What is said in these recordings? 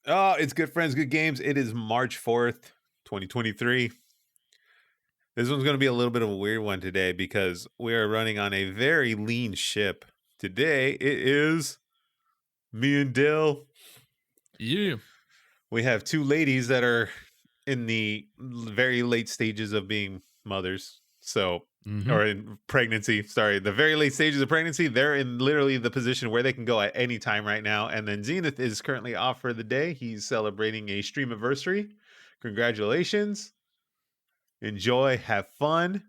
Oh, it's good friends, good games. It is March 4th, 2023. This one's going to be a little bit of a weird one today because we are running on a very lean ship. Today, it is me and Dill. Yeah. We have two ladies that are in the very late stages of being mothers. So, Mm-hmm. or in pregnancy, sorry, the very late stages of pregnancy. They're in literally the position where they can go at any time right now. And then Zenith is currently off for the day. He's celebrating a stream anniversary. Congratulations. Enjoy, have fun.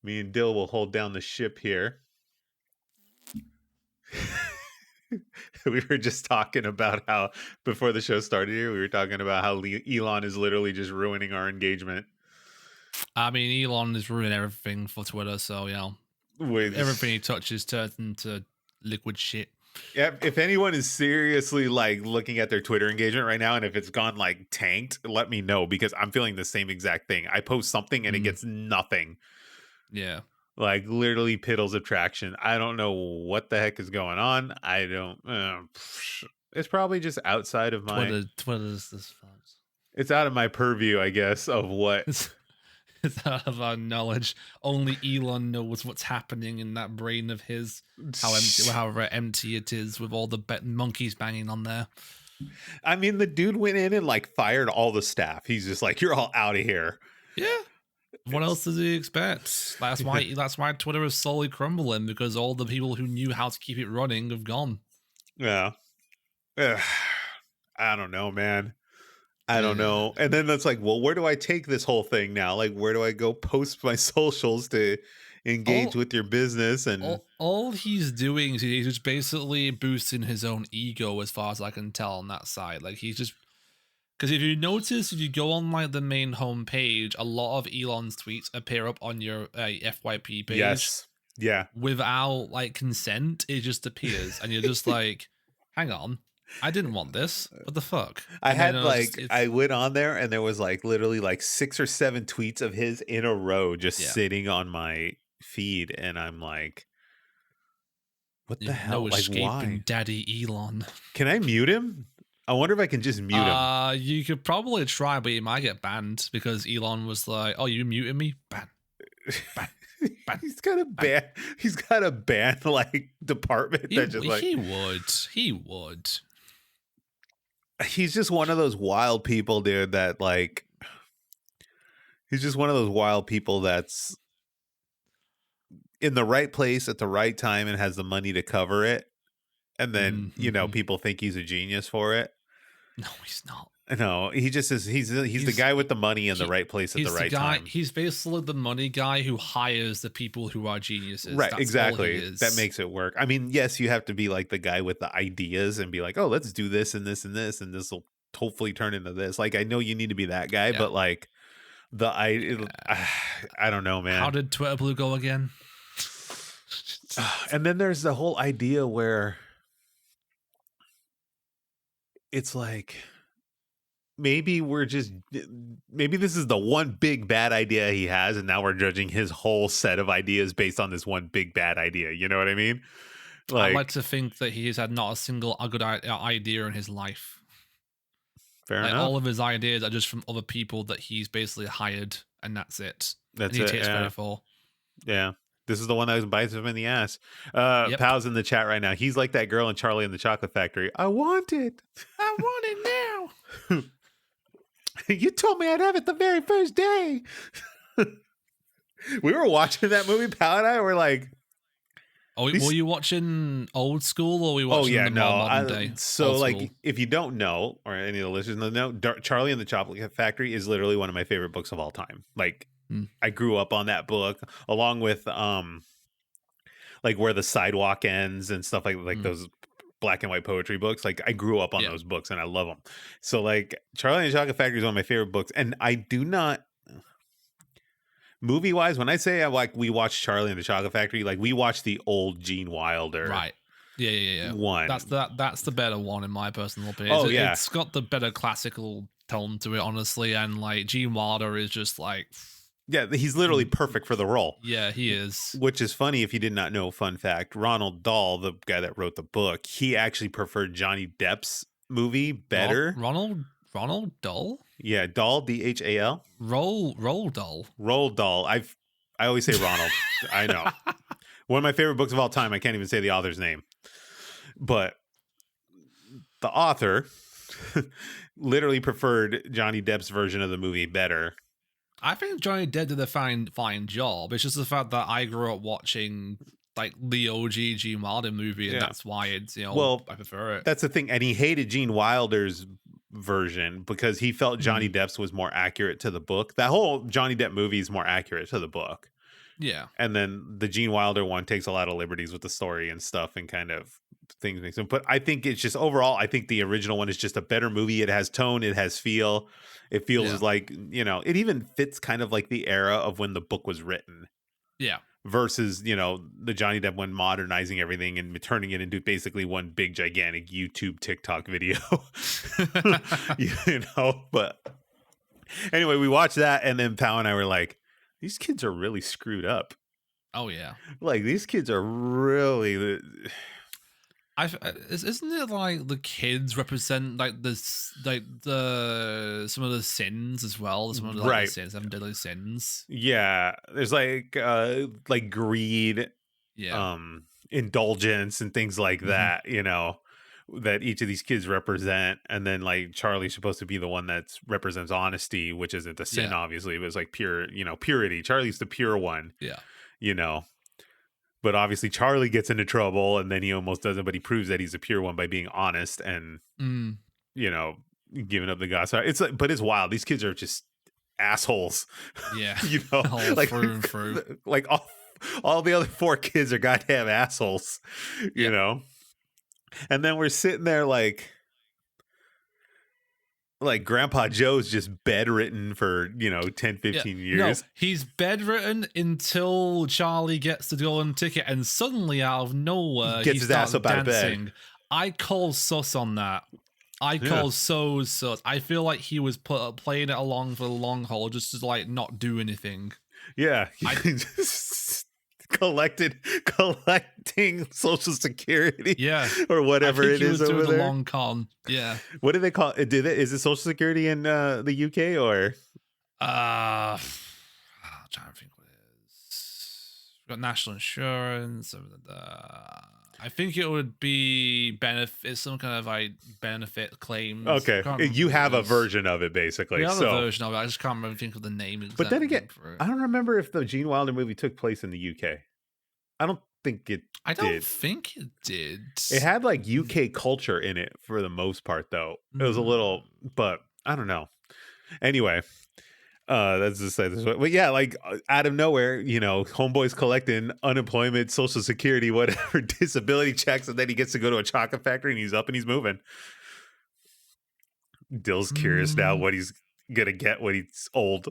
Me and Dill will hold down the ship here. We were just talking about how, before the show started here, we were talking about how Elon is literally just ruining our engagement. I mean, Elon is ruining everything for Twitter, so everything he touches turns into liquid shit. Yeah, if anyone is seriously like looking at their Twitter engagement right now, and if it's gone like tanked, let me know because I'm feeling the same exact thing. I post something and it gets nothing. Yeah. Like literally piddles of traction. I don't know what the heck is going on. I don't. It's probably just outside of my. Twitter's this, folks. It's out of my purview, I guess, of what. It's out of our knowledge. Only Elon knows what's happening in that brain of his. However empty it is with all the monkeys banging on there. I mean, the dude went in and like fired all the staff. He's just like, you're all out of here. Yeah. What else does he expect? That's why Twitter is slowly crumbling, because all the people who knew how to keep it running have gone. Yeah. I don't know, man. I don't know. And then that's like, well, where do I take this whole thing now? Like, where do I go post my socials to engage with your business? And all he's doing is he's just basically boosting his own ego, as far as I can tell, on that side. Like, he's just, because if you notice, if you go on like the main homepage, a lot of Elon's tweets appear up on your FYP page. Yes. Yeah. Without like consent, it just appears, and you're just like, hang on. I didn't want this. What the fuck? I went on there and there was like literally like 6 or 7 tweets of his in a row just sitting on my feed. And I'm like, what the hell? No escaping, why? Daddy Elon. Can I mute him? I wonder if I can just mute him. You could probably try, but you might get banned because Elon was like, oh, you muted me? Ban. He's got a ban. He's got a ban like department that just like he would. He's just one of those wild people, dude, that like he's just one of those wild people that's in the right place at the right time and has the money to cover it. And then, people think he's a genius for it. No, he's not. No, he just is. He's the guy with the money in the right place at the right time. He's basically the money guy who hires the people who are geniuses. Right, exactly. That makes it work. I mean, yes, you have to be like the guy with the ideas and be like, oh, let's do this and this and this, and this will hopefully turn into this. Like, I know you need to be that guy, but like I don't know, man. How did Twitter Blue go again? And then there's the whole idea where it's like, maybe this is the one big bad idea he has, and now we're judging his whole set of ideas based on this one big bad idea. You know what I mean? I'd like to think that he has had not a single good idea in his life. Fair enough. All of his ideas are just from other people that he's basically hired, and that's it. That's and it. Takes credit for. Yeah. This is the one that bites him in the ass. Pal's in the chat right now. He's like that girl in Charlie and the Chocolate Factory. I want it. I want it now. You told me I'd have it the very first day. We were watching that movie, Pal and I were like... were you watching old school or were you watching the more modern day? So like, if you don't know, or any of the listeners don't know, Charlie and the Chocolate Factory is literally one of my favorite books of all time. Like, I grew up on that book along with like Where the Sidewalk Ends and stuff like those black and white poetry books. Like, I grew up on those books and I love them. So like, Charlie and the Chocolate Factory is one of my favorite books, and I do not, movie wise, when I say we watched Charlie and the Chocolate Factory, like we watched the old Gene Wilder, right? Yeah. One that's the better one in my personal opinion. Oh, it's got the better classical tone to it, honestly, and like Gene Wilder is just like. Yeah, he's literally perfect for the role. Yeah, he is. Which is funny if you did not know. Fun fact: Ronald Dahl, the guy that wrote the book, he actually preferred Johnny Depp's movie better. Ronald Dull? Yeah, Dahl, Dhal. Roll Dull. Roald Dahl. I always say Ronald. I know. One of my favorite books of all time. I can't even say the author's name. But the author literally preferred Johnny Depp's version of the movie better. I think Johnny Depp did a fine job. It's just the fact that I grew up watching like the OG Gene Wilder movie, and that's why it's, I prefer it. That's the thing. And he hated Gene Wilder's version because he felt Johnny Depp's was more accurate to the book. That whole Johnny Depp movie is more accurate to the book. Yeah. And then the Gene Wilder one takes a lot of liberties with the story and stuff and kind of things makes sense. But I think it's just overall, I think the original one is just a better movie. It has tone, it has feel. It feels like, it even fits kind of like the era of when the book was written. Yeah. Versus, the Johnny Depp one modernizing everything and turning it into basically one big gigantic YouTube TikTok video. But anyway, we watched that and then Pal and I were like, these kids are really screwed up. Oh yeah. Like these kids are really isn't it like the kids represent like this, like some of the sins as well? Some of the sins, 7 deadly sins. Yeah, there's like greed, indulgence, and things like that. That each of these kids represent, and then like Charlie's supposed to be the one that represents honesty, which isn't the sin, obviously, but it's like pure, purity. Charlie's the pure one. Yeah. But obviously Charlie gets into trouble and then he almost doesn't, but he proves that he's a pure one by being honest and, giving up the gospel. It's like, but it's wild. These kids are just assholes. Yeah. Like, through and through. Like all the other 4 kids are goddamn assholes, you know? And then we're sitting there like Grandpa Joe's just bedridden for 10 15 years. No, he's bedridden until Charlie gets the golden ticket and suddenly out of nowhere gets his ass up out of bed. I call sus on that. I call so sus. I feel like he was playing it along for the long haul just to like not do anything. Yeah. Collecting Social Security, or whatever it is over there. The long con, What do they call it? Is it Social Security in the UK or? I'm trying to think what it is. We've got national insurance. I think it would be benefit, some kind of like benefit claims. Okay, you have a version of it basically. We have a version of it. I just can't remember think of the name. Exactly. But then again, I don't remember if the Gene Wilder movie took place in the UK. I don't think it. I don't think it did. It had like UK culture in it for the most part, though. It was a little, but I don't know. Anyway. That's just say this way. But yeah, like out of nowhere, homeboy's collecting unemployment, Social Security, whatever, disability checks, and then he gets to go to a chocolate factory and he's up and he's moving. Dill's curious now what he's gonna get when he's old.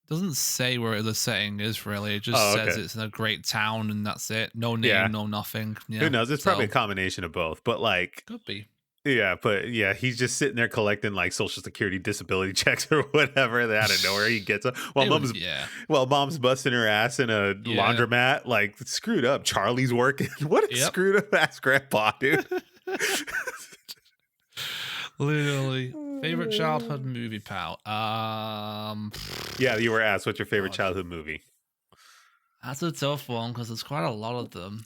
Doesn't say where the setting is really. It just says it's in a great town and that's it. No name, no nothing. Yeah. Who knows? It's probably a combination of both, but like could be. Yeah, but yeah, he's just sitting there collecting like Social Security disability checks or whatever. Out of nowhere, he gets them. While mom's busting her ass in a laundromat, like screwed up. Charlie's working. What a screwed up ass grandpa, dude. Literally, favorite childhood movie, pal. Yeah, you were asked what's your favorite childhood movie. That's a tough one because there's quite a lot of them.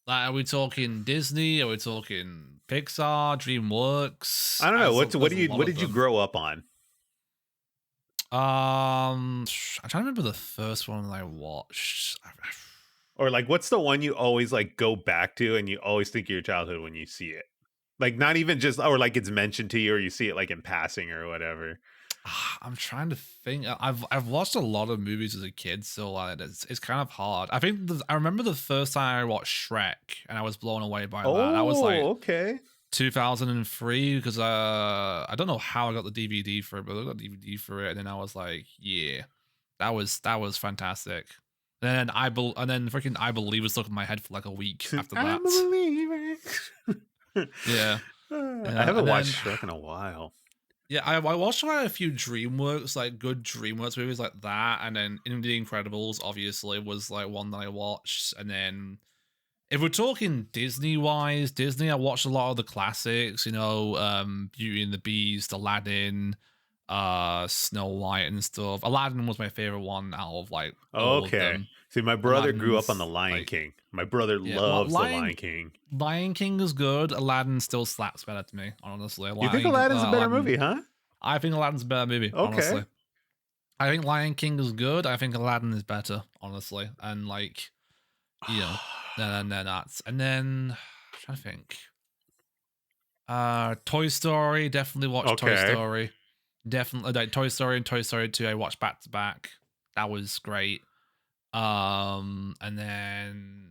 Like, are we talking Disney? Are we talking Pixar, DreamWorks? I don't know. What did you grow up on? I'm trying to remember the first one that I watched. Or like, what's the one you always like go back to and you always think of your childhood when you see it? Like, not even just, or like it's mentioned to you or you see it like in passing or whatever. I'm trying to think. I've watched a lot of movies as a kid, so like it's kind of hard. I think I remember the first time I watched Shrek, and I was blown away by that. That was like 2003 because I don't know how I got the DVD for it, but I got the DVD for it, and then I was like, yeah, that was fantastic. And then freaking I Believe was stuck in my head for like a week after that. I believe it. Yeah. I haven't watched Shrek in a while. Yeah, I watched quite a few DreamWorks, like good DreamWorks movies like that, and then In the Incredibles obviously was like one that I watched, and then If we're talking Disney wise, Disney, I watched a lot of the classics, Beauty and the Beast, Aladdin, Snow White and stuff. Aladdin was my favorite one out of like all of Okay. them. See, my brother grew up on The Aladdin's Lion like King. My brother yeah, loves The Lion King. Lion King is good. Aladdin still slaps better to me, honestly. You think Aladdin's a better movie, huh? I think Aladdin's a better movie, Okay. honestly. I think Lion King is good. I think Aladdin is better, honestly. And like, then that's and then I'm trying to think. Toy Story, definitely watched Toy Okay. Story. Definitely like Toy Story and Toy Story 2 I watched back to back. That was great. And then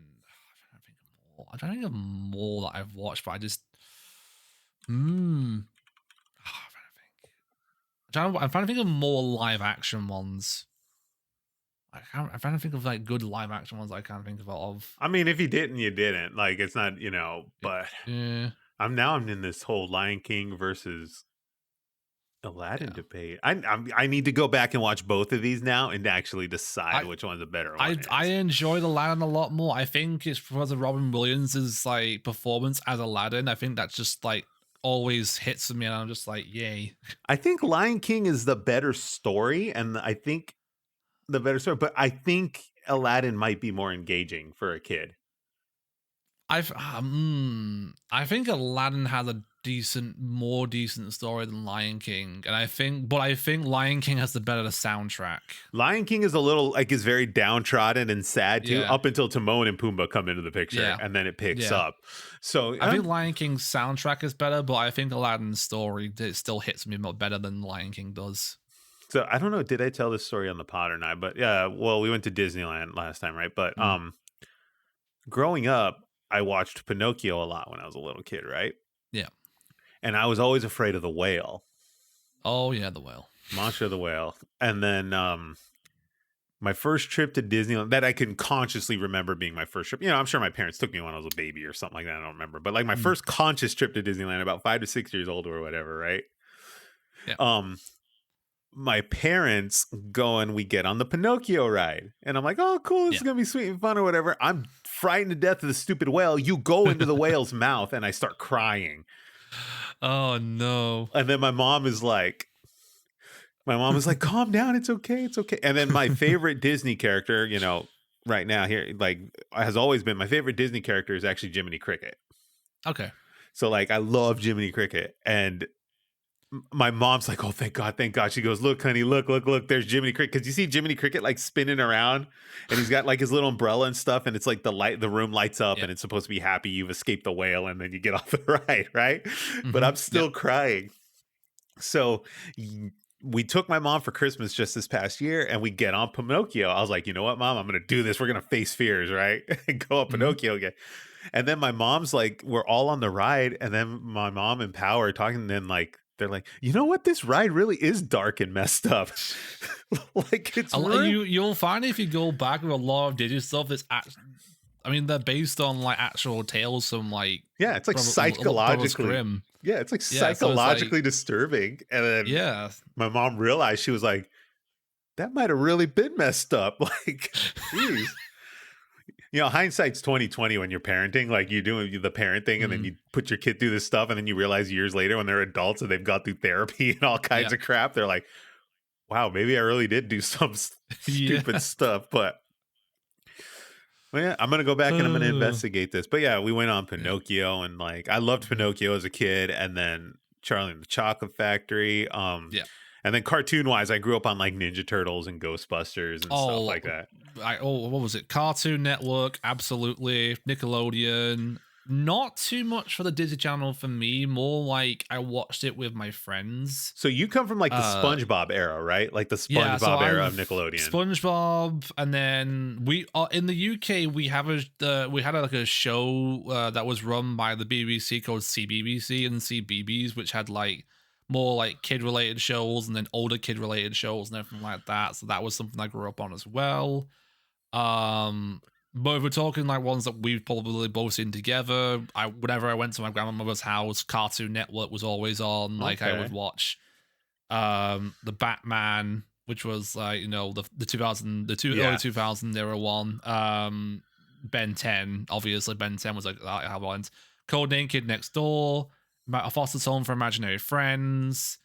I'm trying to think of more that I've watched, but I just I'm trying to think of more live action ones. I'm trying to think of like good live action ones I can't think of. I mean, if you didn't, you didn't. Like, it's not, but Yeah. I'm in this whole Lion King versus Aladdin Yeah. debate. I need to go back and watch both of these now and actually decide which one's a better one I is. enjoyed Aladdin a lot more. I think it's because of Robin Williams' like performance as Aladdin. I think that's just like always hits me, and I'm just like, yay. I think Lion King is the better story, and I think the better story, but I think Aladdin might be more engaging for a kid. I think Aladdin has a more decent story than Lion King, and I think Lion King has the better soundtrack. Lion King is a little like is very downtrodden and sad too, Yeah. up until Timon and Pumbaa come into the picture, and then it picks up. So I think Lion King's soundtrack is better, but I think Aladdin's story still hits me more better than Lion King does. So I don't know, did I tell this story on the pod or not? But yeah, well, we went to Disneyland last time, right? But growing up, I watched Pinocchio a lot when I was a little kid, right? Yeah. And I was always afraid of the whale. Oh yeah, the whale. Monster of the Whale. And then my first trip to Disneyland that I can consciously remember being my first trip. I'm sure my parents took me when I was a baby or something like that. I don't remember. But like my first conscious trip to Disneyland, about 5 to 6 years old or whatever, right? Yeah. My parents go and we get on the Pinocchio ride. And I'm like, oh, cool. This is going to be sweet and fun or whatever. I'm frightened to death of the stupid whale. You go into the whale's mouth and I start crying. Oh, no. And then my mom is like, calm down. It's okay. It's okay. And then my favorite Disney character, right now here, like has always been my favorite Disney character is actually Jiminy Cricket. Okay. So like, I love Jiminy Cricket. And my mom's like, oh, thank God, thank God. She goes, look, honey, look, there's Jiminy Cricket. Because you see Jiminy Cricket like spinning around and he's got like his little umbrella and stuff. And it's like the room lights up and it's supposed to be happy. You've escaped the whale and then you get off the ride, right? Mm-hmm. But I'm still crying. So we took my mom for Christmas just this past year and we get on Pinocchio. I was like, you know what, Mom, I'm going to do this. We're going to face fears, right? And go up Pinocchio again. And then my mom's like, we're all on the ride. And then my mom and Pow are talking. And then like, they're like, you know what? This ride really is dark and messed up. Like it's you'll find if you go back with a lot of Disney stuff, they're based on like actual tales from like it's like psychologically it's like psychologically disturbing. And then my mom realized, she was like, that might have really been messed up. Like, geez. Hindsight's 20/20 when you're parenting. Like you're doing the parent thing and then you put your kid through this stuff and then you realize years later when they're adults and they've got through therapy and all kinds of crap, they're like, wow, maybe I really did do some stupid stuff. But I'm going to go back and I'm going to investigate this. But yeah, we went on Pinocchio and like, I loved Pinocchio as a kid, and then Charlie and the Chocolate Factory. And then cartoon-wise, I grew up on like Ninja Turtles and Ghostbusters and stuff like that. What was it? Cartoon Network, absolutely. Nickelodeon. Not too much for the Disney Channel for me. More like I watched it with my friends. So you come from like the SpongeBob era, right? Like the SpongeBob era of Nickelodeon. SpongeBob, and then we in the UK we had like a show that was run by the BBC called CBBC and CBeebies, which had like more like kid related shows and then older kid related shows and everything like that. So that was something I grew up on as well. But if we're talking like ones that we've probably both seen together, whenever I went to my grandmother's house, Cartoon Network was always on. Like I would watch the Batman, which was like, the early 2000 era one. Ben 10. Obviously, Ben 10 was like that one. Codename Kid Next Door, A Foster's Home for Imaginary Friends.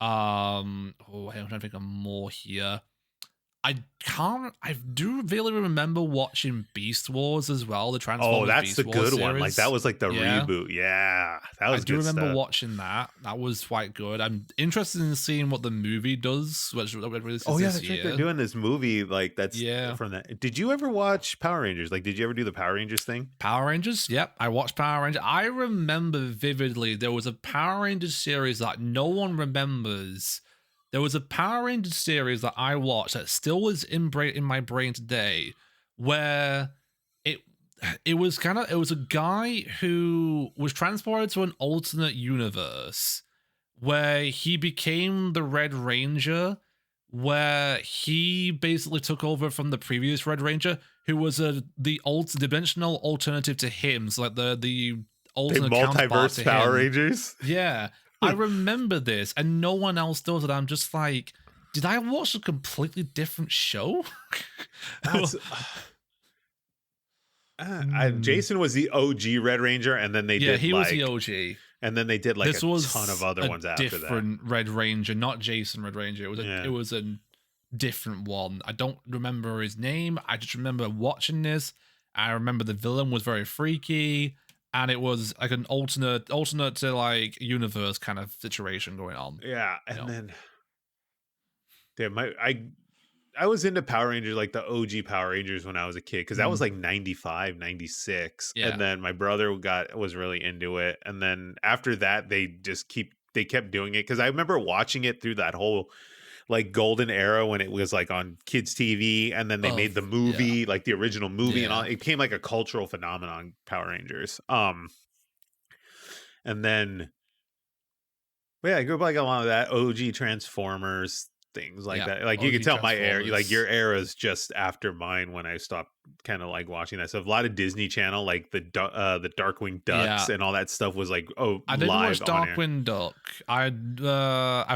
I'm trying to think of more here. I do really remember watching Beast Wars as well, the Oh, Transformers that's the Beast Wars good one. Like that series. was like the Yeah. reboot. Yeah, that I was do good remember stuff. watching that. That was quite good. I'm interested in seeing what the movie does, which releases Oh yeah, this that's right. They're year. doing this movie like that's Yeah. from that. Did you ever watch Power Rangers? Like, did you ever do the Power Rangers thing? Power Rangers? Yep, I watched Power Rangers. I remember vividly there was a Power Rangers series that no one remembers. There was a Power Rangers series that I watched that still is in my brain today, where it it was a guy who was transported to an alternate universe where he became the Red Ranger, where he basically took over from the previous Red Ranger, who was the dimensional alternative to him, so like the They alternate counterpart multiverse to Power him. Rangers. Yeah, I remember this, and no one else does it. I'm just like, did I watch a completely different show? That's Jason was the OG Red Ranger, and then they Yeah, did he was the like, OG. and then they did like This a was ton of other a ones after that. different Red Ranger, not Jason Red Ranger. Yeah. It was a different one. I don't remember his name. I just remember watching this. I remember the villain was very freaky, and it was like an alternate to like universe kind of situation going on. Yeah, and then damn, I was into Power Rangers, like the OG Power Rangers when I was a kid, because that was like 95, 96. Yeah. And then my brother was really into it. And then after that, they kept doing it. Because I remember watching it through that whole like golden era when it was like on kids TV, and then they made the movie, like the original movie, and all. It became like a cultural phenomenon, Power Rangers. And then yeah, I grew up like a lot of that OG Transformers things like that. Like you OG could tell my era, like Transformers. your era is just after mine when I stopped kind of like watching that stuff. A lot of Disney Channel, like the Darkwing Ducks and all that stuff was like I didn't watch on air. Darkwing Duck. I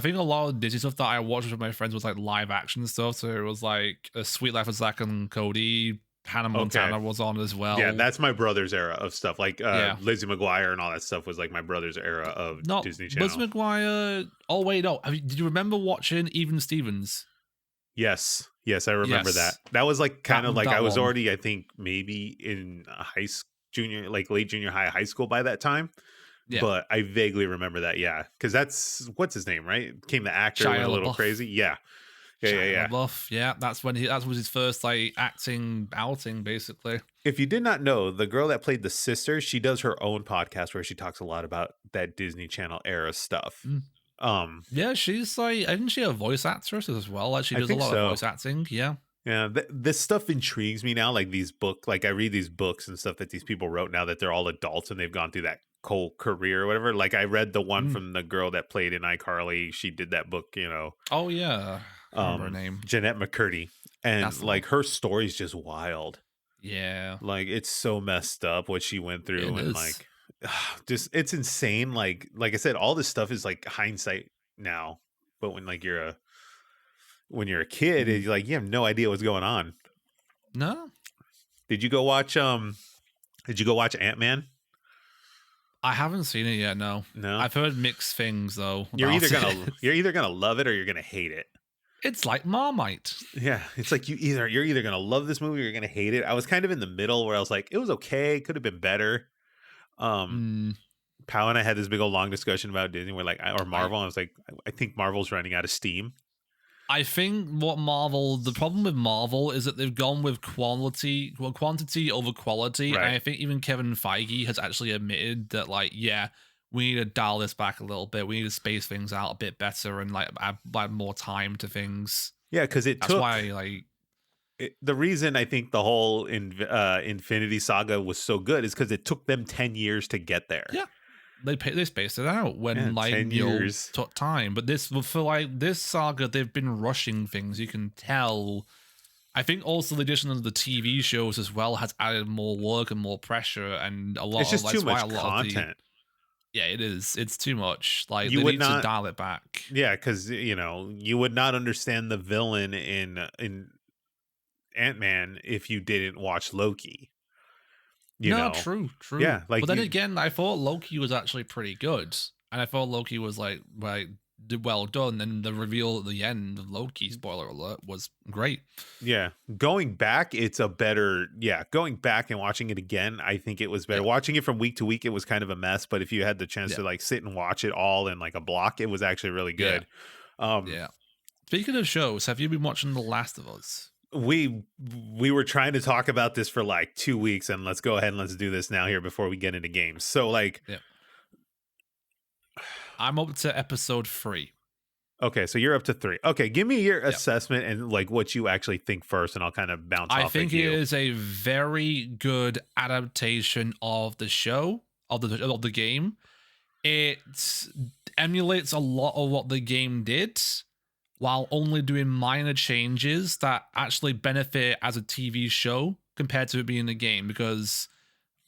think a lot of Disney stuff that I watched with my friends was like live action stuff. So it was like a Sweet Life of Zack and Cody. Hannah Montana was on as well. Yeah, that's my brother's era of stuff. Like Lizzie McGuire and all that stuff was like my brother's era of Disney Channel. Lizzie McGuire. Oh wait, no. Did you remember watching Even Stevens? Yes, I remember that. That was like kind of like I was already, I think, maybe in junior, like late junior high school by that time. Yeah. But I vaguely remember that. Yeah, because that's what's his name, right? Came the actor went a little crazy. Yeah. Yeah. LaBeouf. Yeah, that was his first like acting outing, basically. If you did not know, the girl that played the sister, she does her own podcast where she talks a lot about that Disney Channel era stuff. Yeah, she's like, isn't she a voice actress as well? Like she does a lot of voice acting. Yeah. Yeah, this stuff intrigues me now. Like like I read these books and stuff that these people wrote now that they're all adults and they've gone through that whole career or whatever. Like I read the one from the girl that played in iCarly. She did that book, Oh yeah. I remember her name. Jeanette McCurdy. And like her story's just wild. Yeah. Like it's so messed up what she went through and like just it's insane. Like I said, all this stuff is like hindsight now. But when you're a kid, you're like you have no idea what's going on. No. Did you go watch Ant-Man? I haven't seen it yet, no. I've heard mixed things though. You're either gonna love it or you're gonna hate it. It's like Marmite. Yeah, it's like you're either gonna love this movie or you're gonna hate it. I was kind of in the middle where I was like, it was okay, could have been better. Pow and I had this big old long discussion about Disney, or Marvel. And I was like, I think Marvel's running out of steam. I think the problem with Marvel is that they've gone with quantity over quality. Right. And I think even Kevin Feige has actually admitted that, like, yeah, we need to dial this back a little bit. We need to space things out a bit better and like add more time to things. Yeah, because that's why like the reason I think the whole Infinity Saga was so good is because it took them 10 years to get there. Yeah. They spaced it out when 10 years took time, but this saga they've been rushing things. You can tell. I think also the addition of the TV shows as well has added more work and more pressure and a lot. It's just too much content. Yeah, it is. It's too much. Like they need to dial it back. Yeah, because you would not understand the villain in Ant-Man if you didn't watch Loki. you No, know. true, true. Yeah, But like then you again, I thought Loki was actually pretty good, and I thought Loki was well done, and the reveal at the end of Loki, spoiler alert, was great. yeah, going back, it's a better going back and watching it again, I think it was better. Yeah, Watching it from week to week, it was kind of a mess, but if you had the chance yeah, to like sit and watch it all in like a block, it was actually really yeah, good. Um yeah. Speaking of shows, have you been watching The Last of Us? we we were trying to talk about this for like 2 weeks, and let's go ahead and let's do this now here before we get into games. So like Yeah, I'm up to episode 3. okay, so you're up to 3. Okay, give me your Yeah. assessment and like what you actually think first, and I'll kind of bounce I off of think it you. is a very good adaptation of the show, of the game. It emulates a lot of what the game did, while only doing minor changes that actually benefit as a TV show compared to it being a game. Because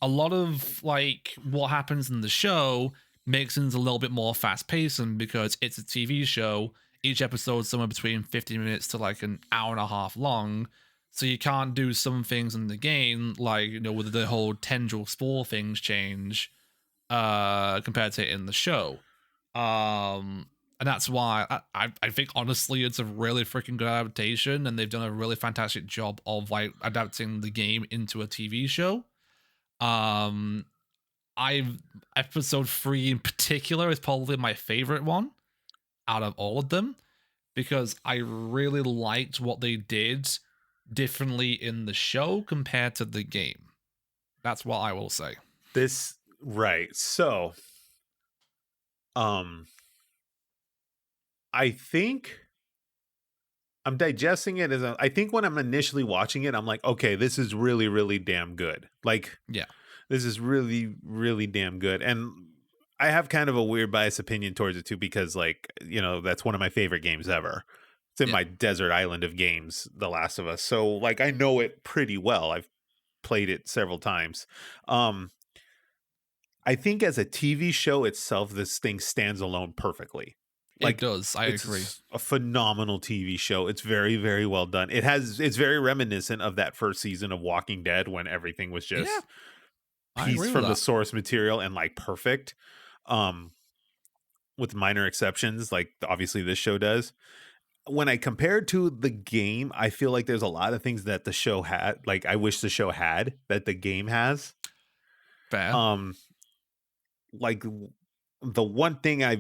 a lot of like what happens in the show makes things a little bit more fast paced, and because it's a TV show, each episode is somewhere between 50 minutes to like an hour and a half long. So you can't do some things in the game, like, with the whole tendril spore things change compared to it in the show. And that's why I think honestly it's a really freaking good adaptation, and they've done a really fantastic job of like adapting the game into a TV show. Um, I've Episode 3 in particular is probably my favorite one out of all of them, because I really liked what they did differently in the show compared to the game. That's what I will say. This right. So, um I think I'm digesting it I think when I'm initially watching it, I'm like, okay, this is really, really damn good. Like, Yeah. this is really, really damn good. And I have kind of a weird bias opinion towards it too, because like, that's one of my favorite games ever. It's in Yeah. my desert island of games, The Last of Us. So like I know it pretty well. I've played it several times. Um, I think as a TV show itself, this thing stands alone perfectly. It Like does. I agree. it's a phenomenal TV show. It's very, very well done. It's very reminiscent of that first season of Walking Dead when everything was Yeah, just I agree pieced with from the that. source material and like perfect. Um, with minor exceptions, like obviously this show does. When I compare to the game, I feel like there's a lot of things that the show had, like I wish the show had that the game has. Fair. Um, like the one thing I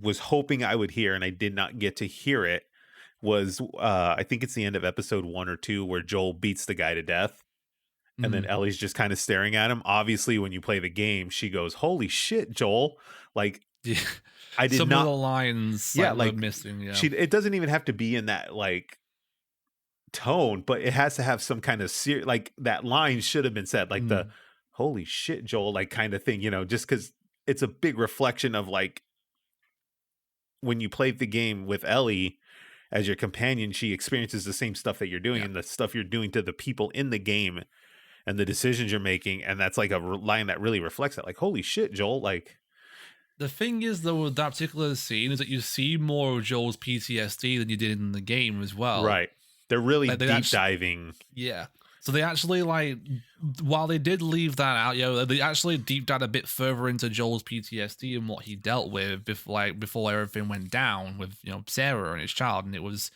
was hoping I would hear and I did not get to hear it was I think it's the end of episode 1 or 2 where Joel beats the guy to death and then Mhm. Ellie's just kind of staring at him. Obviously, when you play the game, she goes, "Holy shit, Joel." Like Yeah. I did Some of the not lines yeah, like were like missing, yeah. it doesn't even have to be in that like tone, but it has to have some kind of like that line should have been said like the Mm. "Holy shit, Joel" like kind of thing, just cuz it's a big reflection of like when you play the game with Ellie as your companion, she experiences the same stuff that you're doing Yeah. and the stuff you're doing to the people in the game and the decisions you're making. And that's like a line that really reflects that. Like, holy shit, Joel. Like, The thing is, though, with that particular scene is that you see more of Joel's PTSD than you did in the game as well. right. They're really Like they deep actually, diving. yeah. So they actually like, while they did leave that out, they actually deep dived a bit further into Joel's PTSD and what he dealt with before everything went down with Sarah and his child, and it was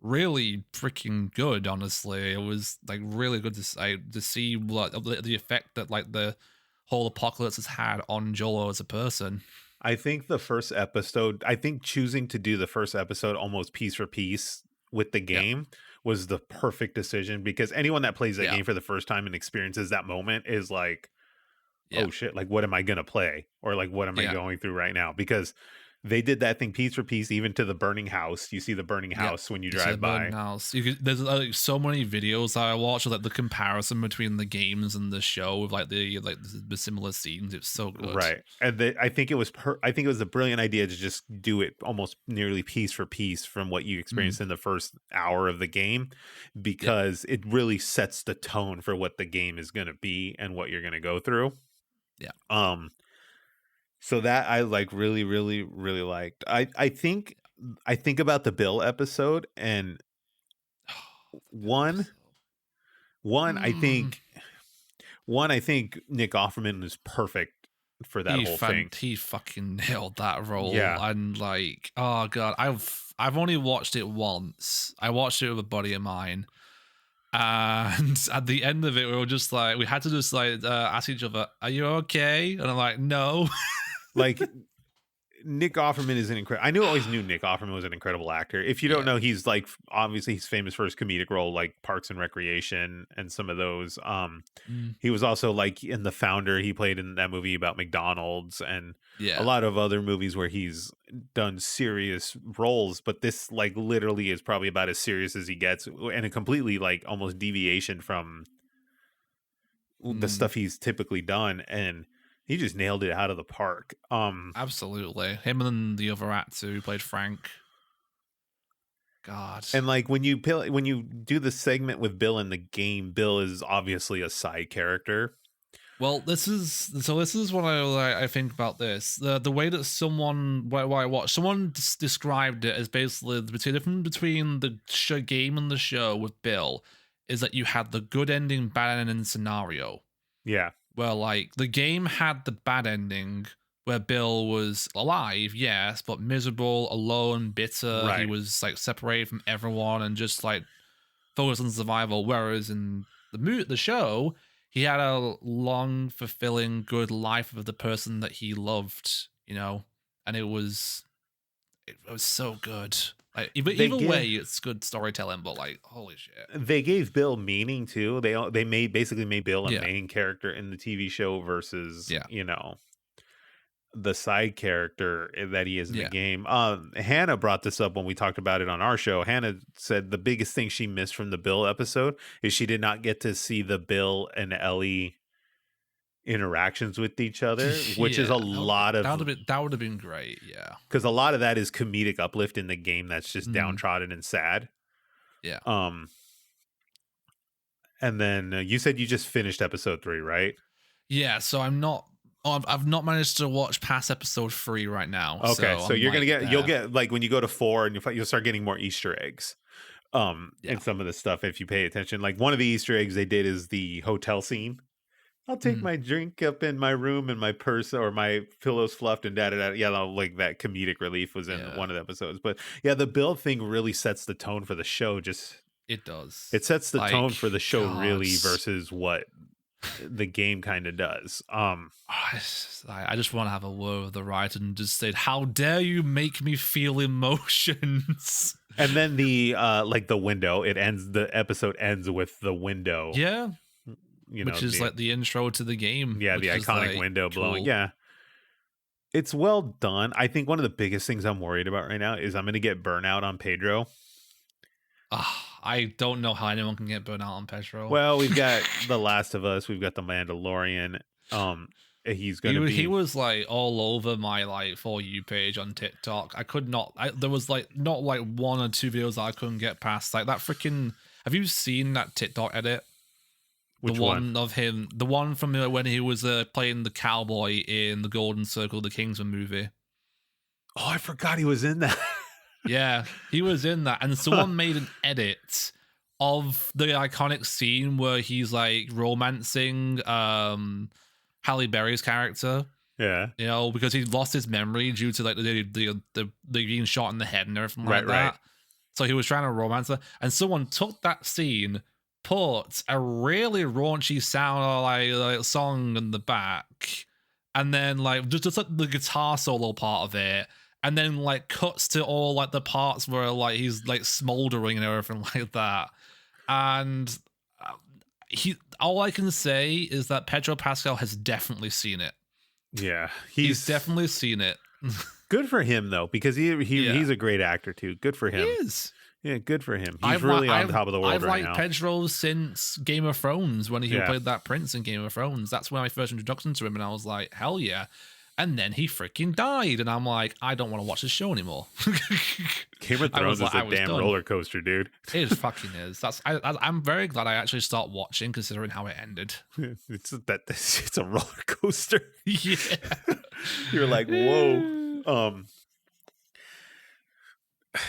really freaking good. Honestly, it was like really good to see what the effect that like the whole apocalypse has had on Joel as a person. I think the first episode, I think choosing to do the first episode almost piece for piece with the Yeah, game was the perfect decision because anyone that plays that yeah, game for the first time and experiences that moment is like, yeah, oh shit, like what am I gonna play? Or like what am I yeah. going through right now? Because they did that thing piece for piece, even to the burning house. You see the burning Yep. house when you You see the drive burning by. house. There's like so many videos that I watch of like the comparison between the games and the show with like the similar scenes. It's so good. Right. And I think I think it was a brilliant idea to just do it almost nearly piece for piece from what you Mm, experienced in the first hour of the game yeah, because it really sets the tone for what the game is going to be and what you're going to go through. yeah. Um so that I like really, really, really liked. I think about the Bill episode and That one episode. one I Mm, think One, I think Nick Offerman was perfect for that whole thing. He fucking nailed that role, Yeah. and like, oh god, I've only watched it once. I watched it with a buddy of mine, and at the end of it, we were just like, we had to just like ask each other, "Are you okay?" And I'm like, "No." Like Nick Offerman is an incredible. Always knew Nick Offerman was an incredible actor. If you don't Yeah. know, he's like obviously he's famous for his comedic role, like Parks and Recreation, and some of those. Mm, He was also like in The Founder. He played in that movie about McDonald's and a yeah. lot of other movies where he's done serious roles. But this like literally is probably about as serious as he gets, and a completely like almost deviation from the Mm, stuff he's typically done, and he just nailed it out of the park. absolutely. Him and the other actor who played Frank. God. And like when you do the segment with Bill in the game, Bill is obviously a side character. Well, this is what I think about this. The way that what I watched, someone described it as basically the difference between the game and the show with Bill is that you had the good ending, bad ending scenario. Yeah, Where like the game had the bad ending where Bill was alive, yes, but miserable, alone, bitter. He right. was like separated from everyone and just like focused on survival. Whereas in the show, he had a long, fulfilling, good life with the person that he loved, you know, and it was so good. Like They either give way, it's good storytelling. But like, holy shit, they gave Bill meaning too. They made basically made Bill a yeah, main character in the TV show versus yeah, the side character that he is in the yeah. game. Hannah brought this up when we talked about it on our show. Hannah said the biggest thing she missed from the Bill episode is she did not get to see the Bill and Ellie interactions with each other, which is a Yeah, lot of that would have been great. Yeah. because a lot of that is comedic uplift in the game that's just Mm, downtrodden and sad. yeah. Um, and then you said you just finished episode 3, right? Yeah, so I'm not I've not managed to watch past episode 3 right now. Okay, So so I'm you're gonna like you'll there. get like when you go to 4 and you'll start getting more Easter eggs. Yeah. In some of the stuff if you pay attention. Like one of the Easter eggs they did is the hotel scene. I'll take Mm, my drink up in my room and my purse or my pillows fluffed and da da da. Yeah, like that comedic relief was in yeah. one of the episodes. But yeah, the build thing really sets the tone for the show. Just It does. it sets the tone Like for the show god. really versus what the game kind of does. I just want to have a word with the writer and just say, "How dare you make me feel emotions?" And then the like the window, the episode ends with the window, Yeah, you know, which is like the intro to the game, yeah, the which is iconic like window blowing. cool. Yeah. It's well done. I think one of the biggest things I'm worried about right now is I'm going to get burnout on Pedro. I don't know how anyone can get burnt out on petrol. Well, we've got The Last of Us, we've got The Mandalorian. He's going to He be was like all over my like For You page on TikTok. I could not. There was like not like one or two videos that I couldn't get past. Like that freaking. Have you seen that TikTok edit? The which one? one of him, the one from when he was playing the cowboy in the Golden Circle, the Kingsman movie. Oh, I forgot he was in that. Yeah, he was in that, and someone made an edit of the iconic scene where he's like romancing Halle Berry's character. Yeah. You know, because he lost his memory due to like the being shot in the head and everything like Right. that. So he was trying to romance her, and someone took that scene, put a really raunchy sound or like song in the back, and then like just like the guitar solo part of it, and then like cuts to all like the parts where like he's like smoldering and everything like that, and he all I can say is that Pedro Pascal has definitely seen it. Yeah. He's definitely seen it. good for him though, because Yeah. he's a great actor too. Good for He him. is. Yeah, good for him. He's really on top of the world I've right liked now. Pedro since Game of Thrones when he Yeah. played that prince in Game of Thrones. That's when my first introduction to him, and I was like, hell yeah. And then he freaking died, and I'm like, I don't want to watch this show anymore. Game of Thrones is a damn roller coaster, dude. It fucking is. I'm very glad I actually started watching, considering how it ended. It's a roller coaster. Yeah, You're like, whoa.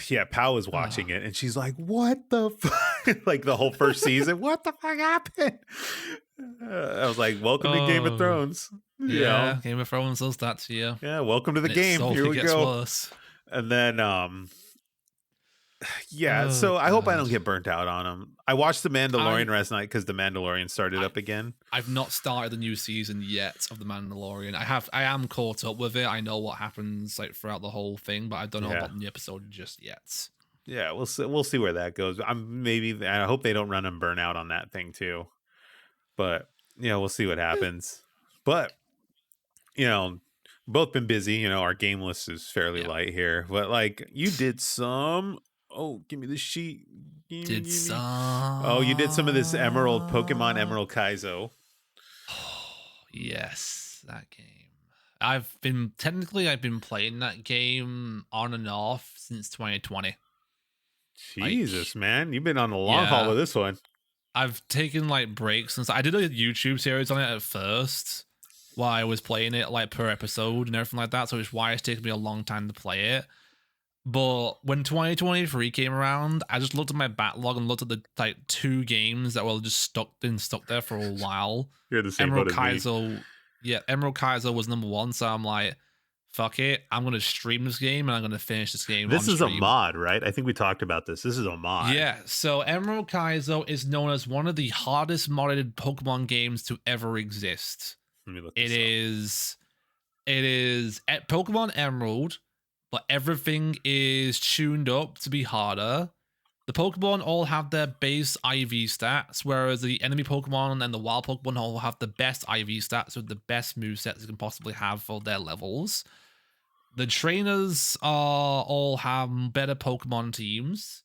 Yeah, Pal was watching it and she's like, what the fuck? Like the whole first season, what the fuck happened? I was like, welcome to Game of Oh, Thrones. You yeah, know, Game of Thrones does that to you, yeah, welcome to the and it game. Here slowly we gets go. worse. And then, yeah. Oh So I hope I don't god. get burnt out on them. I watched The I Mandalorian last night because The Mandalorian started I up again. I've not started the new season yet of The Mandalorian. I am caught up with it. I know what happens like throughout the whole thing, but I don't know Yeah, about the new episode just yet. yeah. We'll see where that goes. I hope they don't run and burn out on that thing too. But yeah, we'll see what happens. But you know, both been busy. You know, our game list is fairly Yeah. light here. But like, you did some. Oh, give me the sheet. Did Give me. Oh, you did some of this Emerald Pokemon some Emerald Kaizo. yes, that game. I've been playing that game on and off since 2020. Jesus, Like, man, you've been on the long haul yeah, with this one. I've taken like breaks since I did a YouTube series on it at first while I was playing it like per episode and everything like that. So it's why it's taken me a long time to play it. But when 2023 came around, I just looked at my backlog and looked at the like 2 games that were just stuck there for a while. You're the same boat Emerald as me. Kaizo, yeah, Emerald Kaizo was number 1, so I'm like, fuck it, I'm gonna stream this game and I'm gonna finish this game on This is a stream. mod, right? I think we talked about this. This is a mod. Yeah, so Emerald Kaizo is known as one of the hardest modded Pokemon games to ever exist. Let me look It this up. is at Pokemon Emerald, but everything is tuned up to be harder. The Pokemon all have their base IV stats, whereas the enemy Pokemon and the wild Pokemon all have the best IV stats with the best movesets you can possibly have for their levels. The trainers all have better Pokemon teams.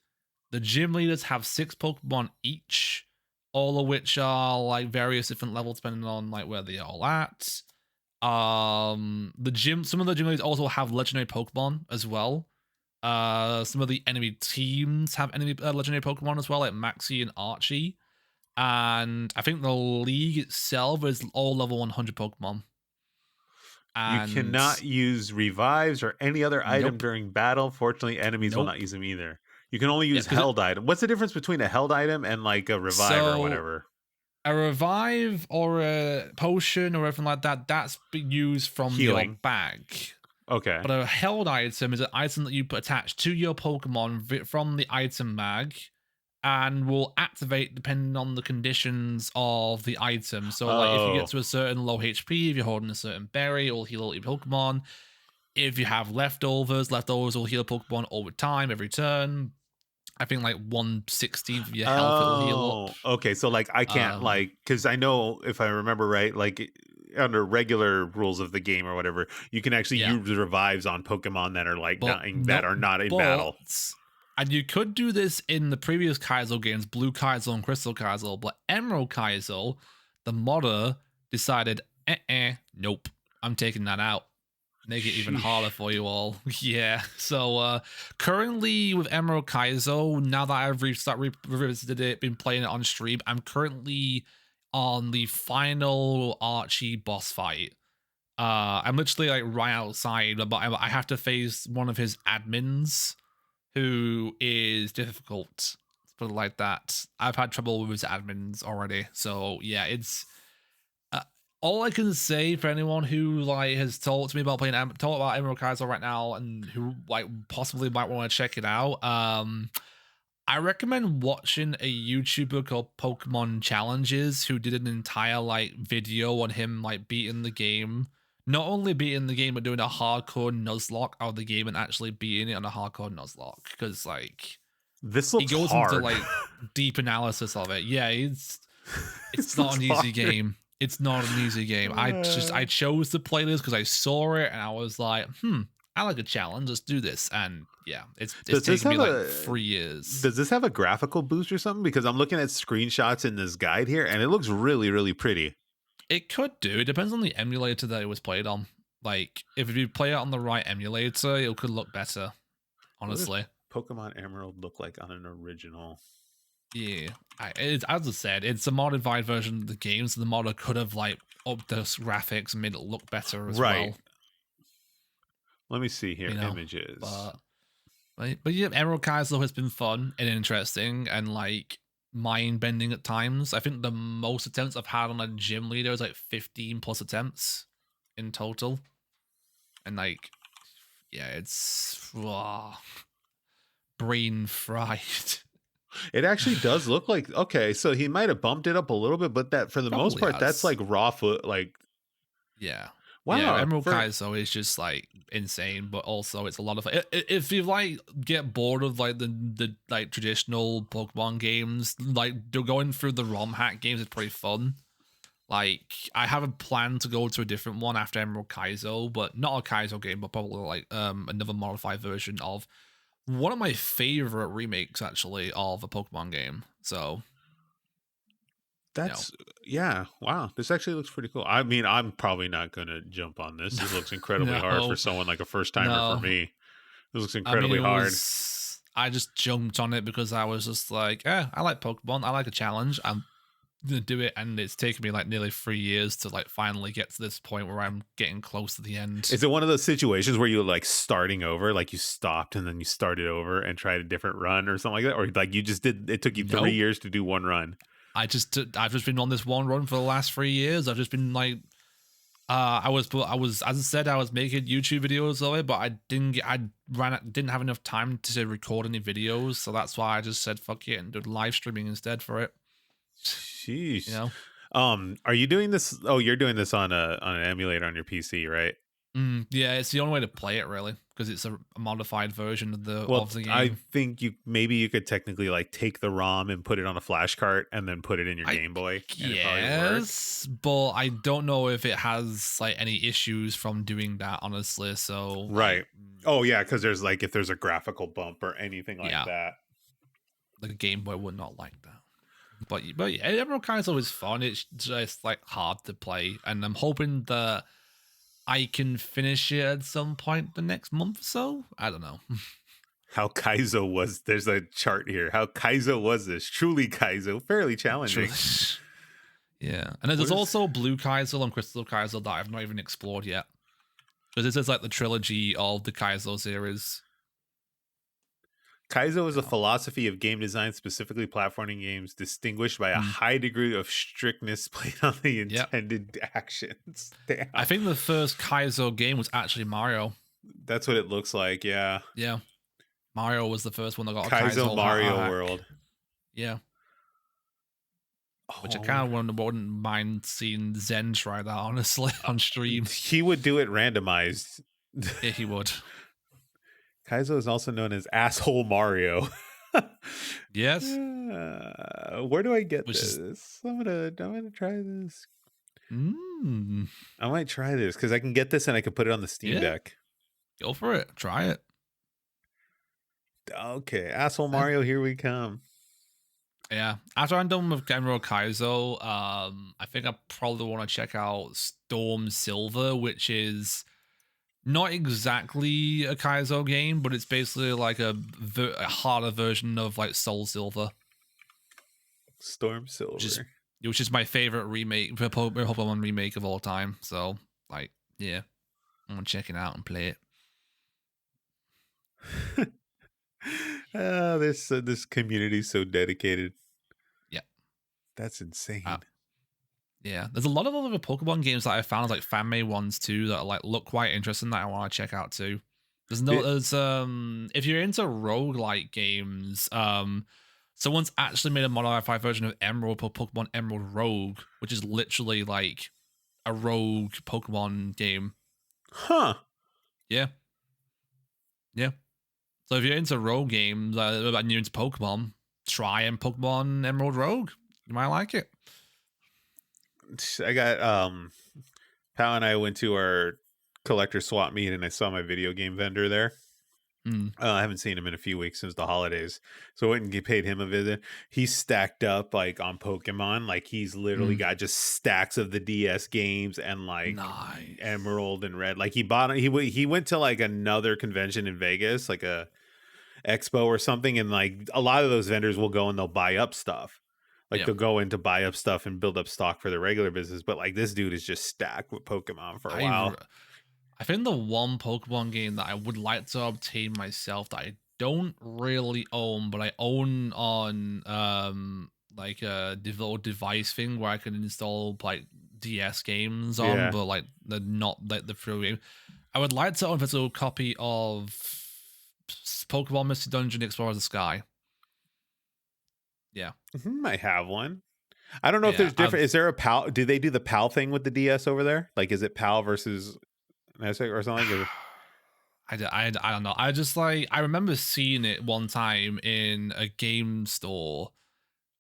The gym leaders have 6 Pokemon each, all of which are like various different levels depending on like where they are all at. Some of the gym leaders also have legendary Pokemon as well. Some of the enemy teams have enemy legendary Pokemon as well, like Maxie and Archie. And I think the league itself is all level 100 Pokemon. You And cannot use revives or any other item nope, during battle. Fortunately, enemies will not nope. use them either. You can only Yeah, use because held item. What's the difference between a held item and like a revive or so whatever? a revive or a potion or anything like that, that's being used from your Healing. bag. Okay. But a held item is an item that you put attached to your Pokemon from the item bag and will activate depending on the conditions of the item. So, like, if you get to a certain low HP, if you're holding a certain berry, it will heal all your Pokemon. If you have leftovers will heal Pokemon all the time, every turn. I think like 1/16 of your health it will heal up. Okay. So like I can't Um, like because I know if I remember right, like under regular rules of the game or whatever, you can actually yeah. use revives on Pokemon that are like But dying that no, are not in battle. but and you could do this in the previous Kaizo games, Blue Kaizo and Crystal Kaizo, but Emerald Kaizo, the modder decided, nope, I'm taking that out. Make it even harder for you all. Yeah. So currently with Emerald Kaizo, now that I've revisited it, been playing it on stream, I'm currently on the final Archie boss fight. I'm literally like right outside, but I have to face one of his admins who is difficult. Let's put it like that. I've had trouble with his admins already. So yeah, it's all I can say for anyone who like has talked to me about talk about Emerald Kaiser right now and who like possibly might want to check it out. I recommend watching a YouTuber called Pokemon Challenges who did an entire like video on him like beating the game. Not only beating the game, but doing a hardcore Nuzlocke of the game and actually beating it on a hardcore Nuzlocke. Because like This he looks goes into hard. like deep analysis of it. Yeah, it's This not looks an easy hard. game. It's not an easy game. I chose to play this because I saw it and I was like, I like a challenge. Let's do this. And yeah, it's taken me like 3 years. Does this have a graphical boost or something? Because I'm looking at screenshots in this guide here, and it looks really, really pretty. It could do. It depends on the emulator that it was played on. Like, if you play it on the right emulator, it could look better, honestly. What does Pokemon Emerald look like on an original? Yeah. As I said, it's a modified version of the game, so the modder could have, like, upped the graphics and made it look better as well. Let me see here. You know, Images. But yeah, Emerald Kaiser has been fun and interesting, and, like, mind bending at times. I think the most attempts I've had on a gym leader is like 15 plus attempts in total. And like, yeah, it's brain fried. It actually does look like, okay, so he might have bumped it up a little bit, but that for the most Probably part, that's has. like raw foot. Like, Yeah. Yeah, wow, Emerald for Kaizo is just like insane, but also it's a lot of if you like get bored of like the like traditional Pokemon games, like going through the ROM hack games is pretty fun. Like I have a plan to go to a different one after Emerald Kaizo, but not a Kaizo game, but probably like another modified version of one of my favorite remakes actually of a Pokemon game. So, you know. that's yeah, wow. This actually looks pretty cool. I mean, I'm probably not gonna jump on this. This looks incredibly hard for No, someone like a first timer for no. me. This looks I mean, incredibly hard. I just jumped on it because I was just like, I like Pokemon. I like a challenge. I'm gonna do it, and it's taken me like nearly 3 years to like finally get to this point where I'm getting close to the end. Is it one of those situations where you like starting over, like you stopped and then you started over and tried a different run or something like that, or like you just did? It took you 3 years to do one run. I've just been on this one run for the last 3 years. I've just been like, I was, as I said, I was making YouTube videos of it, but didn't have enough time to record any videos, so that's why I just said fuck it and did live streaming instead for it. You Sheesh. know. Are you doing this? Oh, you're doing this on an emulator on your PC, right? Yeah, it's the only way to play it really because it's a modified version of the Well, I game. think you could technically like take the ROM and put it on a flash cart and then put it in your I Game Boy, and it probably would work. Yes, but I don't know if it has like any issues from doing that, honestly. So Right. Oh yeah, because there's like if there's a graphical bump or anything like yeah, that. like a Game Boy would not like that. But yeah, Emerald Castle is fun. It's just like hard to play, and I'm hoping that I can finish it at some point the next month or so. I don't know. How Kaizo was, there's a chart here. How Kaizo was this? Truly Kaizo, fairly challenging. Yeah, and there's also Blue Kaizo and Crystal Kaizo that I've not even explored yet. But this is like the trilogy of the Kaizo series. Kaizo is a philosophy of game design, specifically platforming games, distinguished by a high degree of strictness played on the intended actions. Damn. I think the first Kaizo game was actually Mario. That's what it looks like, yeah. Yeah. Mario was the first one that got Kaizo a Kaizo Mario hack. World. Yeah. Which I kind of wouldn't mind seeing Zen try that, honestly, on stream. He would do it randomized. Yeah, he would. Kaizo is also known as Asshole Mario. Yes. Where do I get this? I'm gonna try this. I might try this because I can get this and I can put it on the Steam Deck. Go for it. Try it. Okay, Asshole Mario, here we come. Yeah. After I'm done with Emerald Kaizo, I think I probably want to check out Storm Silver, which is not exactly a Kaizo game, but it's basically like a harder version of like Soul Silver. Storm Silver. Which is my favorite remake, Pokemon remake of all time. So, like, yeah. I'm going to check it out and play it. This community is so dedicated. Yeah. That's insane. Yeah, there's a lot of other Pokemon games that I found, like fan-made ones too, that like look quite interesting that I want to check out too. There's if you're into roguelike games, someone's actually made a modified version of Pokemon Emerald Rogue, which is literally like a rogue Pokemon game. Huh. Yeah. Yeah. So if you're into rogue games and you're into Pokemon, try Pokemon Emerald Rogue. You might like it. I got Pal and I went to our collector swap meet and I saw my video game vendor there. I haven't seen him in a few weeks since the holidays, so I went and paid him a visit. He's stacked up like on Pokemon, like he's literally got just stacks of the DS games and like Emerald and Red. Like he went to like another convention in Vegas, like a expo or something, and like a lot of those vendors will go and they'll buy up stuff. Like they'll go in to buy up stuff and build up stock for the regular business. But like this dude is just stacked with Pokemon for a while. I think the one Pokemon game that I would like to obtain myself that I don't really own, but I own on like a devoted device thing where I can install like DS games on, Yeah. but like they're not like the free game. I would like to own a physical copy of Pokemon Mystery Dungeon Explorer of the Sky. Yeah. Might have one. I don't know if Yeah. there's different. Is there a PAL? Do they do the PAL thing with the DS over there? Like, is it PAL versus NESIC or something? I don't know. I just like, I remember seeing it one time in a game store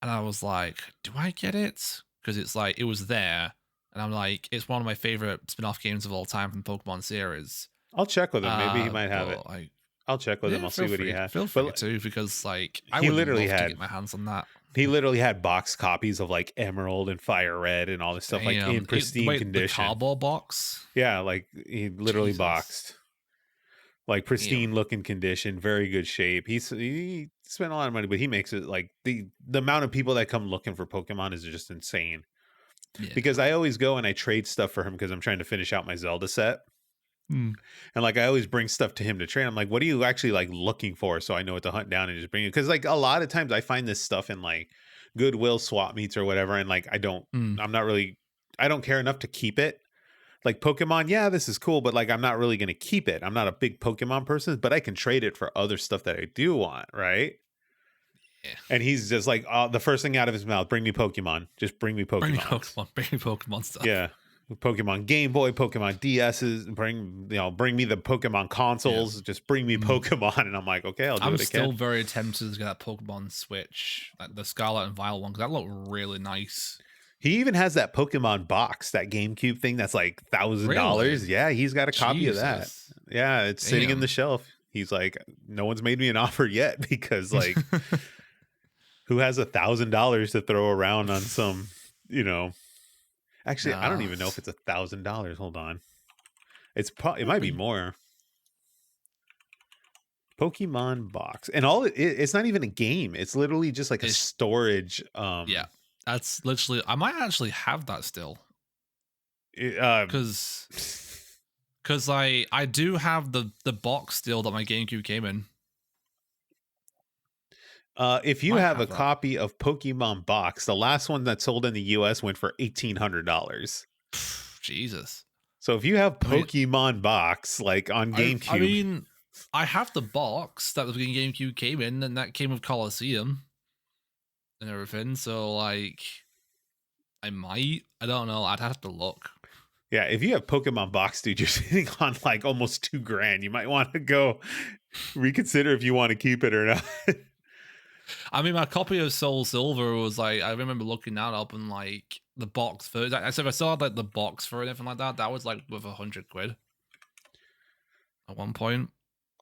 and I was like, do I get it? Because it's like, it was there. And I'm like, it's one of my favorite spin off games of all time from the Pokemon series. I'll check with him. Maybe he might have it. But like, I'll check with him. yeah, I'll see what he has. feel free But to, because like, I he would literally love to had get my hands on that. he literally had box copies of like Emerald and Fire Red and all this stuff, like in pristine condition. The cardboard box. Yeah, like he literally Jesus. boxed, like pristine looking condition, very good shape. He spent a lot of money, but he makes it like the amount of people that come looking for Pokemon is just insane. Yeah. Because I always go and I trade stuff for him because I'm trying to finish out my Zelda set. And like I always bring stuff to him to trade. I'm like, what are you actually like looking for? So I know what to hunt down and just bring it. Because like a lot of times I find this stuff in like Goodwill swap meets or whatever, and like I don't care enough to keep it. Like Pokemon, yeah, this is cool, but like I'm not really gonna keep it. I'm not a big Pokemon person, but I can trade it for other stuff that I do want, right? Yeah. And he's just like, the first thing out of his mouth, bring me Pokemon. Just bring me Pokemon. Bring me Pokemon stuff. Yeah. Pokemon Game Boy, Pokemon DS's, bring me the Pokemon consoles, just bring me Pokemon. And I'm like, okay, I'm still very tempted to get that Pokemon Switch, like the Scarlet and Violet one, because that looked really nice. He even has that Pokemon box, that GameCube thing that's like $1,000. Really? Yeah, he's got a copy of that. Yeah, it's sitting in the shelf. He's like, no one's made me an offer yet because like who has $1,000 to throw around on some, Actually, I don't even know if it's $1,000. Hold on. It might be more. Pokemon box. And it's not even a game. It's literally just like a storage. Yeah. That's literally, I might actually have that still. Because I do have the box still that my GameCube came in. If you have a copy of Pokemon Box, the last one that sold in the US went for $1,800. Jesus. So if you have Pokemon Box, like on GameCube, I have the box that the GameCube came in, and that came with Coliseum and everything. So like, I don't know. I'd have to look. Yeah, if you have Pokemon Box, dude, you're sitting on like almost $2,000. You might want to go reconsider if you want to keep it or not. I mean, my copy of Soul Silver was like, I remember looking that up and like the box for it. I said I saw like the box for it and everything like that. That was like worth £100 at one point.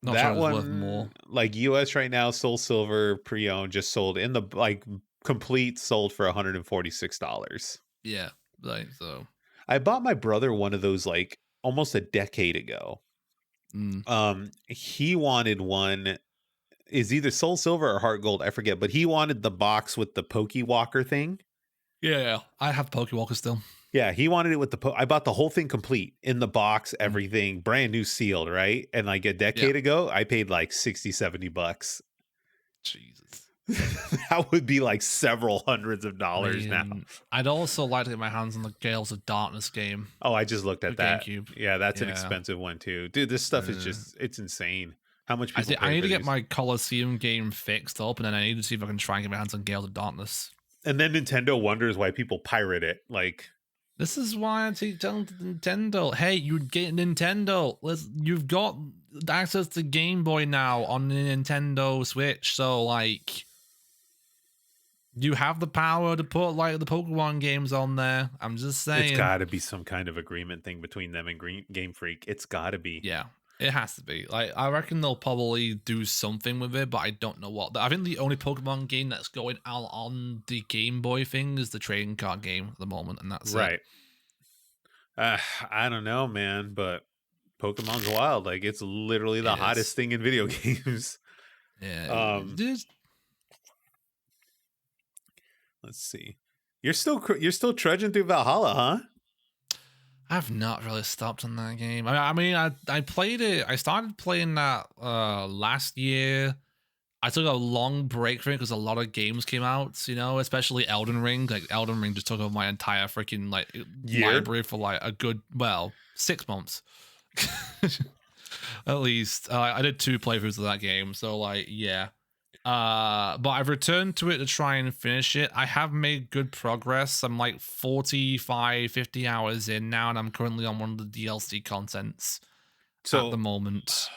Not that sure it was one, worth more. Like US right now, Soul Silver pre-owned just sold in the like complete sold for $146. Yeah, like so. I bought my brother one of those like almost a decade ago. He wanted one. Is either Soul Silver or Heart Gold, I forget, but he wanted the box with the Pokewalker thing. Yeah, I have Pokewalker still. Yeah, he wanted it with I bought the whole thing complete in the box, everything brand new sealed, right? And like a decade ago, I paid like $60-$70. Jesus. That would be like several hundreds of dollars now. I'd also like to get my hands on the Gales of Darkness game. Oh, I just looked at that. GameCube. Yeah, that's an expensive one too. Dude, this stuff is just, it's insane. How much people I need to get my Coliseum game fixed up, and then I need to see if I can try and get my hands on Gales of Darkness. And then Nintendo wonders why people pirate it. Like, this is why I keep telling Nintendo, hey, you get Nintendo. You've got access to Game Boy now on the Nintendo Switch, so like, you have the power to put like the Pokemon games on there. I'm just saying, it's got to be some kind of agreement thing between them and Game Freak. It's got to be. Yeah. It has to be. Like, I reckon they'll probably do something with it, but I don't know what. I think the only Pokemon game that's going out on the Game Boy thing is the trading card game at the moment, and that's right. I don't know, man, but Pokemon's wild. Like, it's literally the hottest thing in video games. Yeah. Let's see. You're still trudging through Valhalla, huh? I've not really stopped on that game. I mean, I played it. I started playing that last year. I took a long break from it because a lot of games came out, you know, especially Elden Ring. Like Elden Ring just took over my entire freaking like Year. library for like a good 6 months. At least I did 2 playthroughs of that game, so like yeah. But I've returned to it to try and finish it. I have made good progress. I'm like 45, 50 hours in now, and I'm currently on one of the DLC contents at the So moment.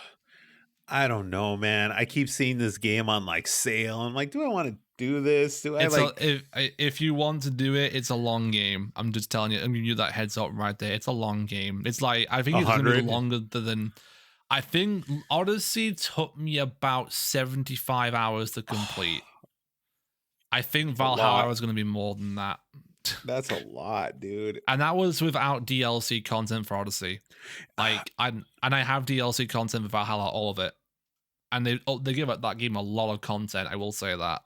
I don't know, man. I keep seeing this game on like sale. I'm like, do I want to do this? Do I It's a like if you want to do it, it's a long game. I'm just telling you. I'm giving you that heads up right there. It's a long game. It's like I think a it's gonna be hundred? longer than. I think Odyssey took me about 75 hours to complete. I think That's a Valhalla lot. is gonna be more than that. That's a lot, dude. And that was without DLC content for Odyssey. I have DLC content for Valhalla, all of it, and they give that game a lot of content. I will say that.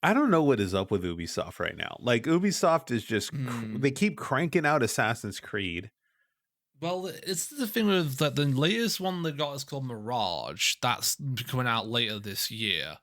I don't know what is up with Ubisoft right now. Like Ubisoft is just Hmm. they keep cranking out Assassin's Creed. Well, it's the thing with that the latest one they got is called Mirage. That's coming out later this year.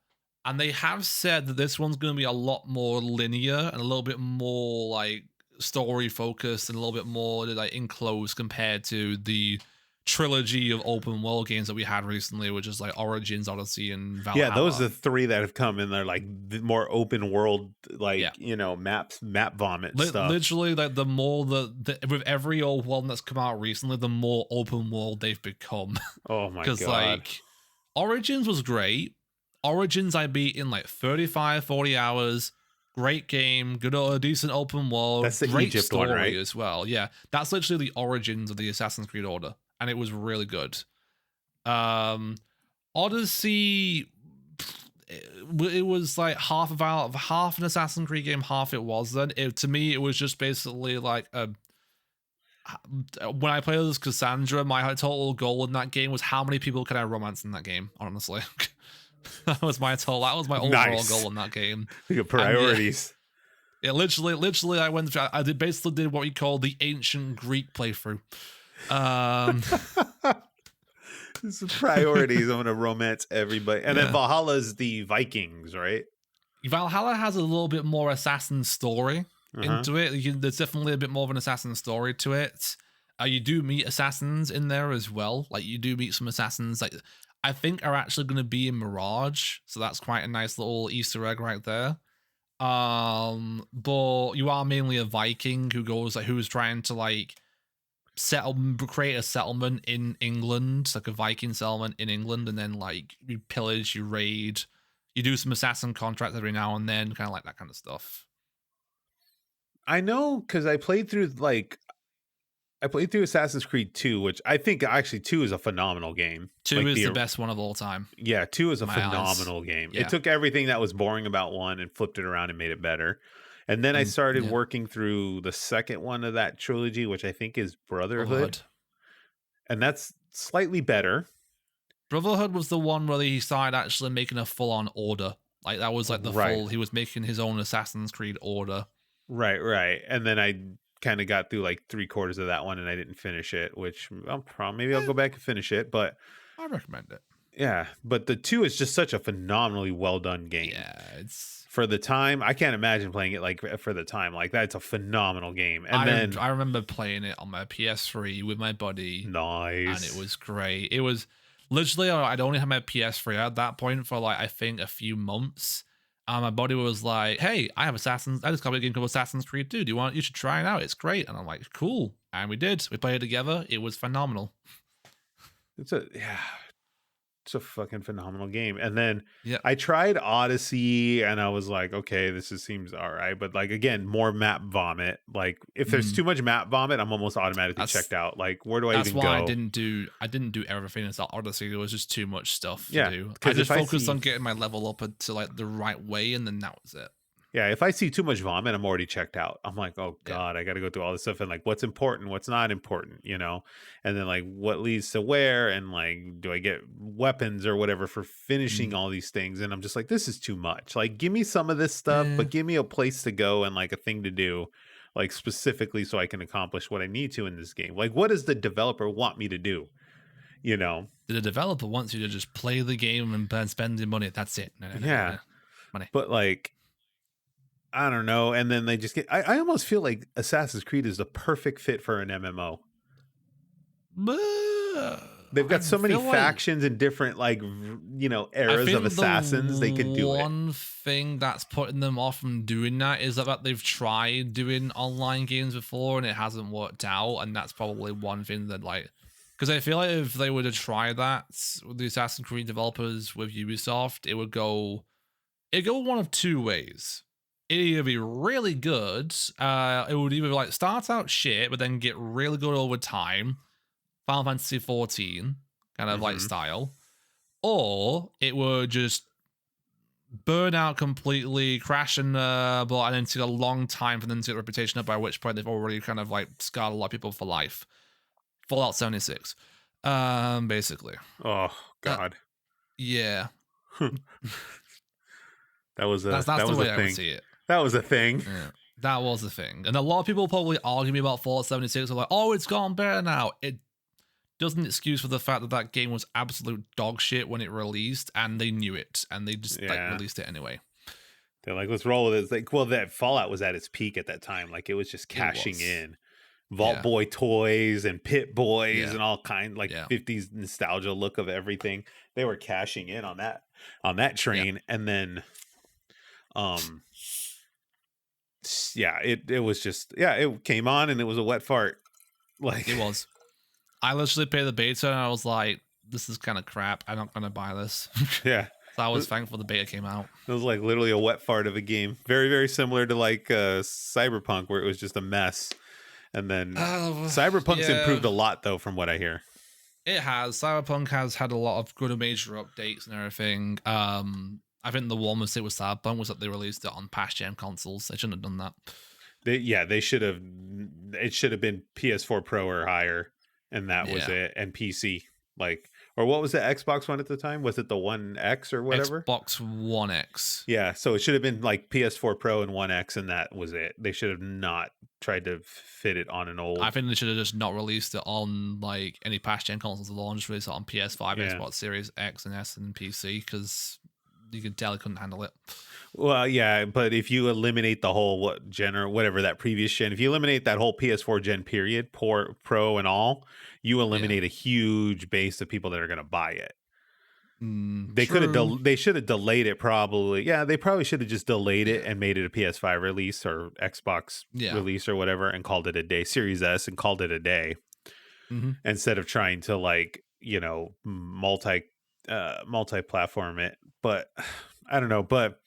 And they have said that this one's going to be a lot more linear and a little bit more like story focused and a little bit more like enclosed compared to the trilogy of open world games that we had recently, which is like Origins, Odyssey, and Yeah, those Valhalla. are the three that have come and they're like the more open world, Yeah. like map vomit stuff. Literally, like the more with every old one that's come out recently, the more open world they've become. Oh my Because god. like Origins was great. Origins I beat in like 35, 40 hours. Great game, good, decent open world, That's the great Egypt one, story right? as well. Yeah, that's literally the origins of the Assassin's Creed Order, and it was really good. Um, Odyssey, it was like half an Assassin's Creed game, half it wasn't. To me, it was just basically like when I played as Cassandra, my total goal in that game was how many people could I romance in that game. Honestly, that was my overall Nice. goal in that game. Look at And yeah, priorities. literally, I went. I basically did what we call the ancient Greek playthrough. This is priorities. I'm gonna romance everybody. And then Yeah. Valhalla's the Vikings, right? Valhalla has a little bit more assassin story Uh-huh. into it. There's definitely a bit more of an assassin story to it. You do meet assassins in there as well. Like you do meet some assassins. Like I think are actually going to be in Mirage, so that's quite a nice little Easter egg right there. But you are mainly a Viking who's trying to like create a settlement in England, like a Viking settlement in England, and then like you pillage, you raid, you do some assassin contracts every now and then, kind of like that kind of stuff. I know because I played through Assassin's Creed 2, which I think actually 2 is a phenomenal game. Two Like is the best one of all time, yeah, 2 is a in my eyes. phenomenal game. It Yeah. took everything that was boring about 1 and flipped it around and made it better. And then I And started yeah. working through the second one of that trilogy, which I think is Brotherhood. Brotherhood. And that's slightly better. Brotherhood was the one where he started actually making a full on order. Like that was like Right. he was making his own Assassin's Creed order. Right. And then I kind of got through like 3/4 of that one and I didn't finish it, which maybe I'll go back and finish it. But I recommend it. yeah, but the 2 is just such a phenomenally well done game. Yeah, it's For the time, I can't imagine playing it like for the time. Like that's a phenomenal game. And then I remember playing it on my PS3 with my buddy, and it nice. was great. It was literally I'd only had my PS3 at that point for like I think a few months. And my buddy was like, "Hey, I just got a game called Assassin's Creed 2. You should try it out. It's great." And I'm like, "Cool." And we did. We played it together. It was phenomenal. It's a fucking phenomenal game. And then Yeah. I tried Odyssey and I was like, okay, seems all right. But like again, more map vomit. Like if there's too much map vomit, I'm almost automatically That's checked out. Like where do I that's even why go? I didn't do everything in Odyssey. There was just too much stuff to Yeah, do. I because just focused on getting my level up to like the right way, and then that was it. yeah, if I see too much vomit, I'm already checked out. I'm like, oh Yeah. god, I got to go through all this stuff and like what's important, what's not important, and then like what leads to where, and like do I get weapons or whatever for finishing all these things? And I'm just like, this is too much. Like, give me some of this stuff, Eh. but give me a place to go and like a thing to do, like specifically so I can accomplish what I need to in this game. Like, what does the developer want me to do? you know. The developer wants you to just play the game and spend your money. That's it. No. Money. But like, I don't know. And then they just get. I almost feel like Assassin's Creed is the perfect fit for an MMO. They've got so many factions and different, like, eras of assassins. They could do it. One thing that's putting them off from doing that is that they've tried doing online games before and it hasn't worked out. And that's probably one thing that, like, because I feel like if they were to try that with the Assassin's Creed developers with Ubisoft, it'd go one of two ways. It'd either be really good, it would either like start out shit, but then get really good over time. Final Fantasy 14 kind of like style, or it would just burn out completely, crash and then take a long time for them to get a reputation up, by which point they've already kind of like scarred a lot of people for life. Fallout 76, basically. Oh God. Yeah. That was that's that the was way a I thing. would see it. That was a thing. Yeah, that was a thing. And a lot of people probably argue me about Fallout 76. Are like, oh, it's gone better now. It doesn't excuse for the fact that game was absolute dog shit when it released, and they knew it, and they just like released it anyway. They're like, let's roll with it. It's like, well, that Fallout was at its peak at that time. Like, it was just cashing in. Vault Boy toys and Pit Boys and all kind, like 50s nostalgia look of everything. They were cashing in on that train, and then it was just it came on and it was a wet fart. Like, it was. I literally paid the beta and I was like, this is kind of crap. I'm not gonna buy this. Yeah. So I was thankful the beta came out. It was like literally a wet fart of a game. Very, very similar to like Cyberpunk, where it was just a mess. And then Cyberpunk's improved a lot, though, from what I hear. It has. Cyberpunk has had a lot of good major updates and everything. I think the one mistake with Cyberpunk was that they released it on past-gen consoles. They shouldn't have done that. They should have. It should have been PS4 Pro or higher, and that was it. And PC, like, or what was the Xbox one at the time? Was it the One X or whatever? Xbox One X. Yeah, so it should have been like PS4 Pro and One X, and that was it. They should have not tried to fit it on an old. I think they should have just not released it on like any past gen consoles at all, just released it on PS5, Xbox Series X and S, and PC, because you could tell it couldn't handle it. Well, yeah, but if you eliminate the whole whatever that previous gen, if you eliminate that whole PS4 gen period, Pro and all, you eliminate a huge base of people that are going to buy it. They could have they should have delayed it probably. Yeah, they probably should have just delayed it and made it a PS5 release or Xbox release or whatever, and called it a day. Series S and called it a day, instead of trying to like multi-platform it. But I don't know. But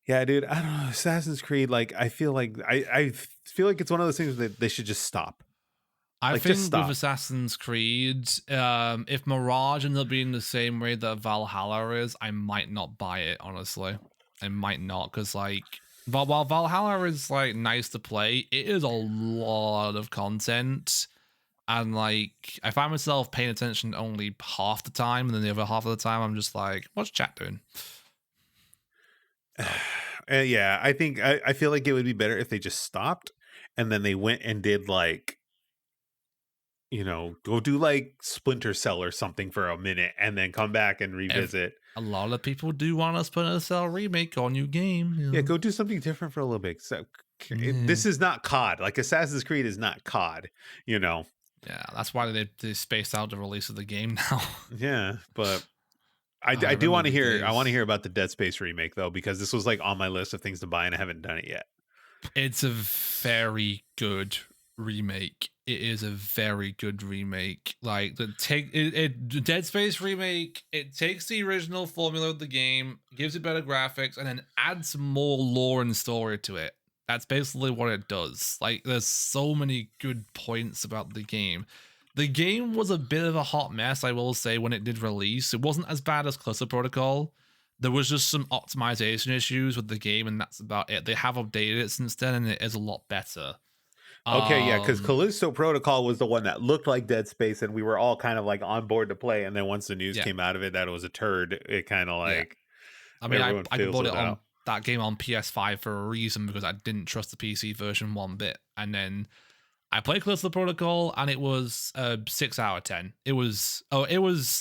yeah, dude, I don't know. Assassin's Creed, like, I feel like it's one of those things that they should just stop. I think with Assassin's Creed, if Mirage ends up being the same way that Valhalla is, I might not buy it, honestly. I might not, because, like, while Valhalla is, like, nice to play, it is a lot of content. And, like, I find myself paying attention only half the time, and then the other half of the time, I'm just like, what's chat doing? Yeah, I think I feel like it would be better if they just stopped, and then they went and did, like, go do like Splinter Cell or something for a minute and then come back and revisit. A lot of people do want a Splinter Cell remake on new game. Yeah, go do something different for a little bit. So this is not COD. Like, Assassin's Creed is not COD, Yeah, that's why they spaced out the release of the game now. Yeah, but I do want to hear. I want to hear about the Dead Space remake though, because this was like on my list of things to buy and I haven't done it yet. It's a very good remake. It is a very good remake. Like, the Dead Space remake, it takes the original formula of the game, gives it better graphics, and then adds more lore and story to it. That's basically what it does. Like, there's so many good points about the game. The game was a bit of a hot mess, I will say, when it did release. It wasn't as bad as Callisto Protocol. There was just some optimization issues with the game, and that's about it. They have updated it since then, and it is a lot better. Okay, yeah, because Callisto Protocol was the one that looked like Dead Space, and we were all kind of like on board to play. And then once the news came out of it that it was a turd, it kind of like. I mean, I bought it on that game on PS5 for a reason, because I didn't trust the PC version one bit, and then I played Callisto Protocol and it was 6 out of 10. It was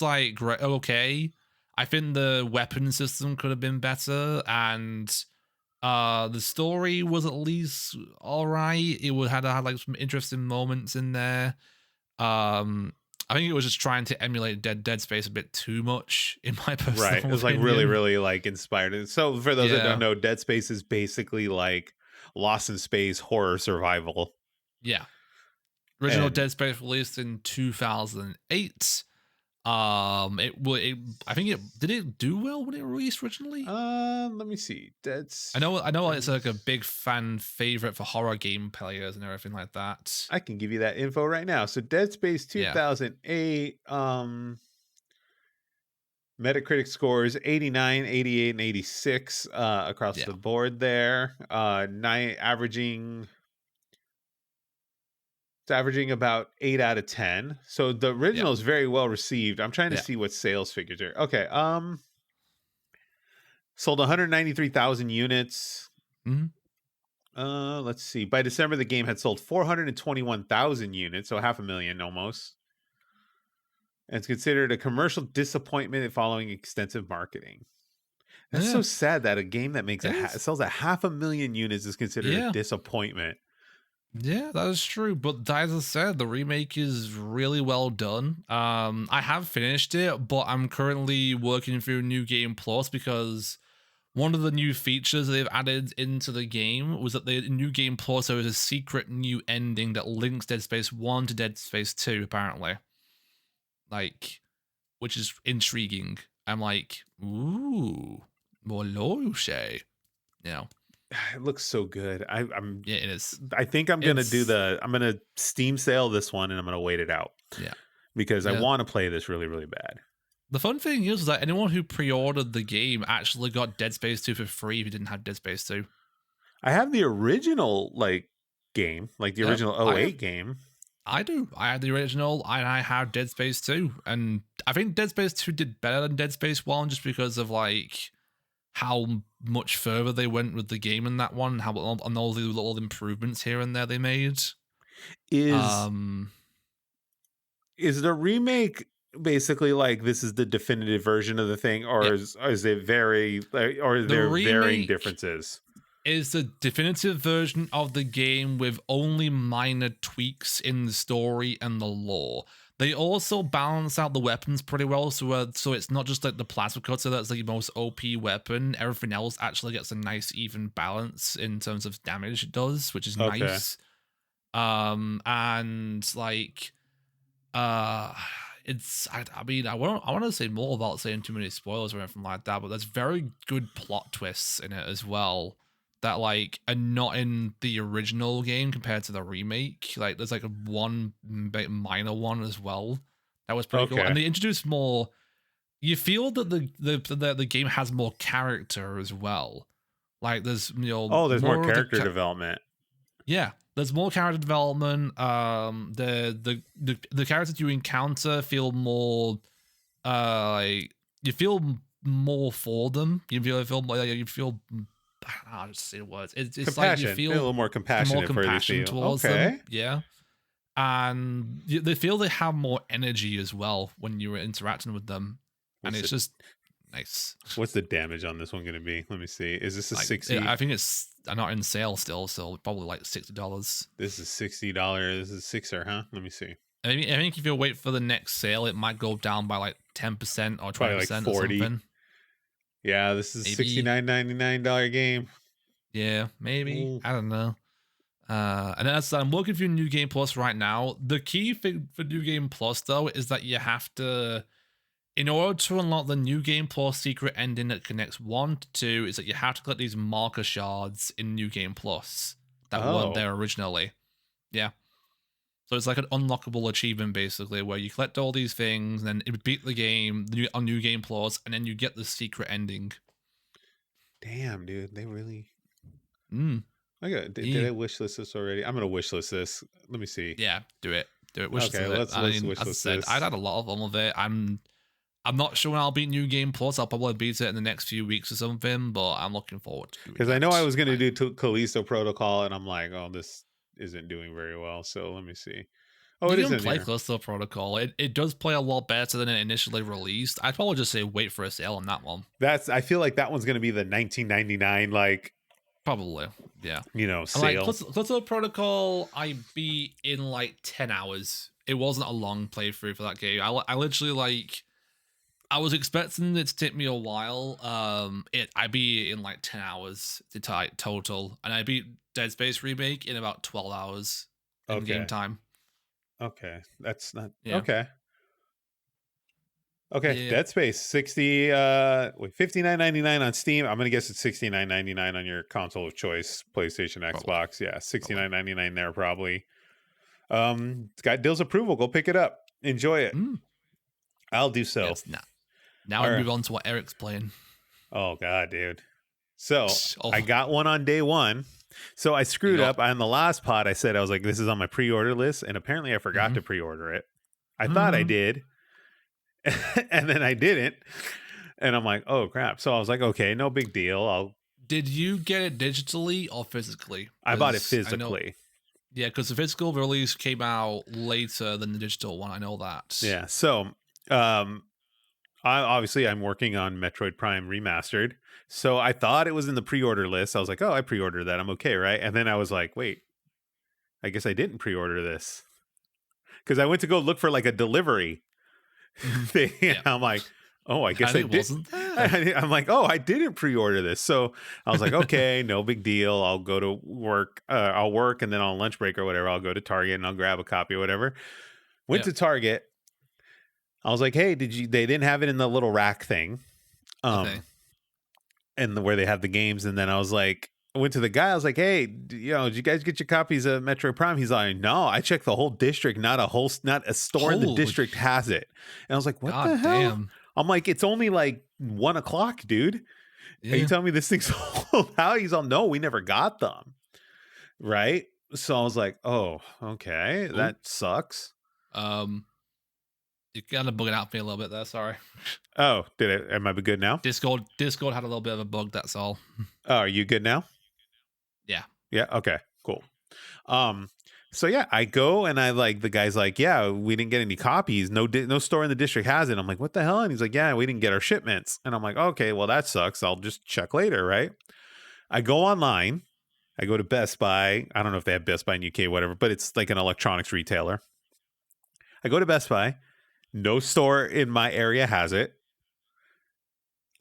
like great, okay. I think the weapon system could have been better, and the story was at least all right. It would had like some interesting moments in there. I think it was just trying to emulate Dead Space a bit too much, in my personal Right. It was like opinion. really, really like inspired. So for those that Yeah. don't know, Dead Space is basically like Lost in Space horror survival. Yeah. Original And Dead Space released in 2008. I think it did it do well when it released originally. let me see. I know it's like a big fan favorite for horror game players and everything like that. I can give you that info right now. So Dead Space 2008, Metacritic scores 89, 88, and 86 across the board there. It's averaging about 8 out of 10. So the original is very well received. I'm trying to see what sales figures are. Okay. Sold 193,000 units. Let's see. By December, the game had sold 421,000 units, so 500,000 almost. And it's considered a commercial disappointment following extensive marketing. That's so sad that a game that makes sells 500,000 units is considered a disappointment. Yeah, that is true. But as I said, the remake is really well done. I have finished it, but I'm currently working through New Game Plus because one of the new features they've added into the game was that the New Game Plus, there was a secret new ending that links Dead Space 1 to Dead Space 2, apparently. Like, which is intriguing. I'm like, ooh, more loyal, Shay. You know. It looks so good. I'm yeah, it is. I think I'm gonna I'm gonna Steam sale this one and I'm gonna wait it out. Yeah. Because I want to play this really, really bad. The fun thing is that anyone who pre-ordered the game actually got Dead Space 2 for free if you didn't have Dead Space 2. I have the original game, like the original 08 game. I do. I had the original and I have Dead Space 2. And I think Dead Space 2 did better than Dead Space 1 just because of like how much further they went with the game in that one, and all the little improvements here and there they made. Is the remake basically like this is the definitive version of the thing, or is it very, or are there varying differences? Is the definitive version of the game with only minor tweaks in the story and the lore. They also balance out the weapons pretty well, so it's not just like the plasma cutter that's like the most OP weapon. Everything else actually gets a nice even balance in terms of damage it does, which is nice. And like, it's I mean I want to say more without saying too many spoilers or anything like that, but there's very good plot twists in it as well that like are not in the original game compared to the remake. Like there's like a one minor one as well that was pretty cool, and they introduced more. You feel that the game has more character as well. Like there's there's more character development. Yeah, there's more character development. The characters you encounter feel more, you feel more for them. You feel more. You feel. I don't know how to say the words. It's like you feel a little more compassion towards them. Yeah, and they feel they have more energy as well when you're interacting with them, and it's just nice. What's the damage on this one going to be? Let me see. Is this a 60? I think it's not in sale still, so probably like $60. This is $60. This is $6er, huh? Let me see. I think if you wait for the next sale, it might go down by like 10% or 20% like 40. Or something. Yeah, this is $69.99 game. Yeah, maybe. Ooh. I don't know. And as I'm working through New Game Plus right now. The key thing for New Game Plus though is that you have to, in order to unlock the New Game Plus secret ending that connects 1 to 2, is that you have to collect these marker shards in New Game Plus that weren't there originally. Yeah. So it's like an unlockable achievement, basically, where you collect all these things, and then it would beat the game on New Game Plus, and then you get the secret ending. Damn, dude. They really... Did I wishlist this already? I'm going to wishlist this. Let me see. Yeah, do it. Okay, let's wishlist this. I'd had a lot of them with it. I'm not sure when I'll beat New Game Plus. I'll probably beat it in the next few weeks or something, but I'm looking forward to it. Because I know I was going to do Callisto Protocol, and I'm like, oh, this isn't doing very well. So let me see. Oh, it You is can in play here. Callisto Protocol. It does play a lot better than it initially released. I'd probably just say wait for a sale on that one. I feel like that one's going to be the 1999 like, Probably, yeah. And like sale. Callisto Protocol, I beat in like 10 hours. It wasn't a long playthrough for that game. I literally like I was expecting it to take me a while. I beat it in like 10 hours total, and I beat Dead Space Remake in about 12 hours in game Okay. time. Okay. That's not Yeah. okay. Okay, Yeah. Dead Space 60 wait, 59.99 on Steam. I'm going to guess it's 69.99 on your console of choice, PlayStation, Probably. Xbox. Yeah, 69.99 there probably. It's got Dill's approval. Go pick it up. Enjoy it. Mm. I'll do so. Yes. Now All we right. move on to what Eric's playing. Oh god, dude. So, Oh, I got one on day 1. So I you screwed got. up on the last pod. I said I was like this is on my pre-order list and apparently I forgot Mm-hmm. to pre-order it. I thought I did. And then I didn't. And I'm like, "Oh crap." So I was like, "Okay, no big deal. Did you get it digitally or physically? I bought it Because I know, physically." yeah, because the physical release came out later than the digital one. I know that. Yeah. So, I'm working on Metroid Prime Remastered. So I thought it was in the pre-order list. I was like, "Oh, I pre-ordered that. I'm okay, right?" And then I was like, "Wait, I guess I didn't pre-order this." Cuz I went to go look for like a delivery Mhm. thing. And Yeah, I'm like, "Oh, I guess and I it did." wasn't there. I'm like, "Oh, I didn't pre-order this." So I was like, "Okay, no big deal. I'll go to work. I'll work and then on lunch break or whatever, I'll go to Target and I'll grab a copy or whatever." Went Yeah. to Target. I was like, "Hey, they didn't have it in the little rack thing." Okay. Um and where they have the games. And then I was like, I went to the guy. I was like, "Hey, did you guys get your copies of Metroid Prime?" He's like, "No, I checked the whole district. Not a store in the Holy district has it." And I was like, "What the god hell?" damn. I'm like, "It's only like 1 o'clock, dude. Are you Yeah. telling me this thing's sold out?" He's all, "No, we never got them." Right. So I was like, "Oh, okay, Oh. that sucks." Um. You kind of bugging out for me a little bit there. Sorry. Oh, did it? Am I good now? Discord had a little bit of a bug. That's all. Oh, are you good now? Yeah. Yeah. Okay. Cool. Um, so yeah, I go and I like the guy's like, "Yeah, we didn't get any copies. No store in the district has it." I'm like, "What the hell?" And he's like, "Yeah, we didn't get our shipments." And I'm like, "Okay, well that sucks. I'll just check later, right?" I go online. I go to Best Buy. I don't know if they have Best Buy in UK, whatever, but it's like an electronics retailer. I go to Best Buy. No store in my area has it.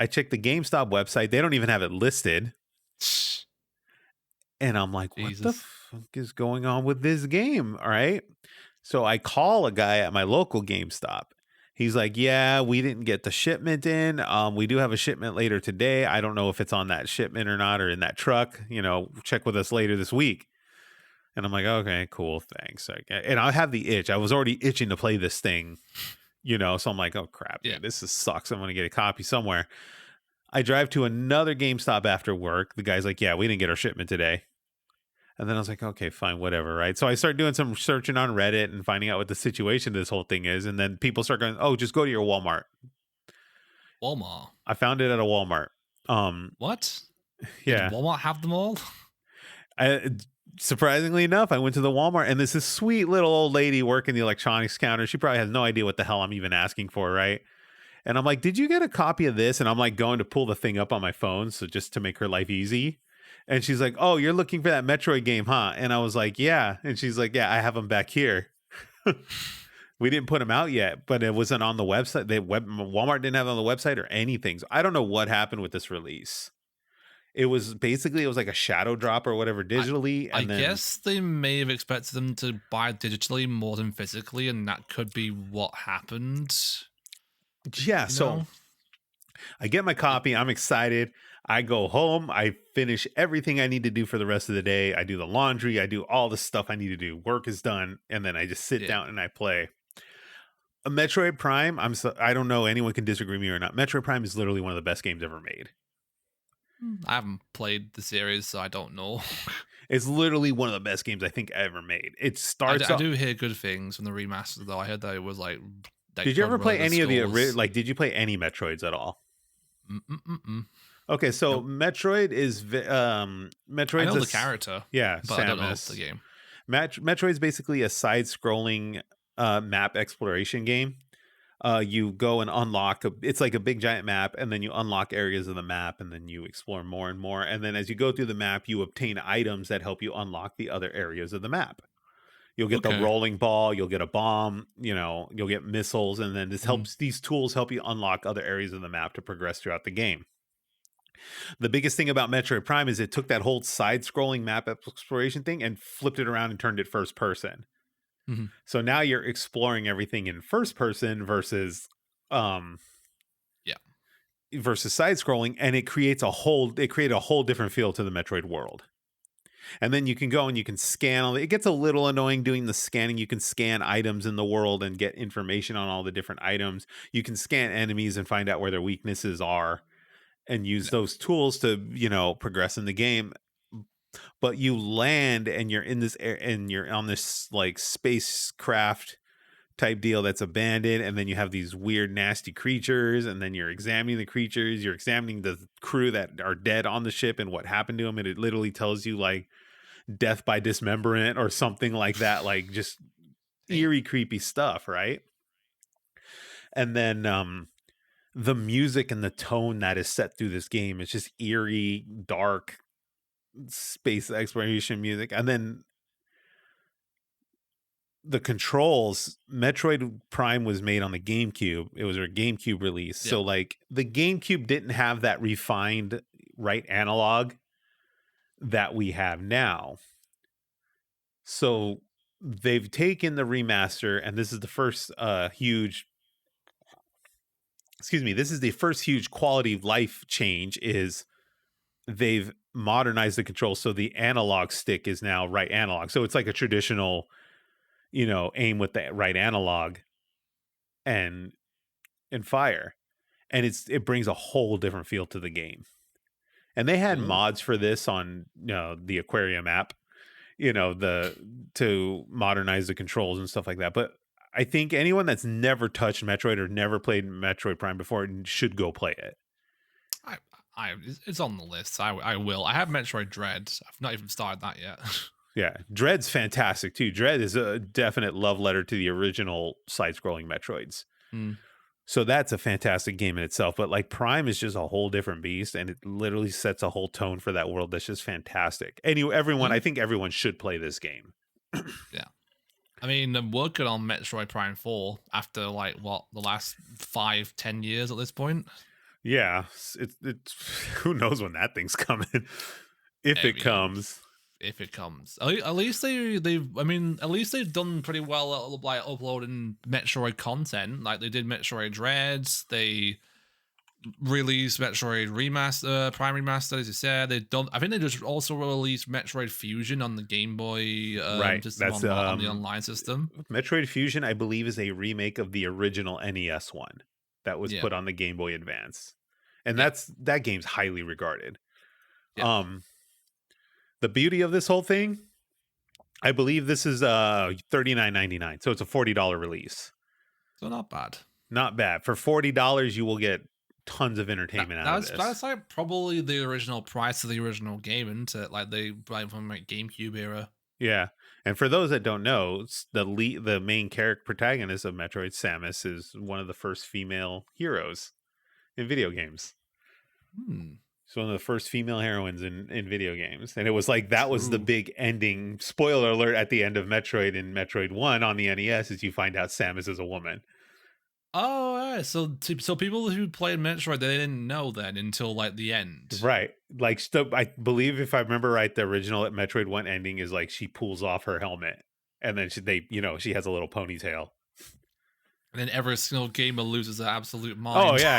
I check the GameStop website. They don't even have it listed. And I'm like, "What the Jesus. fuck is going on with this game?" All right. So I call a guy at my local GameStop. He's like, "Yeah, we didn't get the shipment in. We do have a shipment later today. I don't know if it's on that shipment or not or in that truck. Check with us later this week." And I'm like, "Okay, cool, thanks." And I have the itch. I was already itching to play this thing, So I'm like, "Oh crap, Yeah. dude, sucks. I'm gonna get a copy somewhere." I drive to another GameStop after work. The guy's like, "Yeah, we didn't get our shipment today." And then I was like, "Okay, fine, whatever." Right. So I started doing some searching on Reddit and finding out what the situation of this whole thing is. And then people start going, "Oh, just go to your Walmart." Walmart. I found it at a Walmart. What? Did Yeah. Walmart have them all? I, surprisingly enough, I went to the Walmart and there's this sweet little old lady working the electronics counter. She probably has no idea what the hell I'm even asking for. Right. And I'm like, "Did you get a copy of this?" And I'm like going to pull the thing up on my phone. So just to make her life easy. And she's like, "Oh, you're looking for that Metroid game, huh?" And I was like, "Yeah." And she's like, "Yeah, I have them back here." We didn't put them out yet, but it wasn't on the website. Walmart didn't have it on the website or anything. So I don't know what happened with this release. It was like a shadow drop or whatever I digitally. I And then, guess they may have expected them to buy digitally more than physically, and that could be what happened. yeah. You So know? I get my It, copy. I'm excited. I go home. I finish everything I need to do for the rest of the day. I do the laundry. I do all the stuff I need to do. Work is done. And then I just sit yeah. down and I play. A Metroid Prime, I don't know anyone can disagree with me or not. Metroid Prime is literally one of the best games ever made. I haven't played the series, so I don't know. It's literally one of the best games I think ever made. It starts I off. do hear good things from the remaster, though. I heard that it was like Did you broke ever play the any of the scores. did you play any Metroids at all? Mm-mm-mm-mm. Okay, so Nope. Metroid is I Metroid's know a the character, yeah, but I don't know the Samus. game. Metroid is basically a side-scrolling map exploration game. You go and unlock it's like a big giant map, and then you unlock areas of the map, and then you explore more and more. And then as you go through the map, you obtain items that help you unlock the other areas of the map. You'll get the Okay. rolling ball, you'll get a bomb, you'll get missiles, and then Mm. these tools help you unlock other areas of the map to progress throughout the game. The biggest thing about Metroid Prime is it took that whole side-scrolling map exploration thing and flipped it around and turned it first person. Mm-hmm. So now you're exploring everything in first person versus um Yeah. versus side scrolling, and it created a whole different feel to the Metroid world. And then you can go and you can scan. It gets a little annoying doing the scanning. You can scan items in the world and get information on all the different items. You can scan enemies and find out where their weaknesses are and use Yeah. those tools to, progress in the game. But you land and you're in this air and you're on this like spacecraft type deal that's abandoned, and then you have these weird nasty creatures, and then you're examining the creatures, you're examining the crew that are dead on the ship and what happened to them, and it literally tells you like death by dismemberment or something like that, like just Damn. eerie creepy stuff, right? And then the music and the tone that is set through this game is just eerie, dark space exploration music. And then the controls, Metroid Prime was made on the GameCube. It was a GameCube release. Yeah. So like the GameCube didn't have that refined right analog that we have now. So they've taken the remaster, and this is the first this is the first huge quality of life change, is they've modernized the controls so the analog stick is now right analog. So it's like a traditional, aim with the right analog and fire, and it brings a whole different feel to the game. And they had Cool. mods for this on the Aquarium app, to modernize the controls and stuff like that. But I think anyone that's never touched Metroid or never played Metroid Prime before should go play it. I, it's on the list. I will. I have Metroid Dread. I've not even started that yet. Yeah, Dread's fantastic too. Dread is a definite love letter to the original side-scrolling Metroids. Mm. So that's a fantastic game in itself. But like Prime is just a whole different beast, and it literally sets a whole tone for that world that's just fantastic. I think everyone should play this game. Yeah. I mean, I'm working on Metroid Prime 4 after like the last 5-10 years at this point. Yeah, it's who knows when that thing's coming, if it comes. If it comes, at least at least they've done pretty well at like uploading Metroid content. Like they did Metroid Dreads, they released Metroid Remaster, Prime Remaster, as you said. I think they just also released Metroid Fusion on the Game Boy Right, system, that's on the online system. Metroid Fusion, I believe, is a remake of the original NES one that was Yeah. put on the Game Boy Advance, and Yeah. that game's highly regarded. Yeah. The beauty of this whole thing, I believe this is $39.99, so it's a $40 release. So not bad. Not bad. For $40, you will get tons of entertainment out of this. That's like probably the original price of the original game, isn't it? Like from like GameCube era. Yeah. And for those that don't know, the main character protagonist of Metroid, Samus, is one of the first female heroes in video games. She's one of the first female heroines in video games. And it was like that was the big ending. Spoiler alert at the end of Metroid in Metroid 1 on the NES is you find out Samus is a woman. Oh, yeah. So people who played Metroid, they didn't know then until like the end. Right. Like I believe if I remember right, the original Metroid 1 ending is like she pulls off her helmet and then she has a little ponytail. And then every single gamer loses their absolute mind. Oh yeah,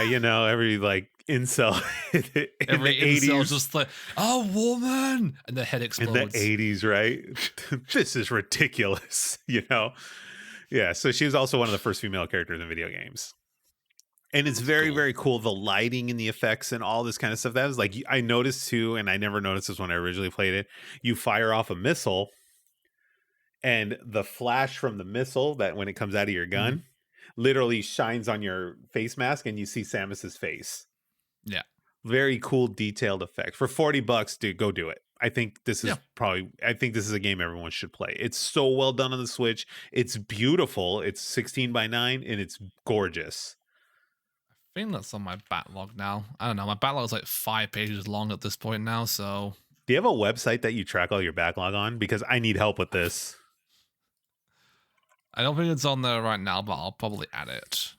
every like incel every the 80s is just like, oh, woman, and the head explodes. In the 80s, right? This is ridiculous, Yeah, so she was also one of the first female characters in video games. And it's very, very cool. The lighting and the effects and all this kind of stuff. That was like, I noticed too, and I never noticed this when I originally played it. You fire off a missile, and the flash from the missile that when it comes out of your gun literally shines on your face mask, and you see Samus's face. Yeah. very cool detailed effects. For $40, dude, go do it. I think this is a game everyone should play. It's so well done on the Switch. It's beautiful. It's 16:9 and it's gorgeous. I think that's on my backlog now. I don't know. My backlog is like 5 pages long at this point now. So, do you have a website that you track all your backlog on? Because I need help with this. I don't think it's on there right now, but I'll probably add it.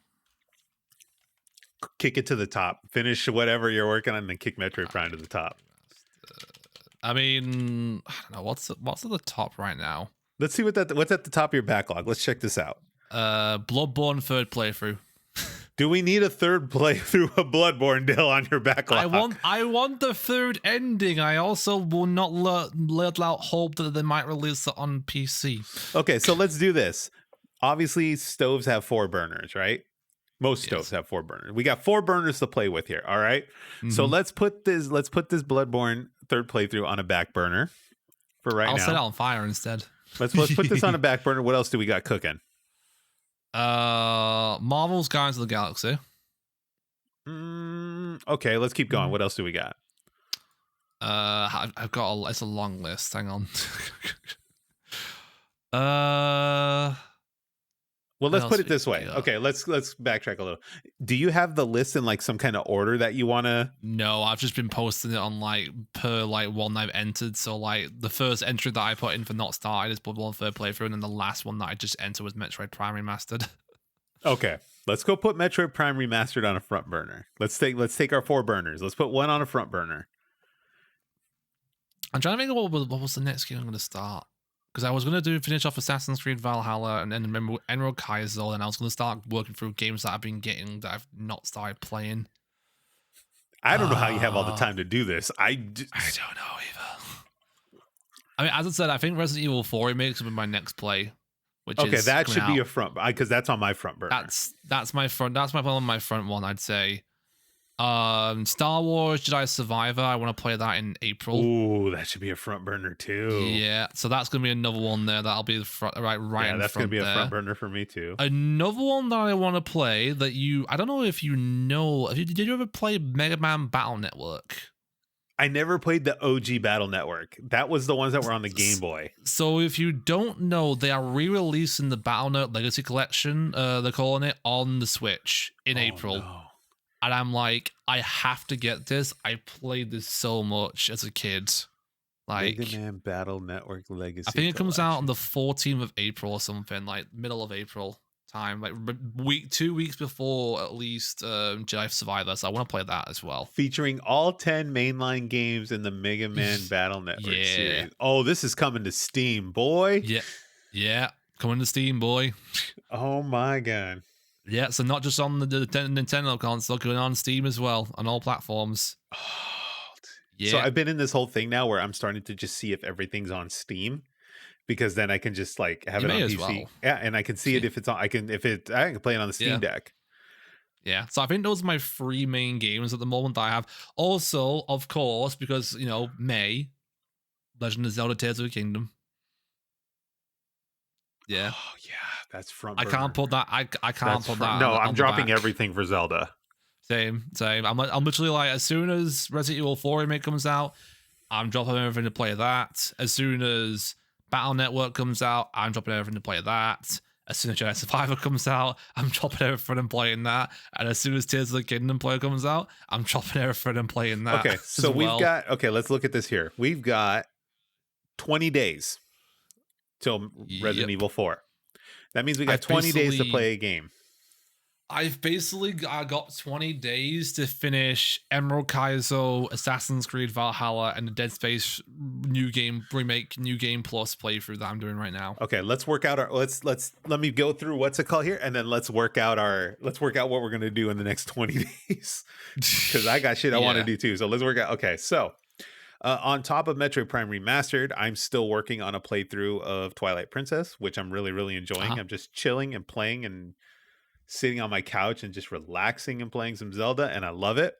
Kick it to the top. Finish whatever you're working on, and then kick Metroid Prime to the top. I mean, I don't know what's at the top right now. Let's see what's at the top of your backlog. Let's check this out. Bloodborne third playthrough. Do we need a third playthrough of Bloodborne, Dill, on your backlog? I want the third ending. I also will not let out hope that they might release it on PC. Okay, so let's do this. Obviously, stoves have 4 burners, right? Most stoves have 4 burners. We got 4 burners to play with here. All right. Mm-hmm. So let's put this Bloodborne third playthrough on a back burner for right now. I'll set it on fire instead. Let's put this on a back burner. What else do we got cooking? Marvel's Guardians of the Galaxy. Okay, let's keep going. What else do we got? I've got it's a long list. Hang on. Well, let's put it this way. Okay, let's backtrack a little. Do you have the list in like some kind of order that you want to? No, I've just been posting it on like per like one I've entered. So like the first entry that I put in for not started is Bloodborne third playthrough, and then the last one that I just entered was Metroid Prime remastered. Okay, let's go put Metroid Prime remastered on a front burner. Let's take our 4 burners. Let's put one on a front burner. I'm trying to think of what was the next game I'm going to start. Because I was going to finish off Assassin's Creed Valhalla and then Emerald Kaizo, and I was going to start working through games that I've been getting that I've not started playing. I don't know how you have all the time to do this. I don't know either. I mean, as I said, I think Resident Evil 4 remakes will be my next play. Okay, that should be a front, because that's on my front burner. That's my front. That's my front one. I'd say. Star Wars Jedi Survivor. I want to play that in April. Ooh, that should be a front burner too. Yeah, so that's gonna be another one there. That'll be the front, right. Yeah, that's gonna be a front burner for me too. Another one that I want to play that I don't know if you know. Did you ever play Mega Man Battle Network? I never played the OG Battle Network. That was the ones that were on the Game Boy. So if you don't know, they are re-releasing the Battle Network Legacy Collection. They're calling it on the Switch in April. No. And I'm like, I have to get this. I played this so much as a kid. Like Mega Man Battle Network Legacy. I think it comes out on the 14th of April or something, like middle of April time, like 2 weeks before at least Jedi Survivor. So I want to play that as well. Featuring all 10 mainline games in the Mega Man Battle Network series. Oh, this is coming to Steam, boy. Yeah, coming to Steam, boy. Oh my god. Yeah, so not just on the Nintendo console, going on Steam as well, on all platforms. Oh, yeah. So I've been in this whole thing now where I'm starting to just see if everything's on Steam, because then I can just like have it on PC. Well. Yeah, and I can see it if it's on. I can play it on the Steam Deck. Yeah, so I think those are my 3 main games at the moment that I have. Also, of course, because May, Legend of Zelda: Tears of the Kingdom. Yeah. Oh yeah. That's front. I can't put that. I can't put that. No, I'm dropping everything for Zelda. Same. I'm literally like, as soon as Resident Evil 4 remake comes out, I'm dropping everything to play that. As soon as Battle Network comes out, I'm dropping everything to play that. As soon as Jedi Survivor comes out, I'm dropping everything and playing that. And as soon as Tears of the Kingdom player comes out, I'm dropping everything and playing that. Okay, so let's look at this here. We've got 20 days till Resident Evil 4. That means we got 20 days to play a game. I've basically got 20 days to finish Emerald Kaizo, Assassin's Creed Valhalla, and the Dead Space new game remake, new game plus playthrough that I'm doing right now. Okay, let's work out our let me go through what's it called here, and then let's work out what we're gonna do in the next 20 days. Because I got shit I want to do too. So let's work out. Okay, so on top of Metroid Prime Remastered, I'm still working on a playthrough of Twilight Princess, which I'm really, really enjoying. I'm just chilling and playing and sitting on my couch and just relaxing and playing some Zelda, and I love it.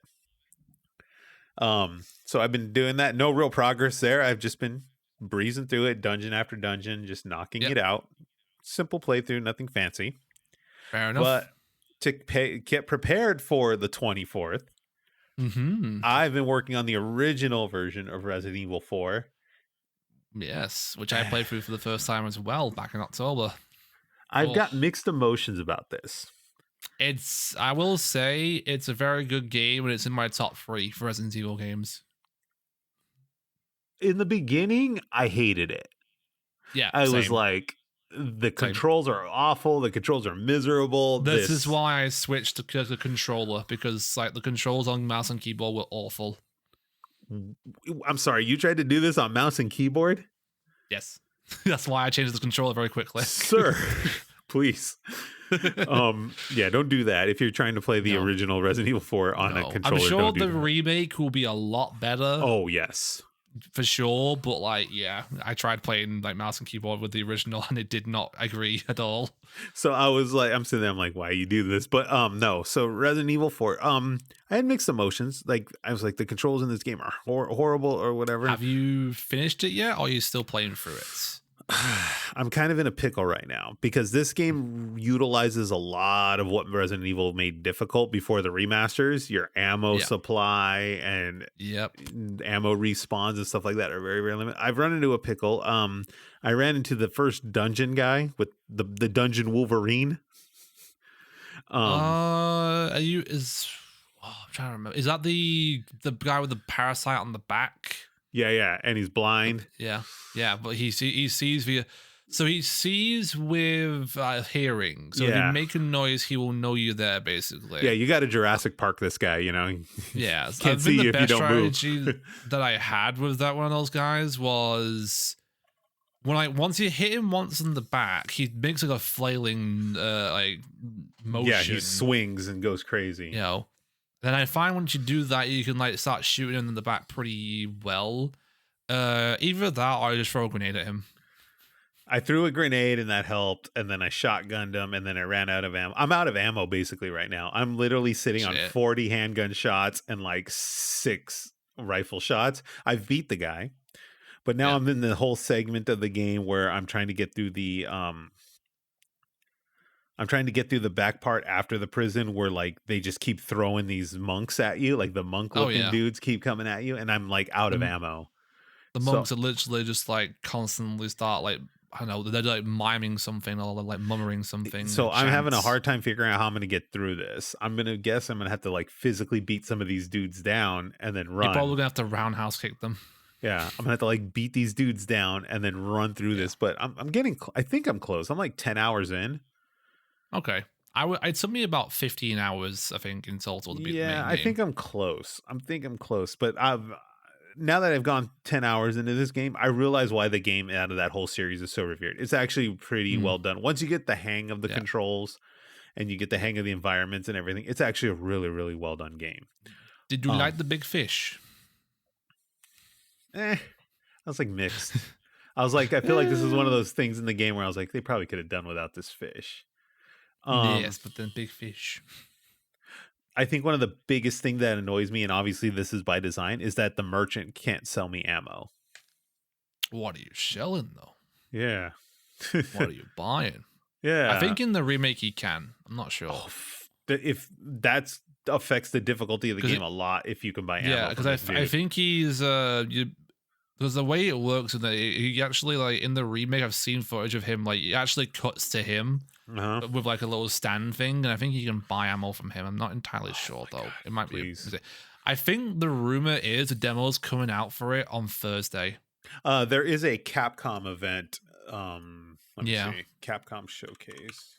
So I've been doing that. No real progress there. I've just been breezing through it, dungeon after dungeon, just knocking it out. Simple playthrough, nothing fancy. Fair enough. But to get prepared for the 24th, Mm-hmm. I've been working on the original version of Resident Evil 4. Yes, which I played through for the first time as well back in October. I've Oh, got mixed emotions about this. I will say, it's a very good game, and it's in my top 3 for Resident Evil games. In the beginning, I hated it. Yeah, I was same. like, the Same. controls are awful. The controls are miserable. This is why I switched to the controller, because like the controls on mouse and keyboard were awful. I'm sorry, you tried to do this on mouse and keyboard? Yes. That's why I changed the controller very quickly. Sir, please. Yeah, don't do that if you're trying to play the original Resident Evil 4 on a controller. I'm sure the that. remake will be a lot better. Oh, yes. For sure, but like, yeah, I tried playing like mouse and keyboard with the original and it did not agree at all. So I was like, I'm sitting there, I'm like, why you do this? But no. So Resident Evil 4, I had mixed emotions. Like I was like, the controls in this game are horrible or whatever. Have you finished it yet, or are you still playing through it? I'm kind of in a pickle right now because this game utilizes a lot of what Resident Evil made difficult before the remasters. Your ammo supply and ammo respawns and stuff like that are very, very limited. I've run into a pickle. I ran into the first dungeon guy with the dungeon Wolverine. I'm trying to remember. Is that the guy with the parasite on the back? Yeah, and he's blind. Yeah, but he sees via. So he sees with hearing. So if you make a noise, he will know you're there, basically. Yeah, you got to Jurassic Park this guy, you know. Yeah, can't see you if you don't move. Strategy that I had with that one of those guys was once you hit him once in the back, he makes like a flailing like motion. Yeah, he swings and goes crazy. You know. Then I find once you do that, you can like start shooting him in the back pretty well. Either that or I just throw a grenade at him. I threw a grenade and that helped, and then I shotgunned him, and then I ran out of ammo. I'm out of ammo basically right now. I'm literally sitting on 40 handgun shots and like 6 rifle shots. I've beat the guy, but now I'm in the whole segment of the game where I'm trying to get through the back part after the prison where like they just keep throwing these monks at you, like the monk looking dudes keep coming at you, and I'm like out of ammo. The monks are literally just like constantly start like, I don't know, they're like miming something or like murmuring something. So I'm having a hard time figuring out how I'm going to get through this. I'm going to have to like physically beat some of these dudes down and then run. You're probably going to have to roundhouse kick them. Yeah, I'm going to have to like beat these dudes down and then run through this. But I think I'm close. I'm like 10 hours in. Okay. It took me about 15 hours, I think, in total to beat the main game. I think I'm close. But now that I've gone 10 hours into this game, I realize why the game out of that whole series is so revered. It's actually pretty well done. Once you get the hang of the controls and you get the hang of the environments and everything, it's actually a really, really well done game. Did you like the big fish? I was like mixed. I was like, I feel like this is one of those things in the game where I was like, they probably could have done without this fish. Yes, but then big fish. I think one of the biggest thing that annoys me, and obviously this is by design, is that the merchant can't sell me ammo. What are you selling though? Yeah. What are you buying? Yeah. I think in the remake he can. I'm not sure. If that affects the difficulty of the game a lot, if you can buy ammo. Yeah, because I think he's because the way it works is that he actually, like, in the remake, I've seen footage of him, like, it actually cuts to him with, like, a little stand thing, and I think you can buy ammo from him. I'm not entirely sure, though. It might be. I think the rumor is the demo's coming out for it on Thursday. There is a Capcom event. Let me see. Capcom Showcase.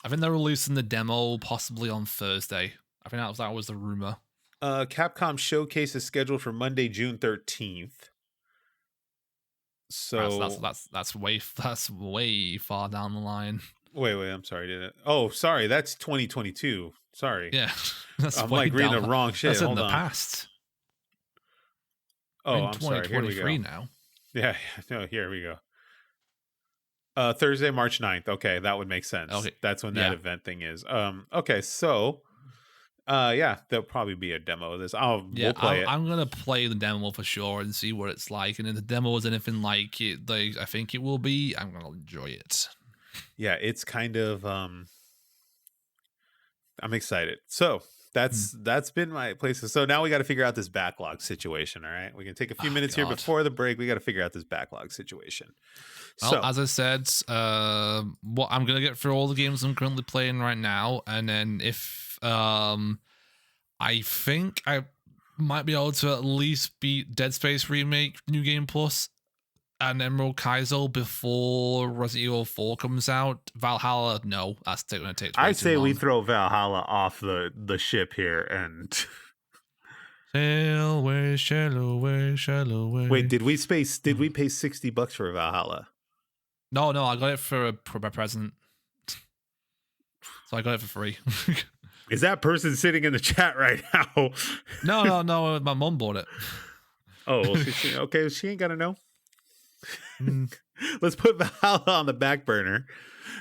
I think they're releasing the demo possibly on Thursday. I think that was the rumor. Capcom Showcase is scheduled for Monday, June 13th. So that's way far down the line. Wait, I'm sorry. Did it? Oh, sorry. That's 2022. Sorry. Yeah, I'm like reading the wrong shit. That's in the past. Oh, I'm sorry. Here we go. Now. Yeah. No, here we go. Thursday, March 9th. Okay, that would make sense. Okay. That's when that event thing is. Okay, so there'll probably be a demo of this. We'll play it. I'm gonna play the demo for sure and see what it's like. And if the demo is anything like it, like I think it will be, I'm gonna enjoy it. Yeah, it's kind of I'm excited. So That's been my place. So now we got to figure out this backlog situation. All right, we can take a few minutes here God. before the break. We got to figure out this backlog situation. Well, as I said, what I'm gonna get through all the games I'm currently playing right now, and then if I think I might be able to at least beat Dead Space Remake New Game Plus and Emerald Kaizo before Resident Evil 4 comes out. Valhalla, no, that's going to take. I say we throw Valhalla off the ship here and sail away, shallow way, shallow way. Wait, did we pay $60 for Valhalla? No, I got it for a present, so I got it for free. Is that person sitting in the chat right now? No, my mom bought it. Oh, well, okay, she ain't gotta know. Let's put Valhalla on the back burner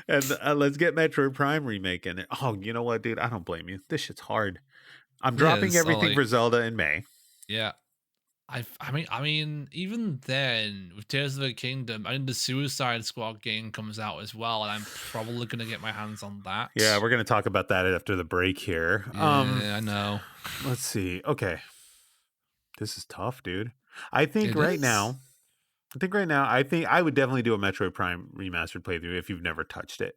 and let's get Metroid Prime remake in it. Oh, you know what, dude? I don't blame you. This shit's hard. I'm dropping everything for Zelda in May. Yeah. I mean, even then, with Tears of the Kingdom, I think the Suicide Squad game comes out as well, and I'm probably gonna get my hands on that. Yeah, we're gonna talk about that after the break here. Yeah, I know. Let's see. Okay, this is tough, dude. I think right now, I would definitely do a Metroid Prime remastered playthrough if you've never touched it.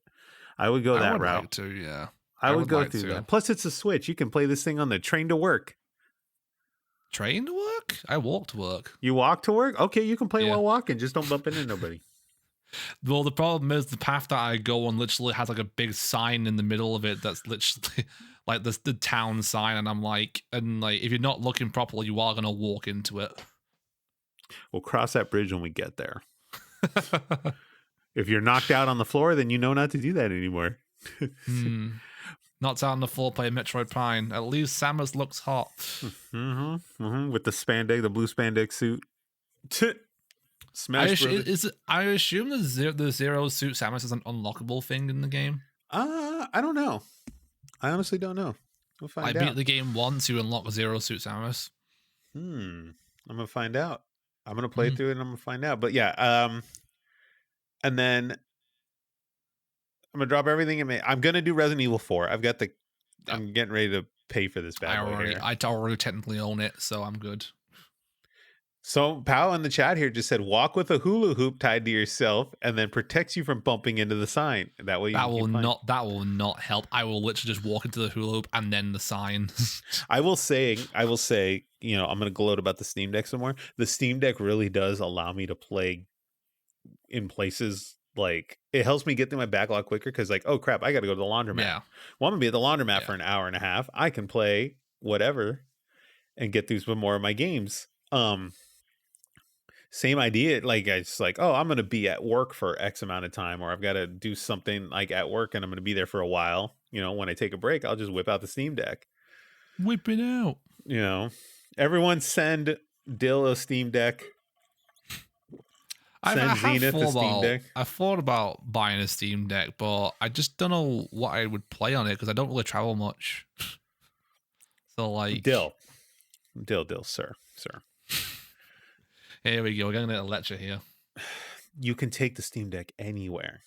I would go that route. Like to, yeah. I would go through that. Plus, it's a Switch. You can play this thing on the train to work. Train to work? I walk to work. You walk to work? Okay, you can play while walking. Just don't bump into nobody. Well, the problem is the path that I go on literally has like a big sign in the middle of it that's literally like the town sign, and I'm like, if you're not looking properly, you are gonna walk into it. We'll cross that bridge when we get there. If you're knocked out on the floor, then you know not to do that anymore. Knocked out on the floor playing Metroid Prime. At least Samus looks hot. With the blue spandex suit. Smash Brothers. I assume the Zero Suit Samus is an unlockable thing in the game. I don't know. I honestly don't know. We'll find out. I beat the game once. You unlock Zero Suit Samus. I'm gonna find out. I'm gonna play through it and I'm gonna find out. But yeah, and then I'm gonna drop everything in May. I'm gonna do Resident Evil 4. I'm getting ready to pay for this bad boy here. I already technically own it, so I'm good. So Pal in the chat here just said, walk with a hula hoop tied to yourself and then protects you from bumping into the sign. That way that will not help. I will literally just walk into the hula hoop and then the sign. I will say, you know, I'm going to gloat about the Steam Deck some more. The Steam Deck really does allow me to play in places like it helps me get through my backlog quicker because like, oh crap, I got to go to the laundromat. Yeah. Well, I'm going to be at the laundromat for an hour and a half. I can play whatever and get through some more of my games. Same idea. Like it's like, oh, I'm going to be at work for X amount of time, or I've got to do something like at work and I'm going to be there for a while. You know, when I take a break, I'll just whip out the Steam Deck. Whip it out. You know, everyone send Dill a Steam Deck. Send Zenith a Steam Deck. I thought about buying a Steam Deck, but I just don't know what I would play on it because I don't really travel much. So like Dill, sir. Here we go. We're going to get a lecture here. You can take the Steam Deck anywhere.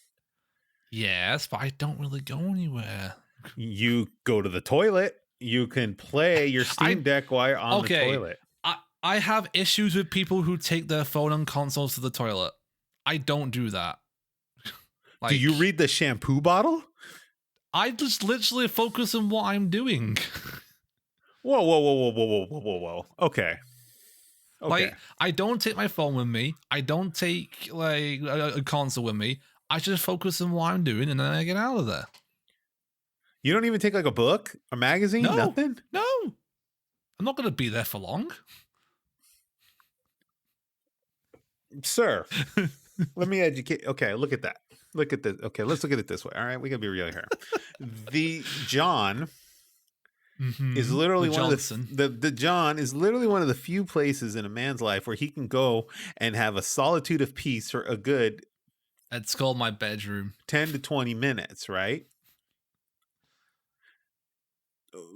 Yes, but I don't really go anywhere. You go to the toilet. You can play your Steam Deck while you're on the toilet. I have issues with people who take their phone and consoles to the toilet. I don't do that. Do you read the shampoo bottle? I just literally focus on what I'm doing. Whoa. Okay. Like, I don't take my phone with me. I don't take like a console with me. I just focus on what I'm doing and then I get out of there. You don't even take like a book, a magazine, nothing? No. I'm not going to be there for long. Sir, let me educate. Okay, look at that. Look at this. Okay, let's look at it this way. All right, we got to be real here. The John is literally the John is literally one of the few places in a man's life where he can go and have a solitude of peace for a good. It's called my bedroom. 10 to 20 minutes, right?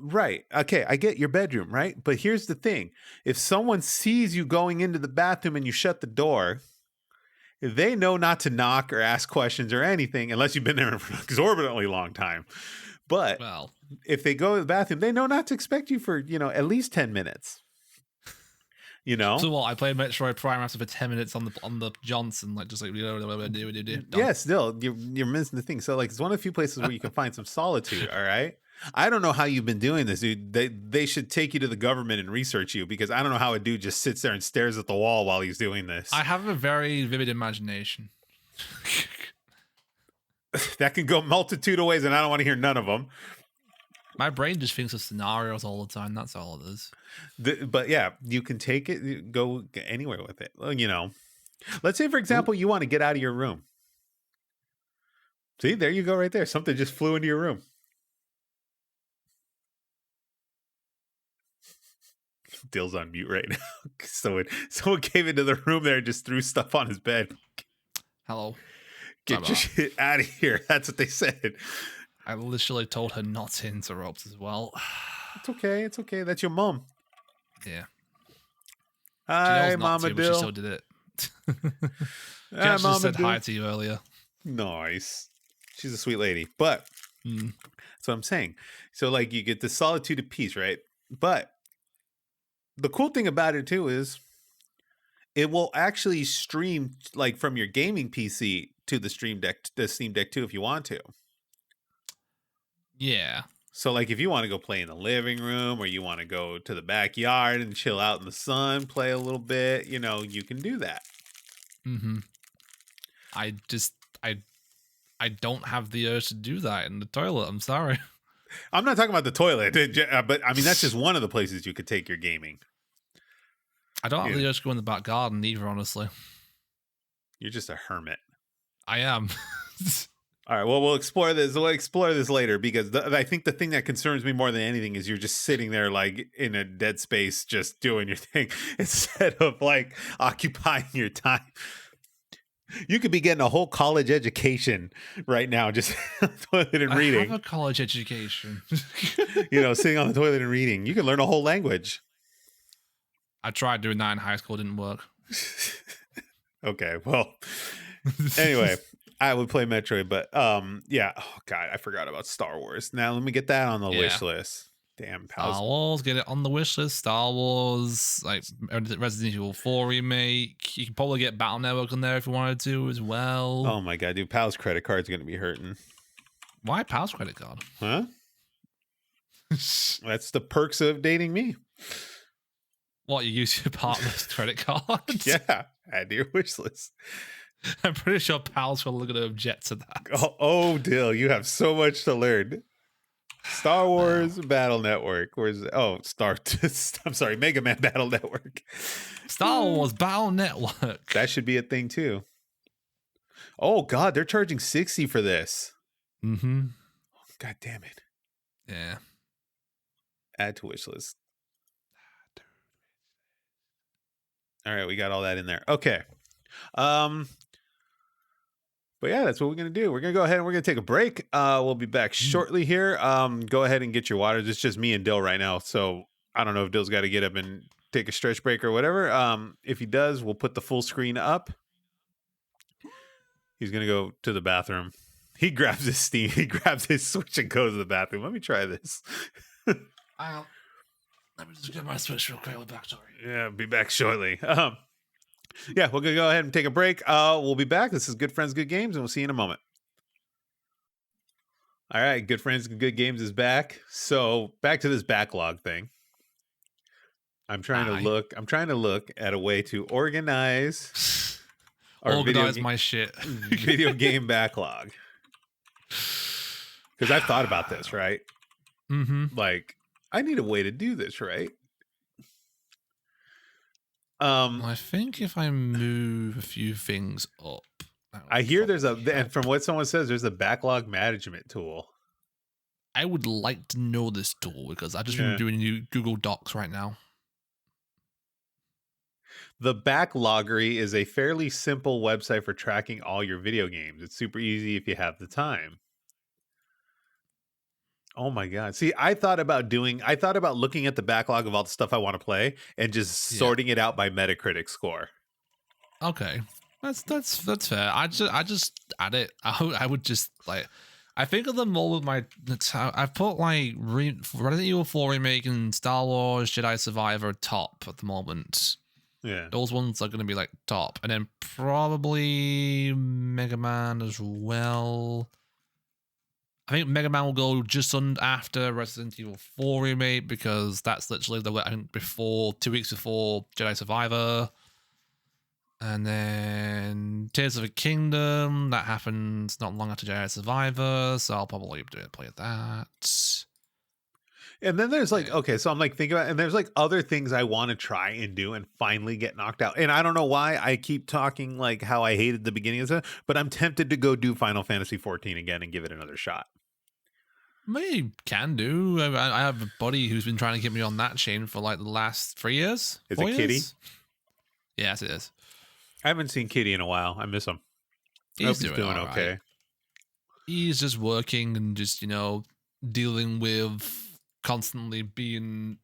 Right. Okay, I get your bedroom, right? But here's the thing. If someone sees you going into the bathroom and you shut the door, they know not to knock or ask questions or anything unless you've been there for an exorbitantly long time. But if they go to the bathroom, they know not to expect you for, at least 10 minutes. So what? I played Metroid Prime after for 10 minutes on the Johnson, like just like done. Yeah, still you're missing the thing. So like it's one of the few places where you can find some solitude. All right. I don't know how you've been doing this, dude. They should take you to the government and research you, because I don't know how a dude just sits there and stares at the wall while he's doing this. I have a very vivid imagination. That can go multitude of ways, and I don't want to hear none of them. My brain just thinks of scenarios all the time. That's all it is. But yeah, you can take it, go anywhere with it. Well, let's say, for example, you want to get out of your room. See, there you go right there. Something just flew into your room. Dill's on mute right now. Someone came into the room there and just threw stuff on his bed. Hello. Get your shit out of here. That's what they said. I literally told her not to interrupt as well. It's okay. It's okay. That's your mom. Yeah. Hi, Mama Dill. But she still did it. She actually said hi to you earlier. Nice. She's a sweet lady. But that's what I'm saying. So like you get the solitude of peace, right? But the cool thing about it too is it will actually stream like from your gaming PC to the Steam Deck too, if you want to. Yeah. So like if you want to go play in the living room, or you want to go to the backyard and chill out in the sun, play a little bit, you can do that. Mm-hmm. I don't have the urge to do that in the toilet. I'm sorry. I'm not talking about the toilet, but I mean, that's just one of the places you could take your gaming. I don't have the urge to go in the back garden either, honestly. You're just a hermit. I am. All right, well, we'll explore this. We'll explore this later, because I think the thing that concerns me more than anything is you're just sitting there like in a dead space, just doing your thing instead of like occupying your time. You could be getting a whole college education right now, just on the toilet and reading. I have a college education. Sitting on the toilet and reading. You can learn a whole language. I tried doing that in high school. It didn't work. Okay, well, anyway, I would play Metroid, but yeah. Oh God, I forgot about Star Wars. Now let me get that on the wish list. Damn, pals. Star Wars, get it on the wish list. Star Wars, like Resident Evil 4 remake. You can probably get Battle Network on there if you wanted to as well. Oh my God, dude, Pal's credit card's gonna be hurting. Why Pal's credit card? Huh? That's the perks of dating me. What, you use your partner's credit card? Yeah, add to your wish list. I'm pretty sure Pal's probably going to object to that. Oh, Dill, you have so much to learn. Star Wars Battle Network. I'm sorry, Mega Man Battle Network. Star Wars Battle Network. That should be a thing too. Oh God, they're charging $60 for this. Mm-hmm. God damn it. Yeah. Add to wish list. All right, we got all that in there. Okay. But yeah, that's what we're going to do. We're going to go ahead and we're going to take a break. We'll be back shortly here. Go ahead and get your water. It's just me and Dill right now. So I don't know if Dill's got to get up and take a stretch break or whatever. If he does, we'll put the full screen up. He's going to go to the bathroom. He grabs his Steam. He grabs his Switch and goes to the bathroom. Let me try this. Let me just get my Switch real quick. I'll be back shortly. Yeah, be back shortly. Yeah, we're going to go ahead and take a break. We'll be back. This is Good Friends, Good Games, and we'll see you in a moment. All right, Good Friends, Good Games is back. So back to this backlog thing. I'm trying to look at a way to organize my shit. Video game backlog. Because I've thought about this, right? Mm-hmm. Like, I need a way to do this, right? I think if I move a few things up, I hear and from what someone says, there's a backlog management tool. I would like to know this tool because I just been doing new Google Docs right now. The Backloggery is a fairly simple website for tracking all your video games. It's super easy if you have the time. Oh my God. See, I thought about looking at the backlog of all the stuff I want to play and just sorting it out by Metacritic score. Okay. That's fair. I just add it. I would just like I think at the moment I've put like Resident Evil 4 remake and Star Wars Jedi Survivor top at the moment. Yeah. Those ones are going to be like top, and then probably Mega Man as well. I think Mega Man will go just after Resident Evil 4 remake because that's literally I think 2 weeks before Jedi Survivor. And then Tears of the Kingdom, that happens not long after Jedi Survivor, so I'll probably play that. And then there's like, okay, so I'm like thinking about, and there's like other things I want to try and do and finally get knocked out. And I don't know why I keep talking like how I hated the beginning of it, but I'm tempted to go do Final Fantasy 14 again and give it another shot. Maybe can do. I have a buddy who's been trying to get me on that chain for like the last 3 years. Is it Kitty? Yes, it is. I haven't seen Kitty in a while. I miss him. He's doing okay. Right. He's just working and just, dealing with constantly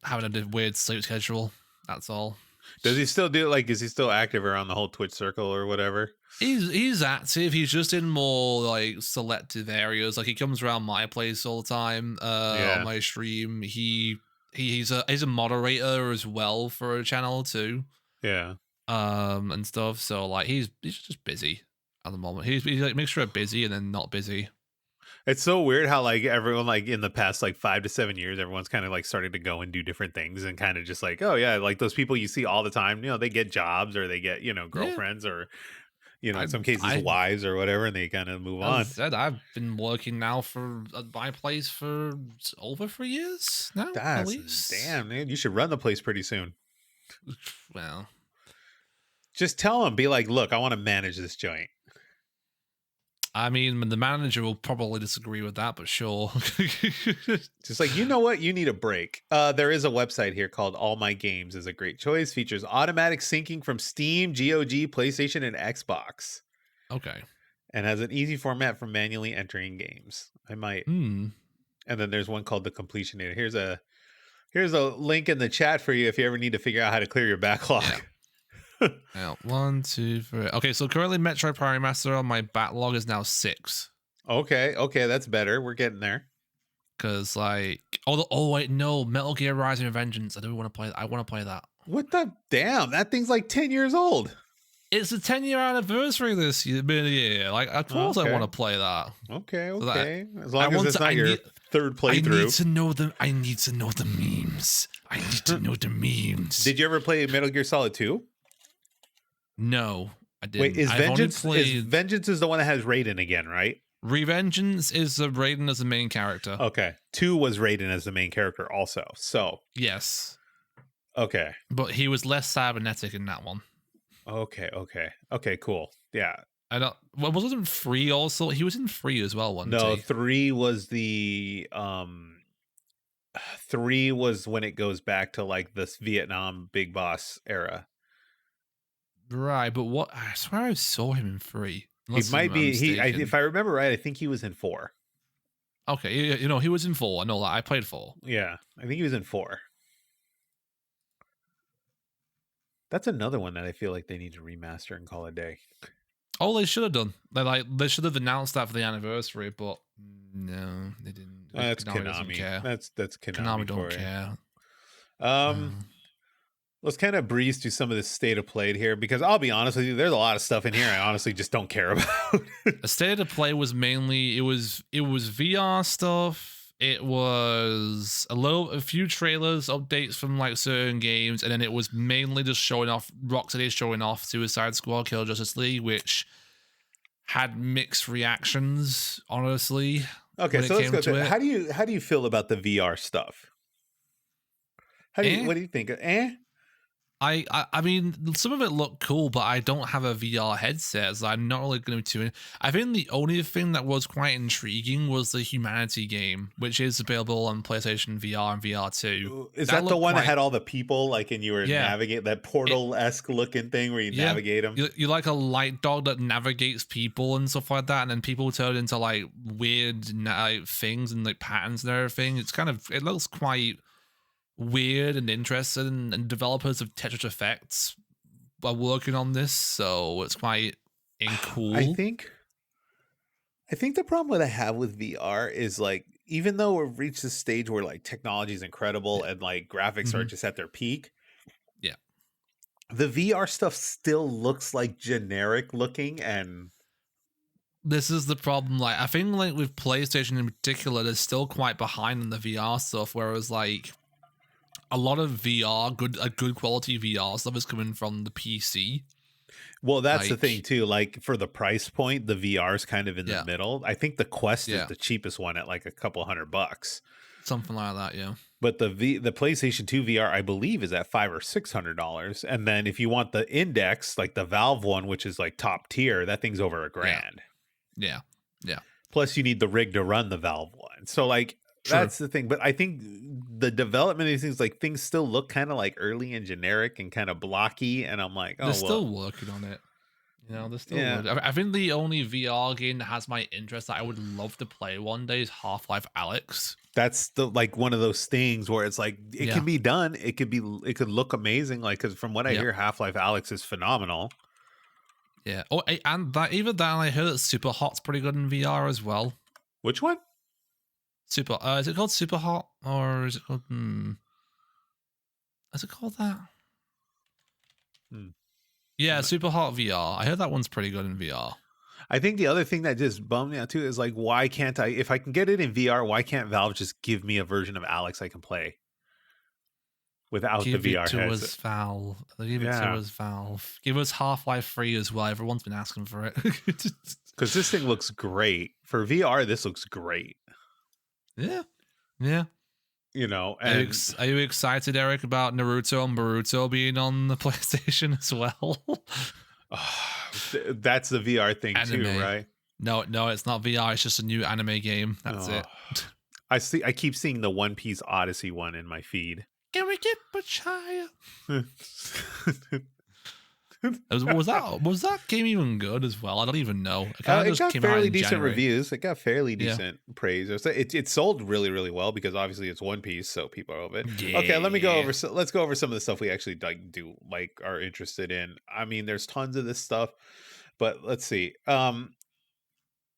having a weird sleep schedule. That's all. Does he still do is he still active around the whole Twitch circle or whatever? He's active. He's just in more like selective areas. Like he comes around my place all the time on my stream. He's a moderator as well for a channel too. Yeah. And stuff. So like he's just busy at the moment. He's like mixture of busy and then not busy. It's so weird how like everyone like in the past like 5 to 7 years, everyone's kind of like starting to go and do different things and kind of just like, oh yeah, like those people you see all the time, they get jobs or they get, girlfriends or, in some cases wives or whatever, and they kind of move on. I've been working now for my place for over 3 years now. At least. Damn, man, you should run the place pretty soon. Well, just tell them, be like, look, I want to manage this joint. I mean, the manager will probably disagree with that, but sure. Just like, you know what? You need a break. There is a website here called All My Games is a great choice. Features automatic syncing from Steam, GOG, PlayStation, and Xbox. Okay. And has an easy format for manually entering games. I might. And then there's one called The Completionator. Here's a link in the chat for you if you ever need to figure out how to clear your backlog. Yeah. 1, 2, 3. Okay, so currently Metroid Prime remaster on my backlog is now 6. Okay, that's better. We're getting there. Cause like, wait, no, Metal Gear Rising: Vengeance. I do want to play. I want to play that. What the damn? That thing's like 10 years old. It's a 10-year anniversary this year. Like, of course, I want to play that. Okay. So as long as it's not your third playthrough. I need to know the memes. I need to know the memes. Did you ever play Metal Gear Solid 2? No, I didn't. Wait, is Vengeance is the one that has Raiden again, right? Revengeance is Raiden as the main character. Okay. 2 was Raiden as the main character also. So yes. Okay. But he was less cybernetic in that one. Okay, cool. Yeah. I don't. Well, wasn't 3 also? He was in 3 as well. No, 3 was the 3 was when it goes back to like this Vietnam Big Boss era. Right, but what? I swear I saw him in 3. He might be. If I remember right, I think he was in 4. Okay, he was in 4. I know that. I played 4. Yeah, I think he was in 4. That's another one that I feel like they need to remaster and call it a day. Oh, they should have done. They should have announced that for the anniversary, but no, they didn't. That's Konami. That's Konami. Konami don't care. Let's kind of breeze through some of the state of play here, because I'll be honest with you, there's a lot of stuff in here I honestly just don't care about. The state of play was mainly it was VR stuff. It was a few trailers, updates from like certain games, and then it was mainly just showing off Rocksteady showing off Suicide Squad, Kill Justice League, which had mixed reactions, honestly. Okay, so let's go to it. How do you feel about the VR stuff? What do you think? I mean, some of it looked cool, but I don't have a VR headset, so I'm not really going to. I think the only thing that was quite intriguing was the Humanity game, which is available on PlayStation VR and VR 2. Is that the one that had all the people, like, and you were navigate that portal-esque looking thing where you navigate them? You're like a light dog that navigates people and stuff like that, and then people turn into like weird things and like patterns and everything. It looks quite weird and interesting, and developers of Tetris Effects are working on this, so it's quite cool. I think I think the problem that I have with VR is like, even though we've reached this stage where like technology is incredible Yeah. and like graphics are Hmm. just at their peak, Yeah. the VR stuff still looks like generic looking. And This is the problem. Like, I think like with PlayStation in particular, they're still quite behind on the VR stuff. Whereas like a lot of VR, a good quality VR stuff is coming from the PC. well, that's the thing Like, too. Like for the price point, the VR is kind of in the yeah, middle. I think the Quest is yeah, the cheapest one at like a couple $100. something like that. Yeah, But the PlayStation 2 VR, I believe, is at $500 or $600. And then if you want the Index, like the Valve one, which is like top tier, that thing's over a yeah, grand. yeah, yeah. Plus, you need the rig to run the Valve one. So, like, True. that's the thing. But I think the development of these things, like, things still look kind of like early and generic and kind of blocky. And I'm like, They're oh, well, still working on it. You know, they're still yeah, working. I think the only VR game that has my interest that I would love to play one day is Half-Life Alex. that's the like one of those things where it's like, it Yeah, can be done. It could look amazing. Like, because from what I yeah, hear, Half-Life Alex is phenomenal. yeah. Oh, and that even that I heard that Super Hot's pretty good in VR as well. Which one? Super. Is it called Super Hot or is it called? Is it called that? Hmm. Yeah, Super Hot VR. I heard that one's pretty good in VR. I think the other thing that just bummed me out too is like, why can't I, if I can get it in VR, why can't Valve just give me a version of Alex I can play without the Give it VR to headset? us, Valve. Give it to Yeah. us, Valve. Give us Half-Life 3 as well. Everyone's been asking for it. Because this thing looks great. For VR, this looks great. Yeah, yeah. You know, Are you, and are you excited, Eric, about Naruto and Boruto being on the PlayStation as well? that's the VR thing too, Anime. right? No, it's not VR. It's just a new anime game. That's Oh. it. I keep seeing the One Piece Odyssey one in my feed. Can we get much higher? Was that game even good as well? I don't even know. It kind of It just got came out fairly in decent January. reviews. It got fairly Yeah. decent praise. It sold really, really well because obviously it's One Piece, so people are over it. Yeah. Okay, let me go over. So let's go over some of the stuff we actually are interested in. I mean, there's tons of this stuff, but let's see.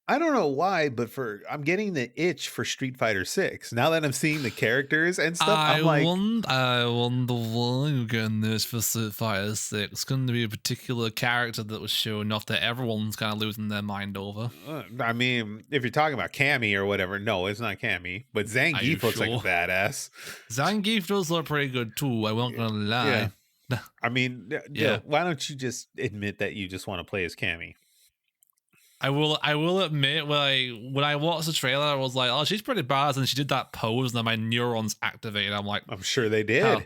I don't know why, but I'm getting the itch for Street Fighter 6. Now that I'm seeing the characters and stuff, I'm like, I wonder why you're getting this for Street Fighter 6. It's going to be a particular character that was showing off that everyone's kind of losing their mind over. I mean, if you're talking about Cammy or whatever, no, it's not Cammy, but Zangief looks like a badass. Zangief does look pretty good too. I won't gonna lie. Yeah. I mean, Yeah. why don't you just admit that you just want to play as Cammy? I will admit when I watched the trailer, I was like, oh, she's pretty badass, and she did that pose, and then my neurons activated. I'm like, I'm sure they did. oh,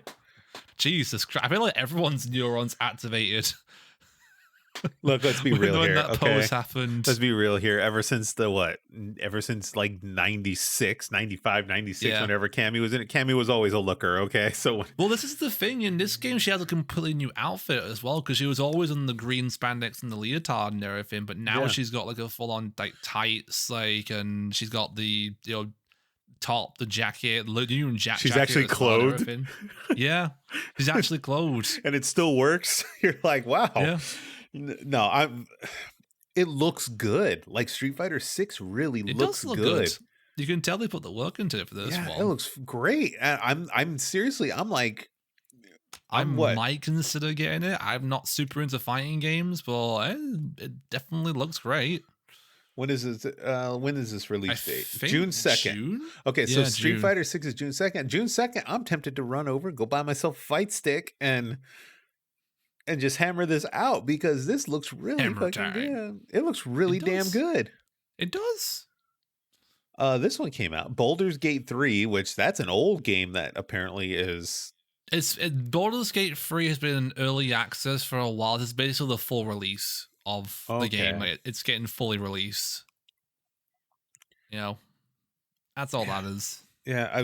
Jesus Christ! I feel like everyone's neurons activated. Look, let's be real when here. that Okay, pose happened. let's be real here. Ever since like 96, 95, 96, Yeah. whenever Cammy was in it, Cammy was always a looker. Okay, so Well, this is the thing. In this game, she has a completely new outfit as well because she was always in the green spandex and the leotard and everything, but now she's got like a full-on like tights, like, and she's got the top, the jacket, the new jacket. She's actually clothed. Yeah, she's actually clothed, and it still works. You're like, wow. Yeah. No, it looks good. Like Street Fighter 6 really looks look good. You can tell they put the work into it for this one. It looks great. I'm seriously, I'm like, I might consider getting it. I'm not super into fighting games, but it definitely looks great. When is this release date? June 2nd. June? Okay, so Yeah, Street June. Fighter 6 is June 2nd. June 2nd, I'm tempted to run over, go buy myself a fight stick and just hammer this out because this looks really fucking good. It looks really damn good. It does. This one came out, Baldur's Gate 3, which that's an old game that apparently is. Baldur's Gate 3 has been in early access for a while. It's basically the full release of the game. Like, it's getting fully released. You know, that's all that is. Yeah, I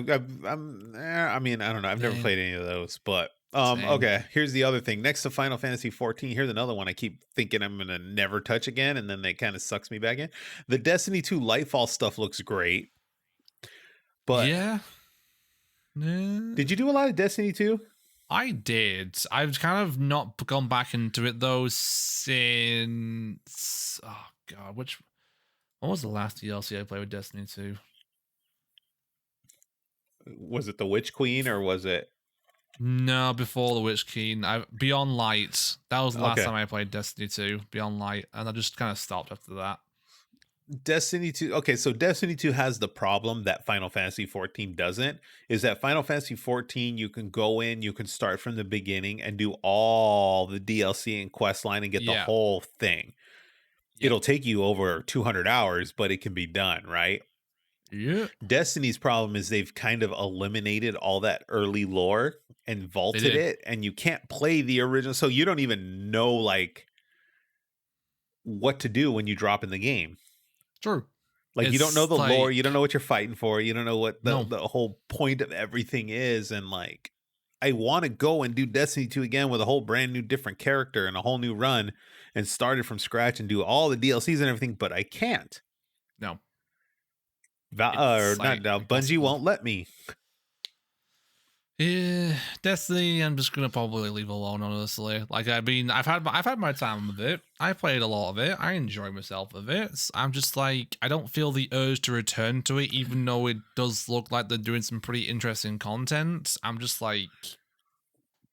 mean, I don't know. I've never played any of those, but okay. Here's the other thing. Next to Final Fantasy 14, here's another one I keep thinking I'm gonna never touch again, and then they kind of sucks me back in. The Destiny 2 Lightfall stuff looks great, but yeah. Did you do a lot of Destiny 2? I did. I've kind of not gone back into it though since. Oh god, What was the last DLC I played with Destiny 2? Was it the Witch Queen or was it? No, before the Witch King. Beyond Light. That was the last Okay. time I played Destiny 2, Beyond Light, and I just kind of stopped after that. Destiny 2. Okay, so Destiny 2 has the problem that Final Fantasy 14 doesn't, is that Final Fantasy 14 you can go in, you can start from the beginning and do all the DLC and quest line and get the Yeah. whole thing. Yeah. It'll take you over 200 hours, but it can be done, right? Yeah. Destiny's problem is they've kind of eliminated all that early lore and vaulted it, and you can't play the original, so you don't even know like what to do when you drop in the game. True. Like, you don't know It's the lore, like, you don't know what you're fighting for, you don't know what no. the whole point of everything is, and like, I want to go and do Destiny 2 again with a whole brand new different character and a whole new run and start it from scratch and do all the DLCs and everything, but I can't. No. Or It's not like now, Bungie impossible. won't let me. Yeah, Destiny, I'm just gonna probably leave alone, honestly. Like, I mean, I've had my time with it. I played a lot of it. I enjoy myself with it. I'm just like, I don't feel the urge to return to it, even though it does look like they're doing some pretty interesting content. I'm just like,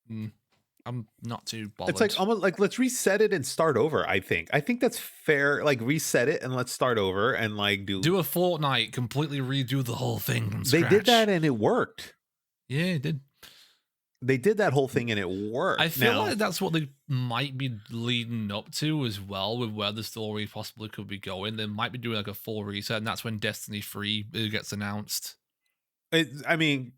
I'm not too bothered. It's like almost like, let's reset it and start over. I think that's fair. Like, reset it and let's start over and like do a Fortnite, completely redo the whole thing from They scratch. did that and it worked. Yeah, it did. They did that whole thing and it worked. I feel like that's what they might be leading up to as well, with where the story possibly could be going. They might be doing like a full reset, and that's when Destiny 3 gets announced. I mean,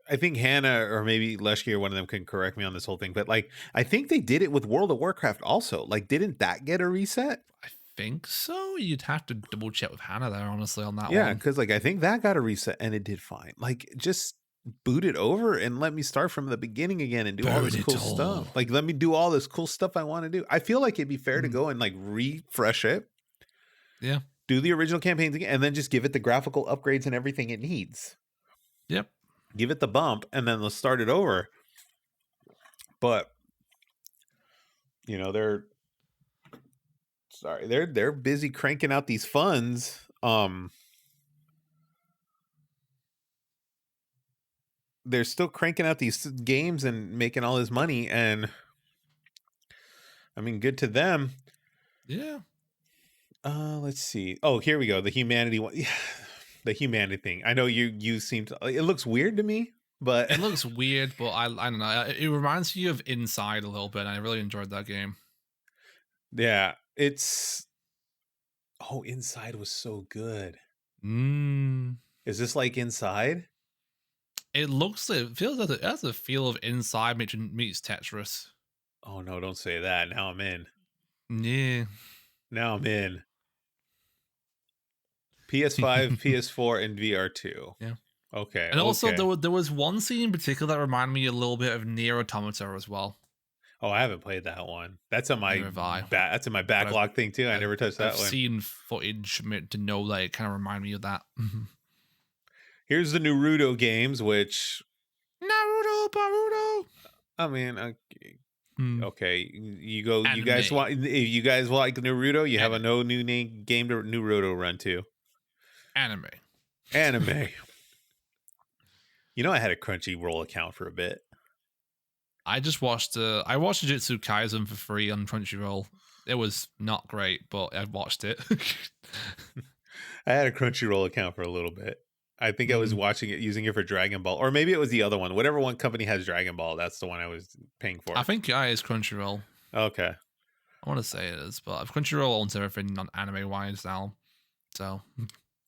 I think Hannah or maybe Leshki or one of them can correct me on this whole thing, but like, I think they did it with World of Warcraft also. Like, didn't that get a reset? I think so. You'd have to double check with Hannah there, honestly, on that one. Yeah, because like, I think that got a reset and it did fine. Like, just boot it over and let me start from the beginning again and do all this cool stuff. Like, let me do all this cool stuff I want to do. I feel like it'd be fair to go and like refresh it. Yeah. Do the original campaigns again and then just give it the graphical upgrades and everything it needs. Yep. Give it the bump and then let's start it over. But you know, they're busy cranking out these funds. They're still cranking out these games and making all this money, and I mean, good to them. Yeah. Let's see. Oh, here we go. The humanity one. Yeah, the humanity thing. I know you seem to. It looks weird to me, but it looks weird. But I don't know. It reminds me of Inside a little bit. And I really enjoyed that game. Yeah, it's. Oh, Inside was so good. Is this like Inside? It feels like it has a feel of Inside meets Tetris. Oh no, don't say that. Now I'm in. Yeah. Now I'm in. PS5, PS4, and VR2. Yeah. Okay. And also there was one scene in particular that reminded me a little bit of Nier Automata as well. Oh, I haven't played that one. That's on my that's in my backlog thing too. I never touched that one. I've seen footage to know that it kind of reminded me of that. Here's the Naruto games, which Naruto, Baruto. I mean, okay, you go. Anime. You guys want? If you guys like Naruto, you have a new game to Naruto run to. Anime. You know, I had a Crunchyroll account for a bit. I just watched. I watched Jujutsu Kaisen for free on Crunchyroll. It was not great, but I watched it. I had a Crunchyroll account for a little bit. I think I was watching it, using it for Dragon Ball, or maybe it was the other one. Whatever one company has Dragon Ball, that's the one I was paying for. I think it is Crunchyroll. Okay. I want to say it is, but Crunchyroll owns everything on anime wise now. So.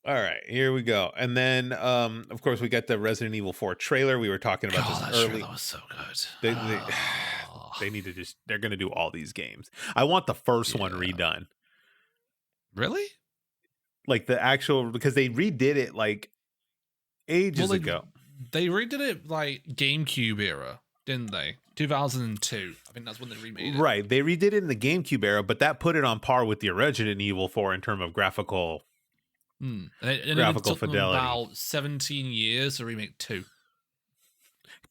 All right, here we go. And then, of course, we got the Resident Evil 4 trailer. We were talking about this early. That was so good. They need to they're going to do all these games. I want the first one redone. Really? Like the actual, because they redid it like ages ago. They redid it like GameCube era, didn't they? 2002. I think that's when they remade it. Right. They redid it in the GameCube era, but that put it on par with the Resident Evil 4 in terms of graphical graphical fidelity. About 17 years to remake 2.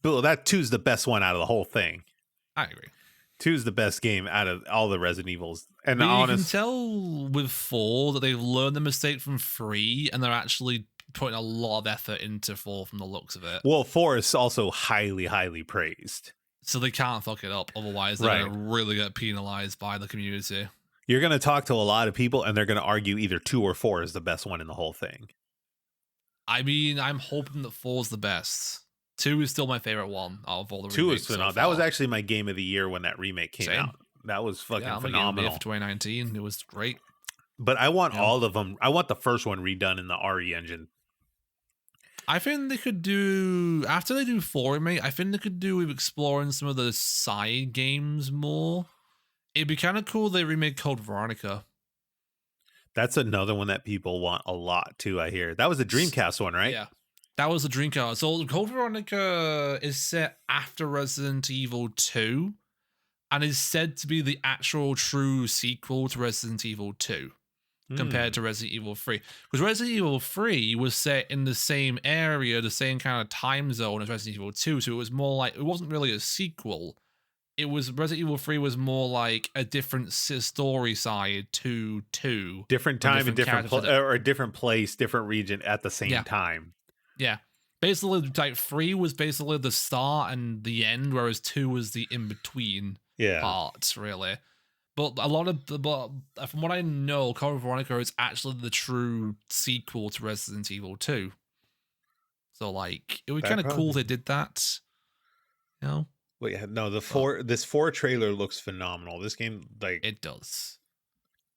Bill, that 2's the best one out of the whole thing. I agree. 2's the best game out of all the Resident Evils And the But you can honest, tell with 4 that they've learned the mistake from 3, and they're actually putting a lot of effort into 4 from the looks of it. well, 4 is also highly, highly praised. So they can't fuck it up. Otherwise, they're Right. going to really get penalized by the community. You're going to talk to a lot of people, and they're going to argue either 2 or 4 is the best one in the whole thing. I mean, I'm hoping that 4 is the best. 2 is still my favorite one out of all the 2 remakes is so phenomenal. far. That was actually my game of the year when that remake came Same. out. That was fucking I'm phenomenal. for 2019. It was great. But I want all of them. I want the first one redone in the RE engine. I think they could do, after they do 4 remake, I think they could do with exploring some of the side games more. It'd be kind of cool they remake Code Veronica. That's another one that people want a lot too, I hear. That was the Dreamcast one, right? Yeah. That was the Dreamcast. So Code Veronica is set after Resident Evil 2 and is said to be the actual true sequel to Resident Evil 2 compared to Resident Evil 3. Because Resident Evil 3 was set in the same area, the same kind of time zone as Resident Evil 2. So it was more like, it wasn't really a sequel. It was, Resident Evil 3 was more like a different story side to 2. Different time and different or a different place, different region at the same time. Yeah. Basically, like 3 was basically the start and the end, whereas 2 was the in-between parts, really. But a lot of, but from what I know, Code Veronica is actually the true sequel to Resident Evil 2. So, like, it would be kind of cool if they did that. You know? Well, yeah, no, this 4 trailer looks phenomenal. This game, like, it does.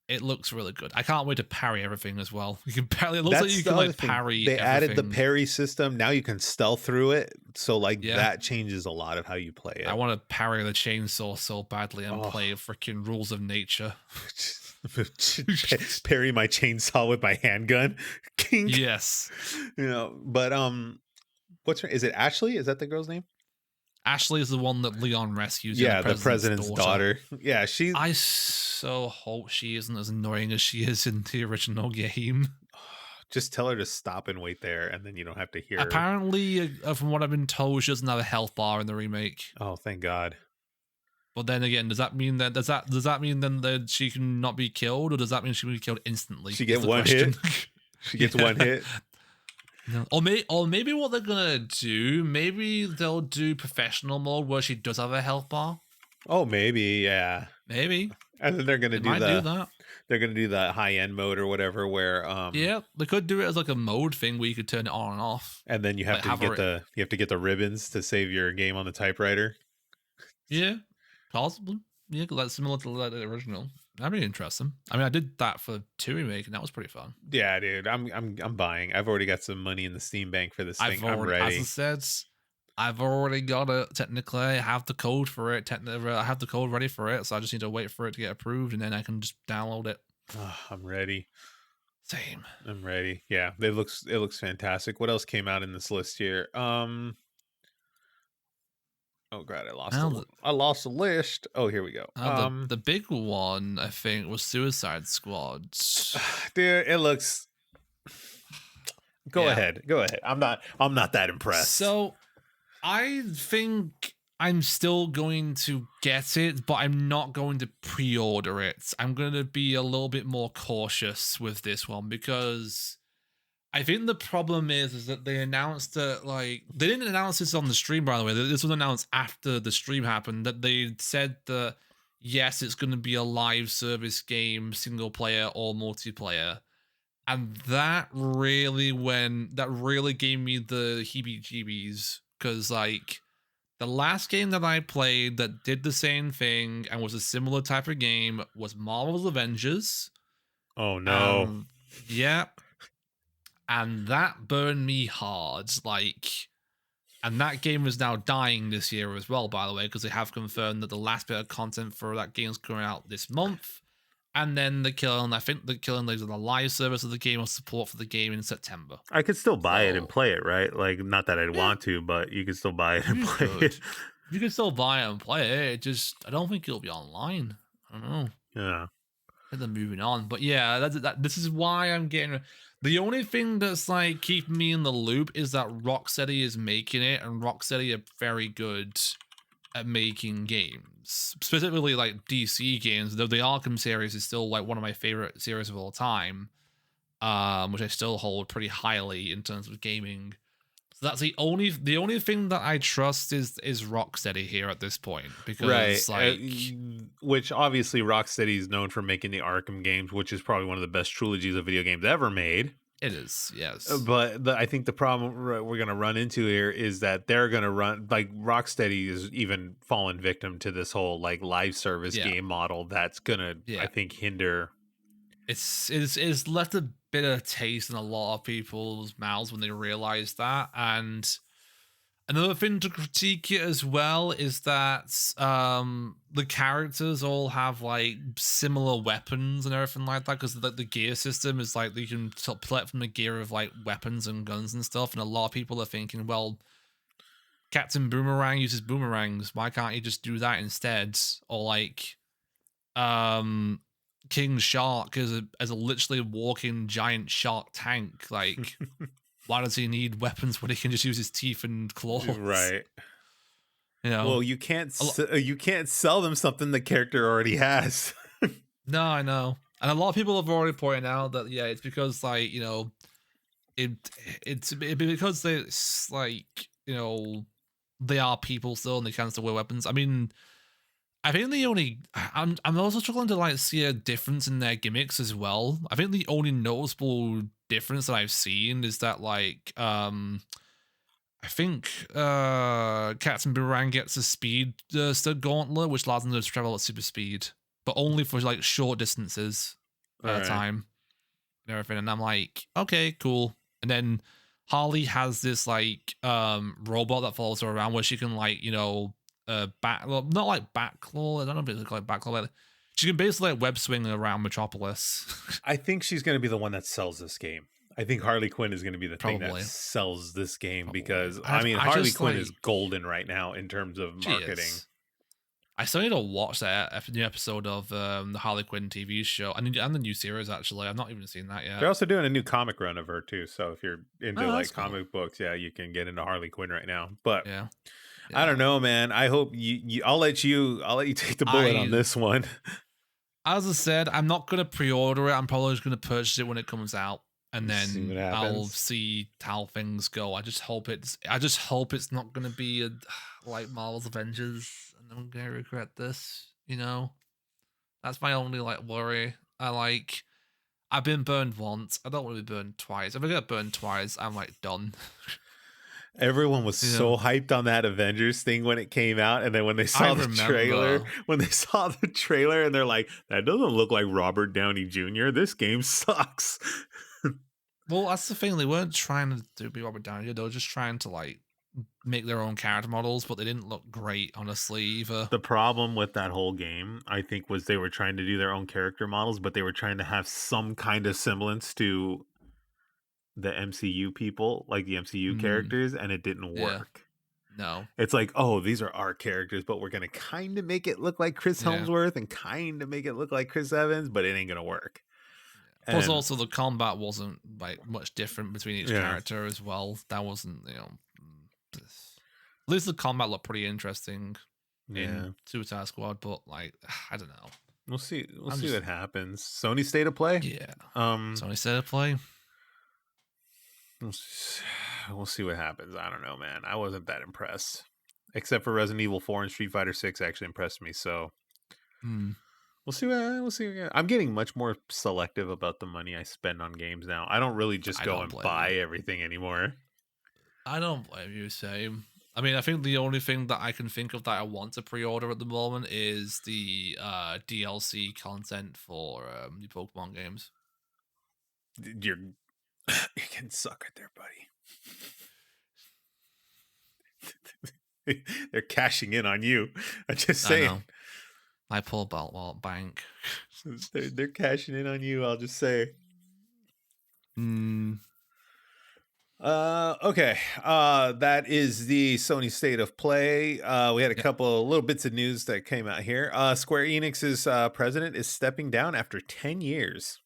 It looks really good. I can't wait to parry everything as well. You can parry. It looks like you can like parry. They added the parry system. Now you can stealth through it. So like that changes a lot of how you play it. I want to parry the chainsaw so badly and play freaking Rules of Nature. Parry my chainsaw with my handgun. King. Yes. You know, but what's her? Is it Ashley? Is that the girl's name? Ashley is the one that Leon rescues. Yeah, the president's daughter. Yeah, I so hope she isn't as annoying as she is in the original game. Just tell her to stop and wait there, and then you don't have to hear. Apparently, from what I've been told, she doesn't have a health bar in the remake. Oh, thank God. But then again, does that mean then that she can not be killed, or does that mean she can be killed instantly? She gets one hit. She gets one hit. No. Or maybe what they're gonna do, maybe they'll do professional mode where she does have a health bar. Oh, maybe, yeah. Maybe. And then they're gonna do that. They're gonna do the high end mode or whatever, where yeah, they could do it as like a mode thing where you could turn it on and off. And then you have to get the ribbons to save your game on the typewriter. Yeah, possibly. Yeah, that's similar to the original. That'd be interesting. I mean, I did that for 2 remake, and that was pretty fun. Yeah, dude, I'm buying. I've already got some money in the Steam bank for this thing. I'm ready. As I said, I've already got it. Technically, I have the code for it. I have the code ready for it, so I just need to wait for it to get approved, and then I can just download it. Oh, I'm ready. Same. I'm ready. Yeah, it looks fantastic. What else came out in this list here? Oh god, I lost the list. Oh, here we go. The big one I think was Suicide Squad. Dude, it looks. Go ahead. I'm not that impressed. So, I think I'm still going to get it, but I'm not going to pre-order it. I'm going to be a little bit more cautious with this one because I think the problem is that they announced that, like, they didn't announce this on the stream, by the way. This was announced after the stream happened, that they said that, yes, it's going to be a live service game, single player or multiplayer. And that really gave me the heebie-jeebies, because, like, the last game that I played that did the same thing and was a similar type of game was Marvel's Avengers. Oh, no. Yeah. And that burned me hard, like, and that game is now dying this year as well, by the way, because they have confirmed that the last bit of content for that game is coming out this month, and then I think the Killing Leaves of the live service of the game will support for the game in September. I could still buy it and play it, right? Like, not that I'd want to, but you could still buy it and play it. You can still buy it and play it. It just, I don't think it'll be online. I don't know. Yeah. And then moving on, but yeah, this is why I'm getting. The only thing that's like keeping me in the loop is that Rocksteady is making it, and Rocksteady are very good at making games, specifically like DC games. Though the Arkham series is still like one of my favorite series of all time, which I still hold pretty highly in terms of gaming. So that's the only thing that I trust is Rocksteady here at this point, Right. because like Which obviously Rocksteady is known for making the Arkham games, which is probably one of the best trilogies of video games ever made. it is, yes, But I think the problem we're going to run into here is that they're going to run, like, Rocksteady is even fallen victim to this whole like live service yeah, game model that's going to, I yeah. think, hinder. It's left a bitter taste in a lot of people's mouths when they realize that. And another thing to critique it as well is that the characters all have like similar weapons and everything like that, because the gear system is like you can select from the gear of like weapons and guns and stuff. And a lot of people are thinking, well, Captain Boomerang uses boomerangs, why can't you just do that instead? Or like um King Shark is a literally walking giant shark tank. Like, why does he need weapons when he can just use his teeth and claws? Right. You know, Well, you can't sell them something the character already has. no, I know, and a lot of people have already pointed out that yeah, it's because like it because it's like they are people still and they can still wear weapons. I mean, I think I'm also struggling to like see a difference in their gimmicks as well. I think the only noticeable difference that I've seen is that like I think Captain Boomerang gets a speed stud gauntlet, which allows them to travel at super speed, but only for like short distances All at a right. time and everything. And I'm like, okay, cool. And then Harley has this like robot that follows her around where she can like, well, not like backclaw. I don't know if it's like backclaw, but she can basically like web swing around Metropolis. I think she's going to be the one that sells this game. I think Harley Quinn is going to be the thing that Probably. sells this game Probably. because I mean I Harley just Quinn like is golden right now in terms of she marketing. is. I still need to watch that new episode of the Harley Quinn TV show and the new series. Actually, I've not even seen that yet. They're also doing a new comic run of her too. So if you're into Oh, like that's cool. comic books, yeah, you can get into Harley Quinn right now. But Yeah, I yeah. don't know, man. I hope I'll let you take the bullet on this one. As I said, I'm not gonna pre-order it. I'm probably just gonna purchase it when it comes out, and See what then I'll happens. see how things go. I just hope it's not gonna be like Marvel's Avengers, and I'm gonna regret this. That's my only like worry. I've been burned once. I don't want to be burned twice. If I get burned twice, I'm like done. Everyone was You know, so hyped on that Avengers thing when it came out, and then when they I saw the trailer, remember. and they're like, "That doesn't look like Robert Downey Jr. This game sucks." Well, that's the thing. They weren't trying to be Robert Downey. They were just trying to like make their own character models, but they didn't look great, honestly, either. The problem with that whole game, I think, was they were trying to do their own character models, but they were trying to have some kind of semblance to the MCU people, like the MCU characters, and it didn't Yeah. work. No. It's like, oh, these are our characters, but we're gonna kind of make it look like Chris Yeah. Hemsworth and kind of make it look like Chris Evans, but it ain't gonna work. Plus, And also the combat wasn't like much different between each yeah, character as well. That wasn't, at least the combat looked pretty interesting yeah, in Suicide Squad, but like, I don't know. we'll see. We'll I'm see just what happens. Sony State of Play. yeah. Um, Sony State of Play. we'll see what happens. I don't know, man. I wasn't that impressed, except for Resident Evil 4 and Street Fighter 6 actually impressed me. So we'll see. We'll see. I'm getting much more selective about the money I spend on games now. I don't really just I go don't and blame buy you. everything anymore. I don't blame you, same. I mean, I think the only thing that I can think of that I want to pre-order at the moment is the DLC content for the Pokemon games. You're getting suckered there, buddy. They're cashing in on you. I'm just I saying. know. I pull Belt Wallet Bank. They're cashing in on you. I'll just say. Okay. That is the Sony State of Play. We had a Yep. couple little bits of news that came out here. Square Enix's president is stepping down after 10 years.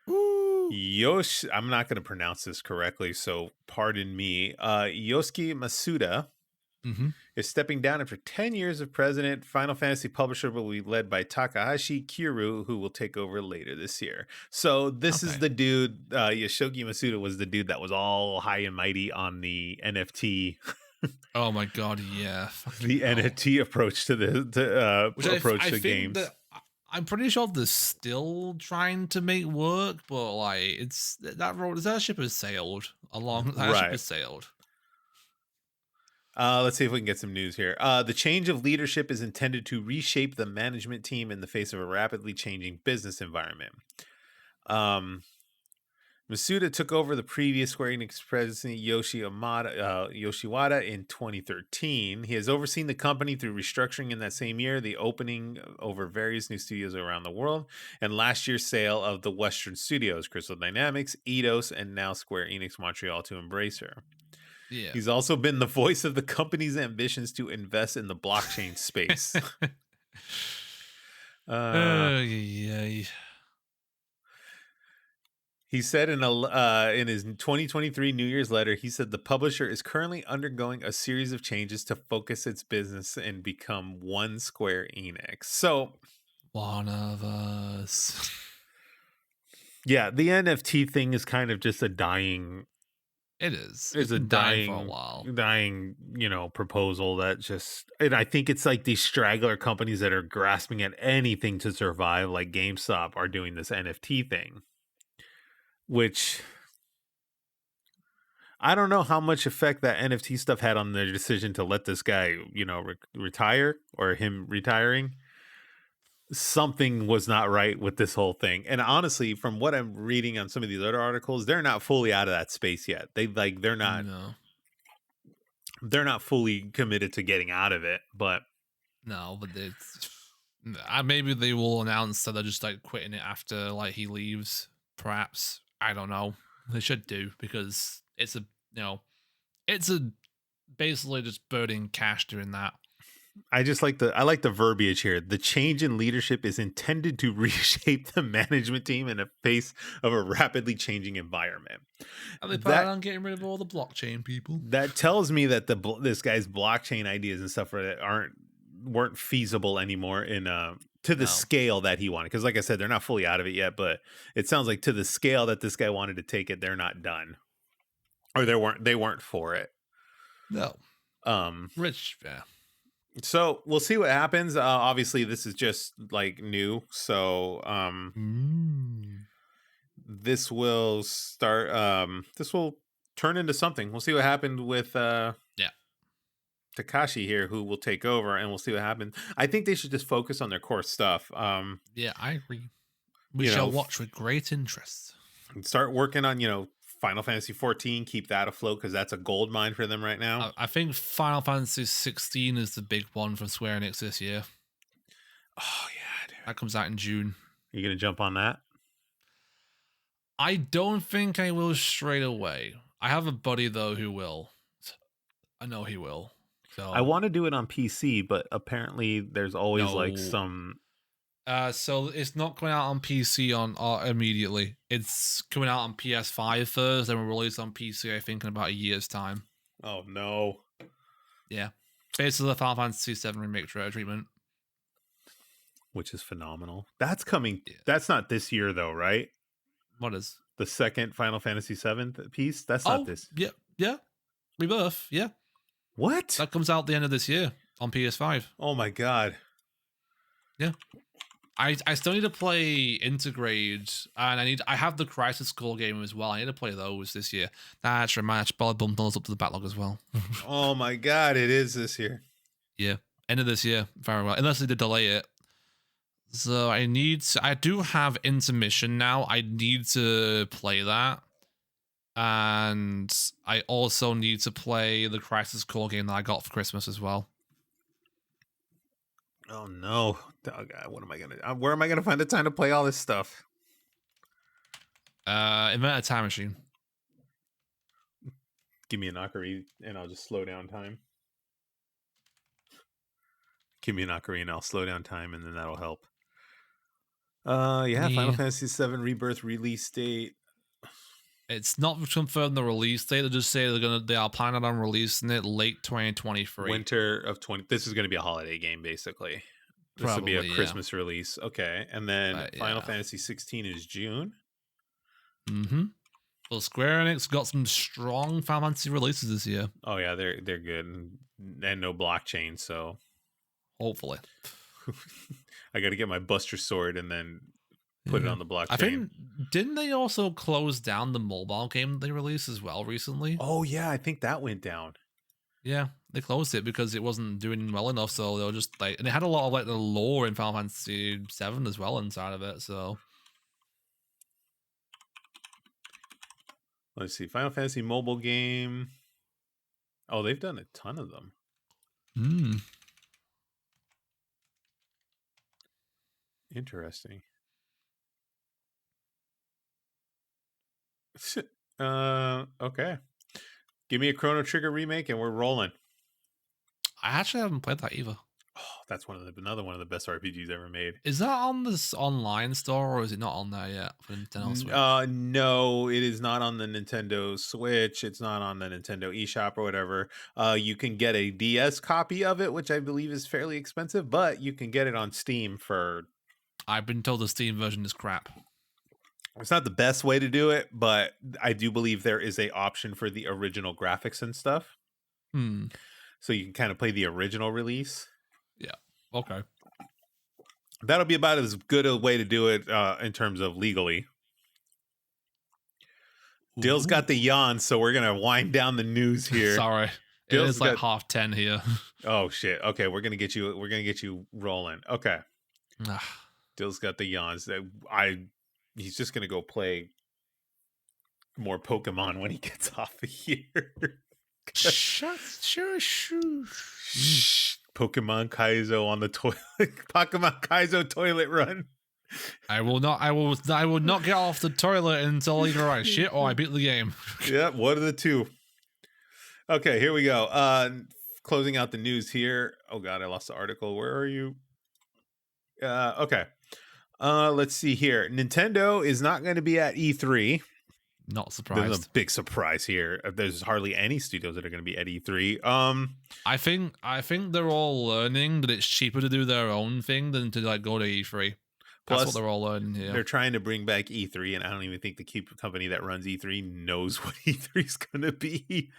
I'm not going to pronounce this correctly, so pardon me. Yosuke Masuda Mm-hmm. is stepping down after 10 years of president. Final Fantasy publisher will be led by Takahashi Kiryu, who will take over later this year. So this is Okay. the dude, Yoshoki Masuda was the dude that was all high and mighty on the NFT, Oh my god, yeah. Fucking the hell. NFT approach to the Which approach I to think games. that I'm pretty sure they're still trying to make work, but like it's that ship has sailed along. That ship Right. has sailed. Let's see if we can get some news here. The change of leadership is intended to reshape the management team in the face of a rapidly changing business environment. Masuda took over the previous Square Enix president Yoshiwada in 2013. He has overseen the company through restructuring in that same year, the opening over various new studios around the world, and last year's sale of the Western studios, Crystal Dynamics, Eidos, and now Square Enix Montreal to Embracer. Yeah. He's also been the voice of the company's ambitions to invest in the blockchain space. Yeah. He said in his 2023 New Year's letter, he said the publisher is currently undergoing a series of changes to focus its business and become one Square Enix. So, One of us. yeah, the NFT thing is kind of just a dying. It is. It's It's a been dying for a while. proposal that just, and I think it's like these straggler companies that are grasping at anything to survive, like GameStop, are doing this NFT thing, which I don't know how much effect that NFT stuff had on their decision to let this guy, retire, or him retiring. Something was not right with this whole thing. And honestly, from what I'm reading on some of these other articles, they're not fully out of that space yet. No. They're not fully committed to getting out of it, but No, but it's maybe they will announce that they're just like quitting it after like he leaves. Perhaps, I don't know. They should do, because it's it's a basically just burning cash doing that. I like the verbiage here. The change in leadership is intended to reshape the management team in the face of a rapidly changing environment. Are they planning on getting rid of all the blockchain people? That tells me that this guy's blockchain ideas and stuff weren't feasible anymore in to the scale that he wanted. Because like I said, they're not fully out of it yet, but it sounds like to the scale that this guy wanted to take it, they're not done, or they weren't for it. No. Rich, yeah. So we'll see what happens. Obviously, this is just like new, so this will start. This will turn into something. We'll see what happened with Takashi here, who will take over, and we'll see what happens. I think they should just focus on their core stuff. Yeah, I agree. We shall watch with great interest. Start working on Final Fantasy 14. Keep that afloat, because that's a gold mine for them right now. I think Final Fantasy 16 is the big one from Square Enix this year. Oh yeah, dude. That comes out in June. You gonna jump on that? I don't think I will straight away. I have a buddy though who will. I know he will. So I want to do it on PC, but apparently there's always like some. So it's not coming out on PC on immediately. It's coming out on PS5 first, then we'll release on PC, I think, in about a year's time. Oh no. Yeah. Basically the Final Fantasy VII Remake treatment. Which is phenomenal. That's coming. Yeah. That's not this year though, right? What is? The second Final Fantasy VII piece? That's not this. Yeah. Rebirth, yeah. What? That comes out the end of this year on PS5. Oh my god. Yeah. I still need to play Intergrade, and I have the Crisis Core game as well. I need to play those this year. That's right, I should probably bump those up to the backlog as well. Oh my god, it is this year. Yeah, end of this year, very well. Unless they did delay it. So I do have Intermission now. I need to play that. And I also need to play the Crisis Core game that I got for Christmas as well. Oh no. Oh god, what am I gonna where am I gonna find the time to play all this stuff? Invent a time machine. Give me an ocarina and I'll just slow down time. Give me an ocarina and I'll slow down time, and then that'll help. Yeah, Final Fantasy VII Rebirth release date. It's not confirmed the release date. They just say they are planning on releasing it late 2023. Winter of 20. This is going to be a holiday game, basically. This will be a Probably, yeah. Christmas release. Okay. And then But Final yeah. Fantasy 16 is June. Mm-hmm. Well, Square Enix got some strong Final Fantasy releases this year. Oh yeah, they're good, and no blockchain. So hopefully, I got to get my Buster Sword and then put it on the blockchain. I think didn't they also close down the mobile game they released as well recently? Oh yeah, I think that went down. Yeah, they closed it because it wasn't doing well enough. So they were just like, and it had a lot of like the lore in Final Fantasy VII as well inside of it. So let's see, Final Fantasy mobile game. Oh, they've done a ton of them. Interesting. Okay. Give me a Chrono Trigger remake and we're rolling. I actually haven't played that either. Oh, that's another one of the best RPGs ever made. Is that on this online store or is it not on there yet for Nintendo Switch? No, it is not on the Nintendo Switch. It's not on the Nintendo eShop or whatever. You can get a DS copy of it, which I believe is fairly expensive, but you can get it on Steam for... I've been told the Steam version is crap. It's not the best way to do it, but I do believe there is a option for the original graphics and stuff. So you can kind of play the original release. Yeah. Okay. That'll be about as good a way to do it in terms of legally. Dill's got the yawn, so we're gonna wind down the news here. Sorry, Dill's it is like 10:30 here. Oh shit. Okay, we're gonna get you rolling. Okay. Dill's got the yawns. He's just gonna go play more Pokemon when he gets off of here. Pokemon Kaizo on the toilet. Pokemon Kaizo toilet run. I will not get off the toilet until either I shit or I beat the game. Yeah, one of the two. Okay, here we go. Closing out the news here. Oh god, I lost the article. Where are you? Okay. Let's see here. Nintendo is not going to be at E3. Not surprised. There's a big surprise here. There's hardly any studios that are going to be at E3. I think they're all learning that it's cheaper to do their own thing than to like go to E3. That's what they're all learning here. They're trying to bring back E3, and I don't even think the company that runs E3 knows what E3 is going to be.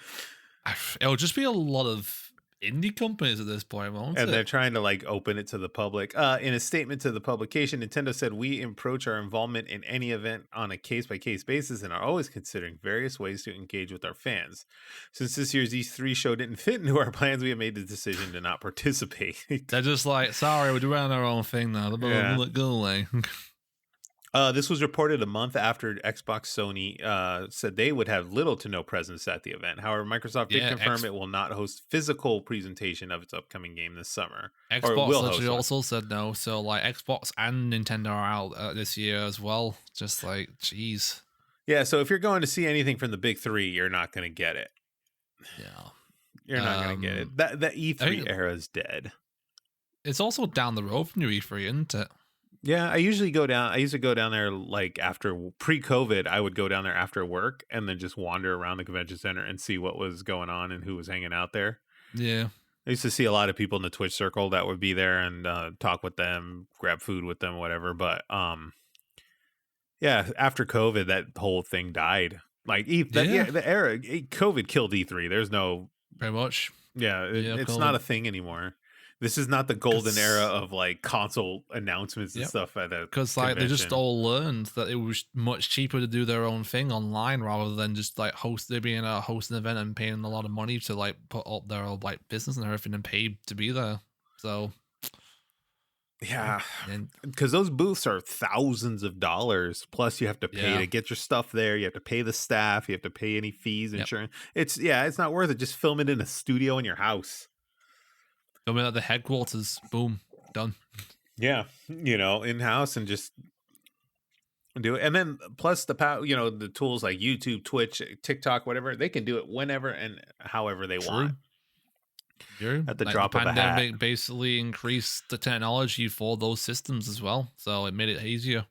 It'll just be a lot of indie companies at this point, won't and they're trying to like open it to the public. In a statement to the publication, Nintendo said, "We approach our involvement in any event on a case-by-case basis and are always considering various ways to engage with our fans. Since this year's E3 show didn't fit into our plans, we have made the decision to not participate." They're just like, sorry, we're doing our own thing now. Go away. This was reported a month after Xbox Sony said they would have little to no presence at the event. However, Microsoft did confirm it will not host physical presentation of its upcoming game this summer. Xbox also said no. So like Xbox and Nintendo are out this year as well. Just like, geez. Yeah, so if you're going to see anything from the big three, you're not going to get it. Yeah. You're not going to get it. That E3 era is dead. It's also down the road from your E3, isn't it? Yeah, I used to go down there like after pre-COVID. I would go down there after work and then just wander around the convention center and see what was going on and who was hanging out there. Yeah. I used to see a lot of people in the Twitch circle that would be there and talk with them, grab food with them, whatever. But yeah, after COVID, that whole thing died. Like the era, COVID killed E3. There's no very much. Yeah, it's not a thing anymore. This is not the golden era of like console announcements and stuff at a because like they just all learned that it was much cheaper to do their own thing online rather than just like host an event and paying a lot of money to like put up their like business and everything and pay to be there. So yeah, because those booths are thousands of dollars. Plus, you have to pay to get your stuff there. You have to pay the staff. You have to pay any fees, insurance. It's not worth it. Just film it in a studio in your house. Film it at the headquarters. Boom, done. Yeah, in house and just do it. And then plus the tools like YouTube, Twitch, TikTok, whatever, they can do it whenever and however they want. At the drop of a hat. The pandemic basically increased the technology for those systems as well, so it made it easier.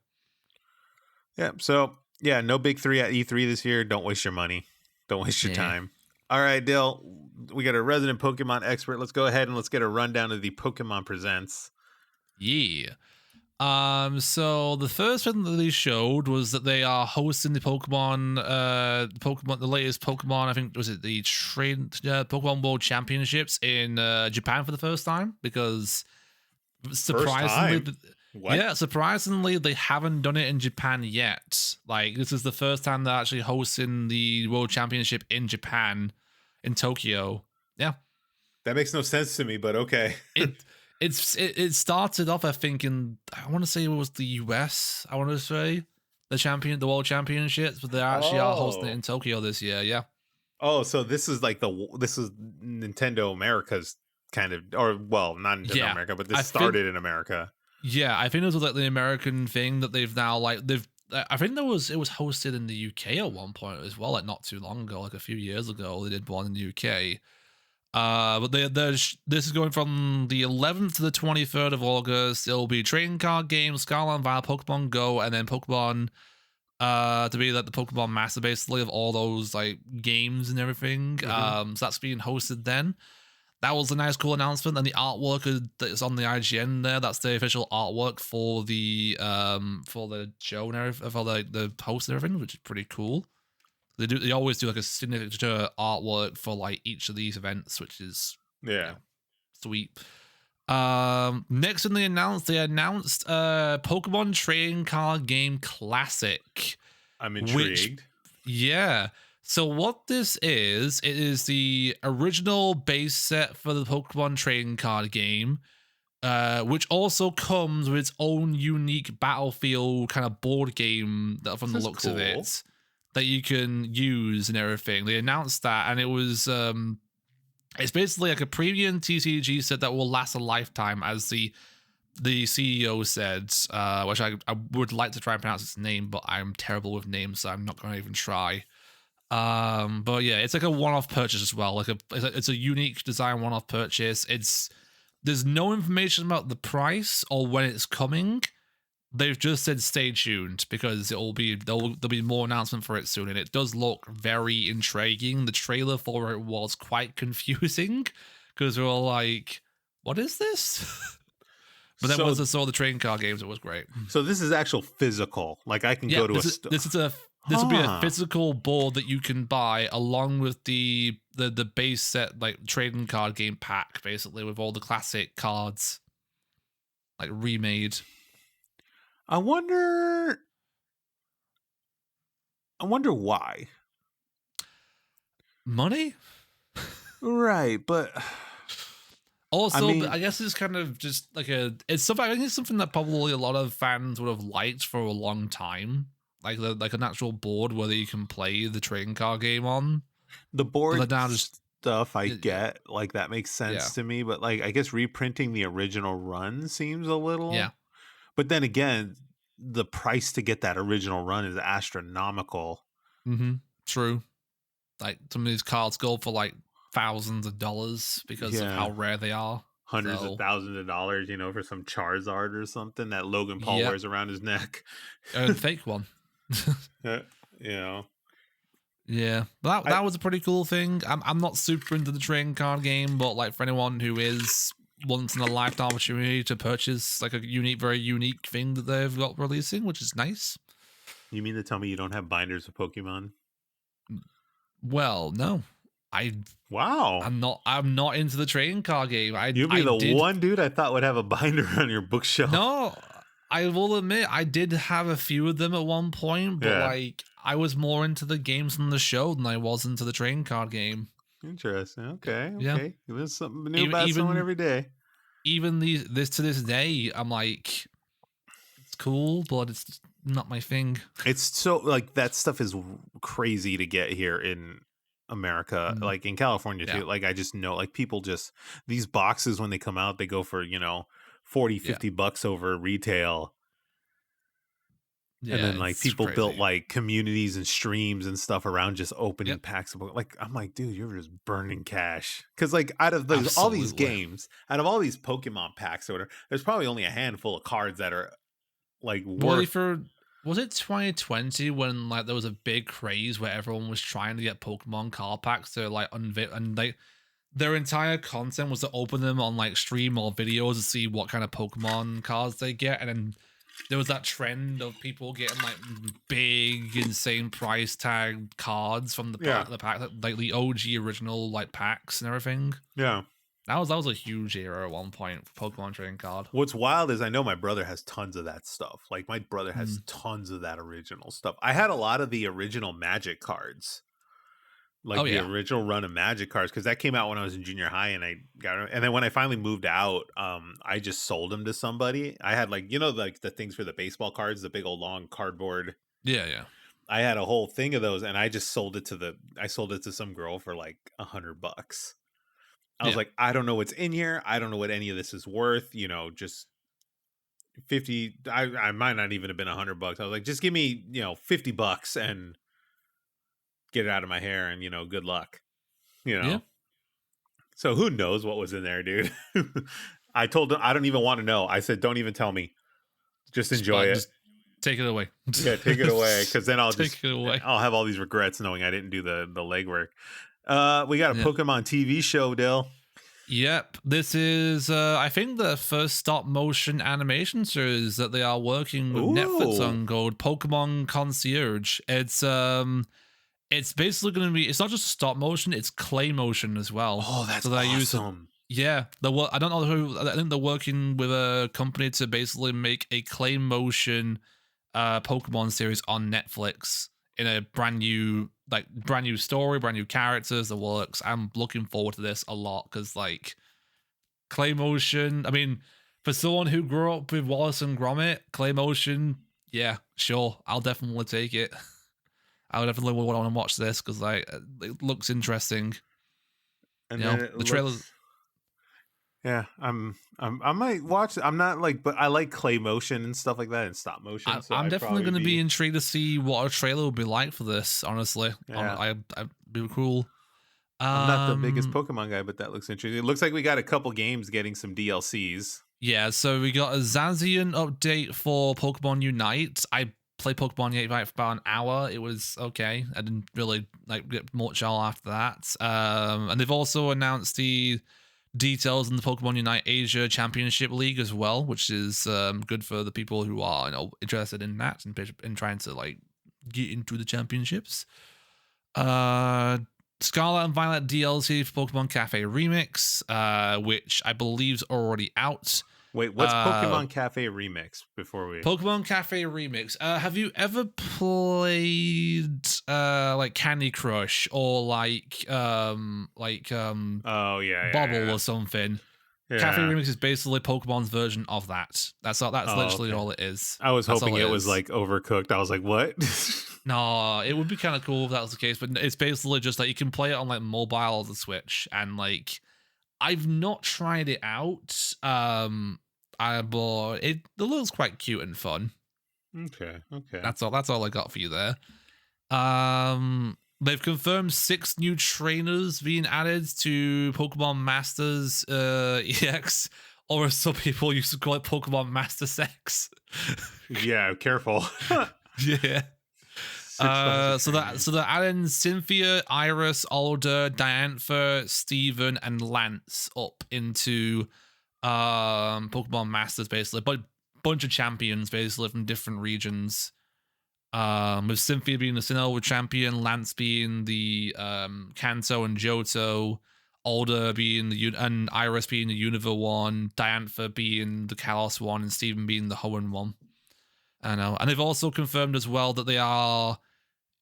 Yeah. So Yeah, no big three at E3 this year. Don't waste your money. Don't waste your Yeah. time. All right, Dill. We got a resident Pokemon expert. Let's go ahead and let's get a rundown of the Pokemon Presents. Yeah. So the first thing that they showed was that they are hosting the latest Pokemon, I think, was it the Pokemon World Championships in Japan for the first time? Because First surprisingly, time. What? yeah, surprisingly, they haven't done it in Japan yet. Like, this is the first time they're actually hosting the World Championship in Japan, in Tokyo. Yeah. That makes no sense to me, but okay. It started off, I think, I want to say it was the US. I want to say the World Championships, but they actually are hosting it in Tokyo this year. Yeah. Oh, so this is like this is Nintendo America's kind of, or well, not Nintendo America, but this started in America. Yeah, I think it was like the American thing that they've now I think it was hosted in the UK at one point as well, like not too long ago, like a few years ago. They did one in the UK. But this is going from the 11th to the 23rd of August. It'll be trading card games, Skyline via Pokemon Go, and then Pokemon to be like the Pokemon Master basically of all those like games and everything. So that's being hosted then. That was a nice, cool announcement, and the artwork that's on the IGN there. That's the official artwork for the show and everything, for the post and everything, which is pretty cool. They always do like a signature artwork for like each of these events, which is sweet. Next thing they announced Pokemon Trading Card Game Classic. I'm intrigued. Yeah. So what this is, it is the original base set for the Pokemon Trading Card game, which also comes with its own unique battlefield kind of board game from the looks of it that you can use and everything. They announced that, and it was it's basically like a premium TCG set that will last a lifetime, as the CEO said, which I would like to try and pronounce its name, but I'm terrible with names, so I'm not going to even try. But yeah, it's like a one-off purchase as well. It's a unique design one-off purchase. There's no information about the price or when it's coming. They've just said stay tuned because there'll be more announcement for it soon, and it does look very intriguing. The trailer for it was quite confusing because we were all like, "What is this?" But then once I saw the trading card games, it was great. So this is actual physical. Like I can go to this will be a physical board that you can buy along with the base set, like trading card game pack, basically with all the classic cards, like remade. I wonder why. Money? Right, but also, I mean, I guess it's kind of just like I think it's something that probably a lot of fans would have liked for a long time. Like an actual board where you can play the trading card game on. The board stuff I get, like that makes sense to me, but like I guess reprinting the original run seems a little. Yeah. But then again, the price to get that original run is astronomical. True. Like some of these cards go for like thousands of dollars because of how rare they are. Hundreds of thousands of dollars, for some Charizard or something that Logan Paul wears around his neck. A fake one. Yeah. But that was a pretty cool thing. I'm not super into the trading card game, but like for anyone who is once in a lifetime opportunity to purchase like a very unique thing that they've got releasing, which is nice. You mean to tell me you don't have binders of Pokemon? Well, no. Wow. I'm not into the trading card game. You'd be the one dude I thought would have a binder on your bookshelf. No, I will admit I did have a few of them at one point, but like I was more into the games on the show than I was into the trading card game. Interesting. Okay. Yeah. There's something new about someone every day. Even this to this day, I'm like, it's cool, but it's not my thing. It's so like that stuff is crazy to get here in America, like in California too. Like I just know, like people just these boxes when they come out, they go for $40-$50 over retail. And then like people built like communities and streams and stuff around just opening packs of like I'm like, dude, you're just burning cash. Because like out of all these games, out of all these Pokemon packs or whatever, there's probably only a handful of cards that are like worth. Was it 2020 when like there was a big craze where everyone was trying to get Pokemon card packs to like unveil, and like their entire content was to open them on like stream or videos to see what kind of Pokemon cards they get, and then there was that trend of people getting like big, insane price tag cards from the pack, like the OG original like packs and everything. Yeah. That was a huge era at one point for Pokemon trading card. What's wild is I know my brother has tons of that stuff. Like my brother has tons of that original stuff. I had a lot of the original Magic cards. Like original run of Magic cards, because that came out when I was in junior high, and I got, and then when I finally moved out, I just sold them to somebody. I had like, like the things for the baseball cards, the big old long cardboard. Yeah. I had a whole thing of those, and I just sold it to some girl for like $100. I was like, I don't know what's in here. I don't know what any of this is worth. Just 50. I might not even have been $100. I was like, just give me, $50 and get it out of my hair, and good luck. So who knows what was in there, dude. I told him I don't even want to know. I said, don't even tell me, just enjoy it. Just take it away. Yeah, take it away, because then I'll take it away. I'll have all these regrets knowing I didn't do the legwork. We got a Pokemon TV show, Dill. Yep, this is I think the first stop motion animation series that they are working with Netflix on, called Pokemon Concierge. It's basically going to be, it's not just stop motion, it's clay motion as well. Oh, that's awesome. I don't know who, I think they're working with a company to basically make a clay motion Pokemon series on Netflix in a brand new story, brand new characters, the works. I'm looking forward to this a lot, because like clay motion, I mean, for someone who grew up with Wallace and Gromit, clay motion, yeah, sure, I'll definitely take it. I would definitely want to watch this, because like it looks interesting. And then the trailer. Yeah, I might watch it. I'm not like, but I like clay motion and stuff like that, and stop motion. I'm definitely going to be intrigued to see what a trailer would be like for this. Honestly, I'd be cool. I'm not the biggest Pokemon guy, but that looks interesting. It looks like we got a couple games getting some DLCs. Yeah, so we got a Zacian update for Pokemon Unite. I played Pokemon Unite for about an hour. It was okay. I didn't really like get much all after that. And they've also announced the details in the Pokemon Unite Asia Championship League as well, which is good for the people who are interested in that and in trying to like get into the championships. Scarlet and Violet DLC for Pokemon Cafe Remix, which I believe is already out. Wait, what's Pokemon Cafe Remix before we... Pokemon Cafe Remix. Have you ever played like Candy Crush or like Bubble or something? Yeah. Cafe Remix is basically Pokemon's version of that. That's literally all it is. I was hoping it was like Overcooked. I was like, what? No, it would be kind of cool if that was the case, but it's basically just like you can play it on like mobile or the Switch, and like I've not tried it out. But it looks quite cute and fun. Okay. That's all I got for you there. They've confirmed 6 new trainers being added to Pokemon Masters EX, or as some people used to call it, Pokemon Master Sex. Yeah, careful. Yeah. So they're adding Cynthia, Iris, Alder, Diantha, Steven, and Lance up into Pokemon Masters, basically, but bunch of champions basically from different regions. With Cynthia being the Sinnoh champion, Lance being the Kanto and Johto, Alder being and Iris being the Unova one, Diantha being the Kalos one, and Steven being the Hoenn one. I know, and they've also confirmed as well that they are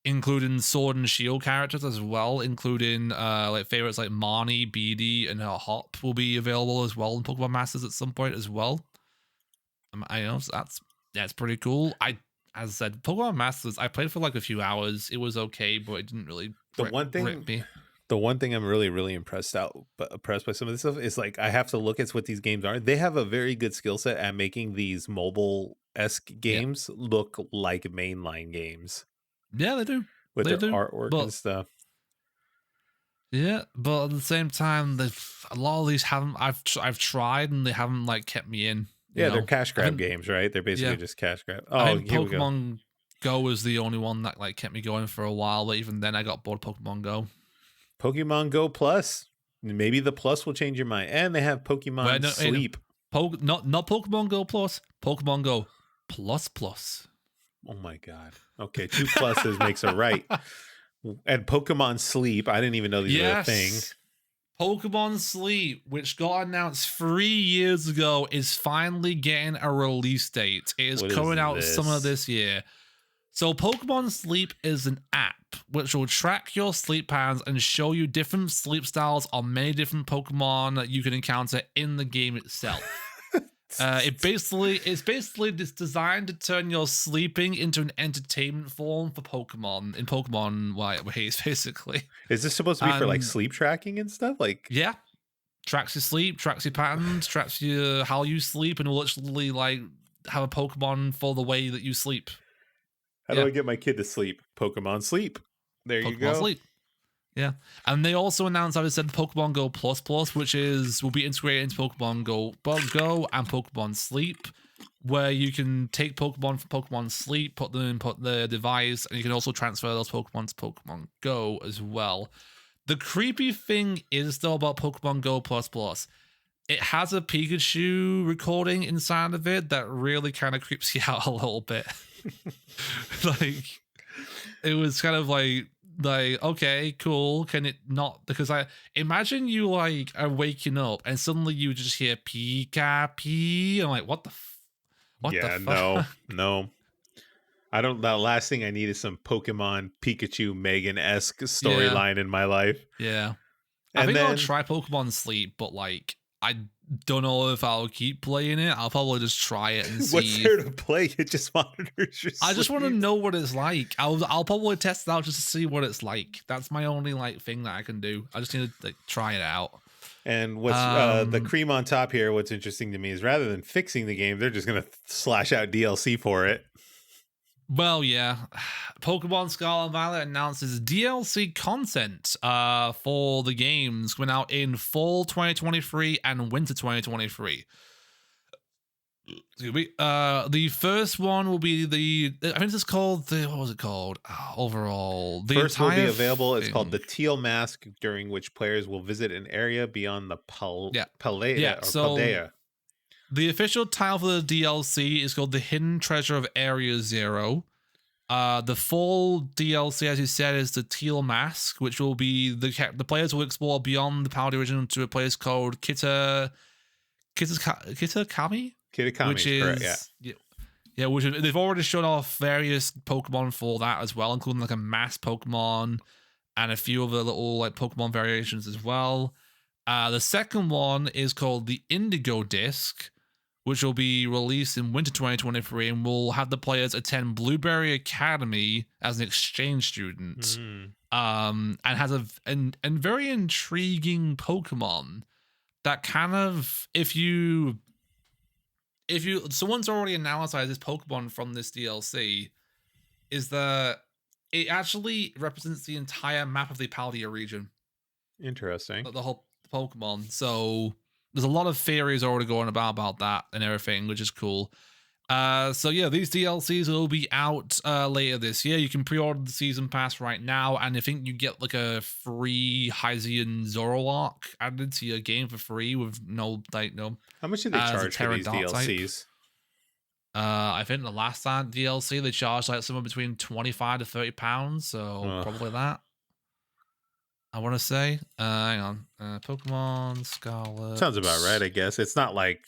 including Sword and Shield characters as well, including like favorites like Marnie, Beedee, and Hop will be available as well in Pokemon Masters at some point as well. I know, so that's pretty cool. As I said, Pokemon Masters, I played for like a few hours. It was okay, but it didn't really rip me. The one thing I'm really, really impressed by some of this stuff is like I have to look at what these games are. They have a very good skill set at making these mobile-esque games look like mainline games. Yeah, they do. With their artwork and stuff. Yeah, but at the same time, a lot of these haven't. I've tried and they haven't like kept me in. Yeah, they're cash grab games, right? They're basically just cash grab. Oh, here we go. Go was the only one that like kept me going for a while, but even then I got bored of Pokemon Go. Pokemon Go Plus. Maybe the Plus will change your mind. And they have Pokemon Sleep. Not Pokemon Go Plus. Pokemon Go Plus. Oh my God. Okay, 2 pluses makes a right. And Pokemon Sleep. I didn't even know these were a thing. Pokemon Sleep, which got announced 3 years ago, is finally getting a release date. It is coming out summer this year. So Pokemon Sleep is an app which will track your sleep patterns and show you different sleep styles on many different Pokemon that you can encounter in the game itself. It's basically designed to turn your sleeping into an entertainment form for Pokemon in Pokemon ways, basically. Is this supposed to be for like sleep tracking and stuff? Like, yeah, tracks your sleep, tracks your patterns, tracks your how you sleep, and will literally like have a Pokemon for the way that you sleep. How do I get my kid to sleep? Pokemon Sleep. There you go. Pokemon Sleep. Yeah, and they also announced, as I said, Pokemon Go Plus, which will be integrated into Pokemon Go and Pokemon Sleep, where you can take Pokemon from Pokemon Sleep, put the device, and you can also transfer those Pokemon to Pokemon Go as well. The creepy thing is though about Pokemon Go Plus, it has a Pikachu recording inside of it that really kind of creeps you out a little bit. Like, it was kind of like okay, cool, can it not? Because I imagine you like are waking up and suddenly you just hear Pika. I'm like, what the fuck? No. I don't. The last thing I need is some Pokemon Pikachu Megan-esque storyline in my life. Yeah, I think I'll try Pokemon Sleep, but like, I don't know if I'll keep playing it. I'll probably just try it and see. What's there to play? It just monitors your sleep. I just want to know what it's like. I'll probably test it out just to see what it's like. That's my only like thing that I can do. I just need to like try it out. And what's the cream on top here? What's interesting to me is rather than fixing the game, they're just gonna slash out DLC for it. Well, yeah. Pokemon Scarlet and Violet announces DLC content for the games coming out in fall 2023 and winter 2023. Excuse me. The first one will be I think it's called what was it called? Overall. The first will be available. It's called the Teal Mask, during which players will visit an area beyond the Paldea. The official title for the DLC is called The Hidden Treasure of Area Zero. The full DLC, as you said, is the Teal Mask, which will be the players will explore beyond the Paldea region to a place called Kitakami? Which is correct, yeah. Which they've already shown off various Pokemon for that as well, including like a mass Pokemon and a few other little like Pokemon variations as well. The second one is called the Indigo Disc, which will be released in winter 2023 and will have the players attend Blueberry Academy as an exchange student. And has a very intriguing Pokemon that kind of, if someone's already analyzed this Pokemon from this DLC, is that it actually represents the entire map of the Paldea region. Interesting. The whole Pokemon. So there's a lot of theories already going about that and everything, which is cool. So yeah, these DLCs will be out later this year. You can pre-order the season pass right now, and I think you get like a free Hyzean Zoroark added to your game for free with no. How much did they charge for these DLCs? I think the last time DLC they charged like somewhere between £25 to £30, so probably that. I want to say, hang on, Pokemon Scarlet. Sounds about right, I guess. It's not like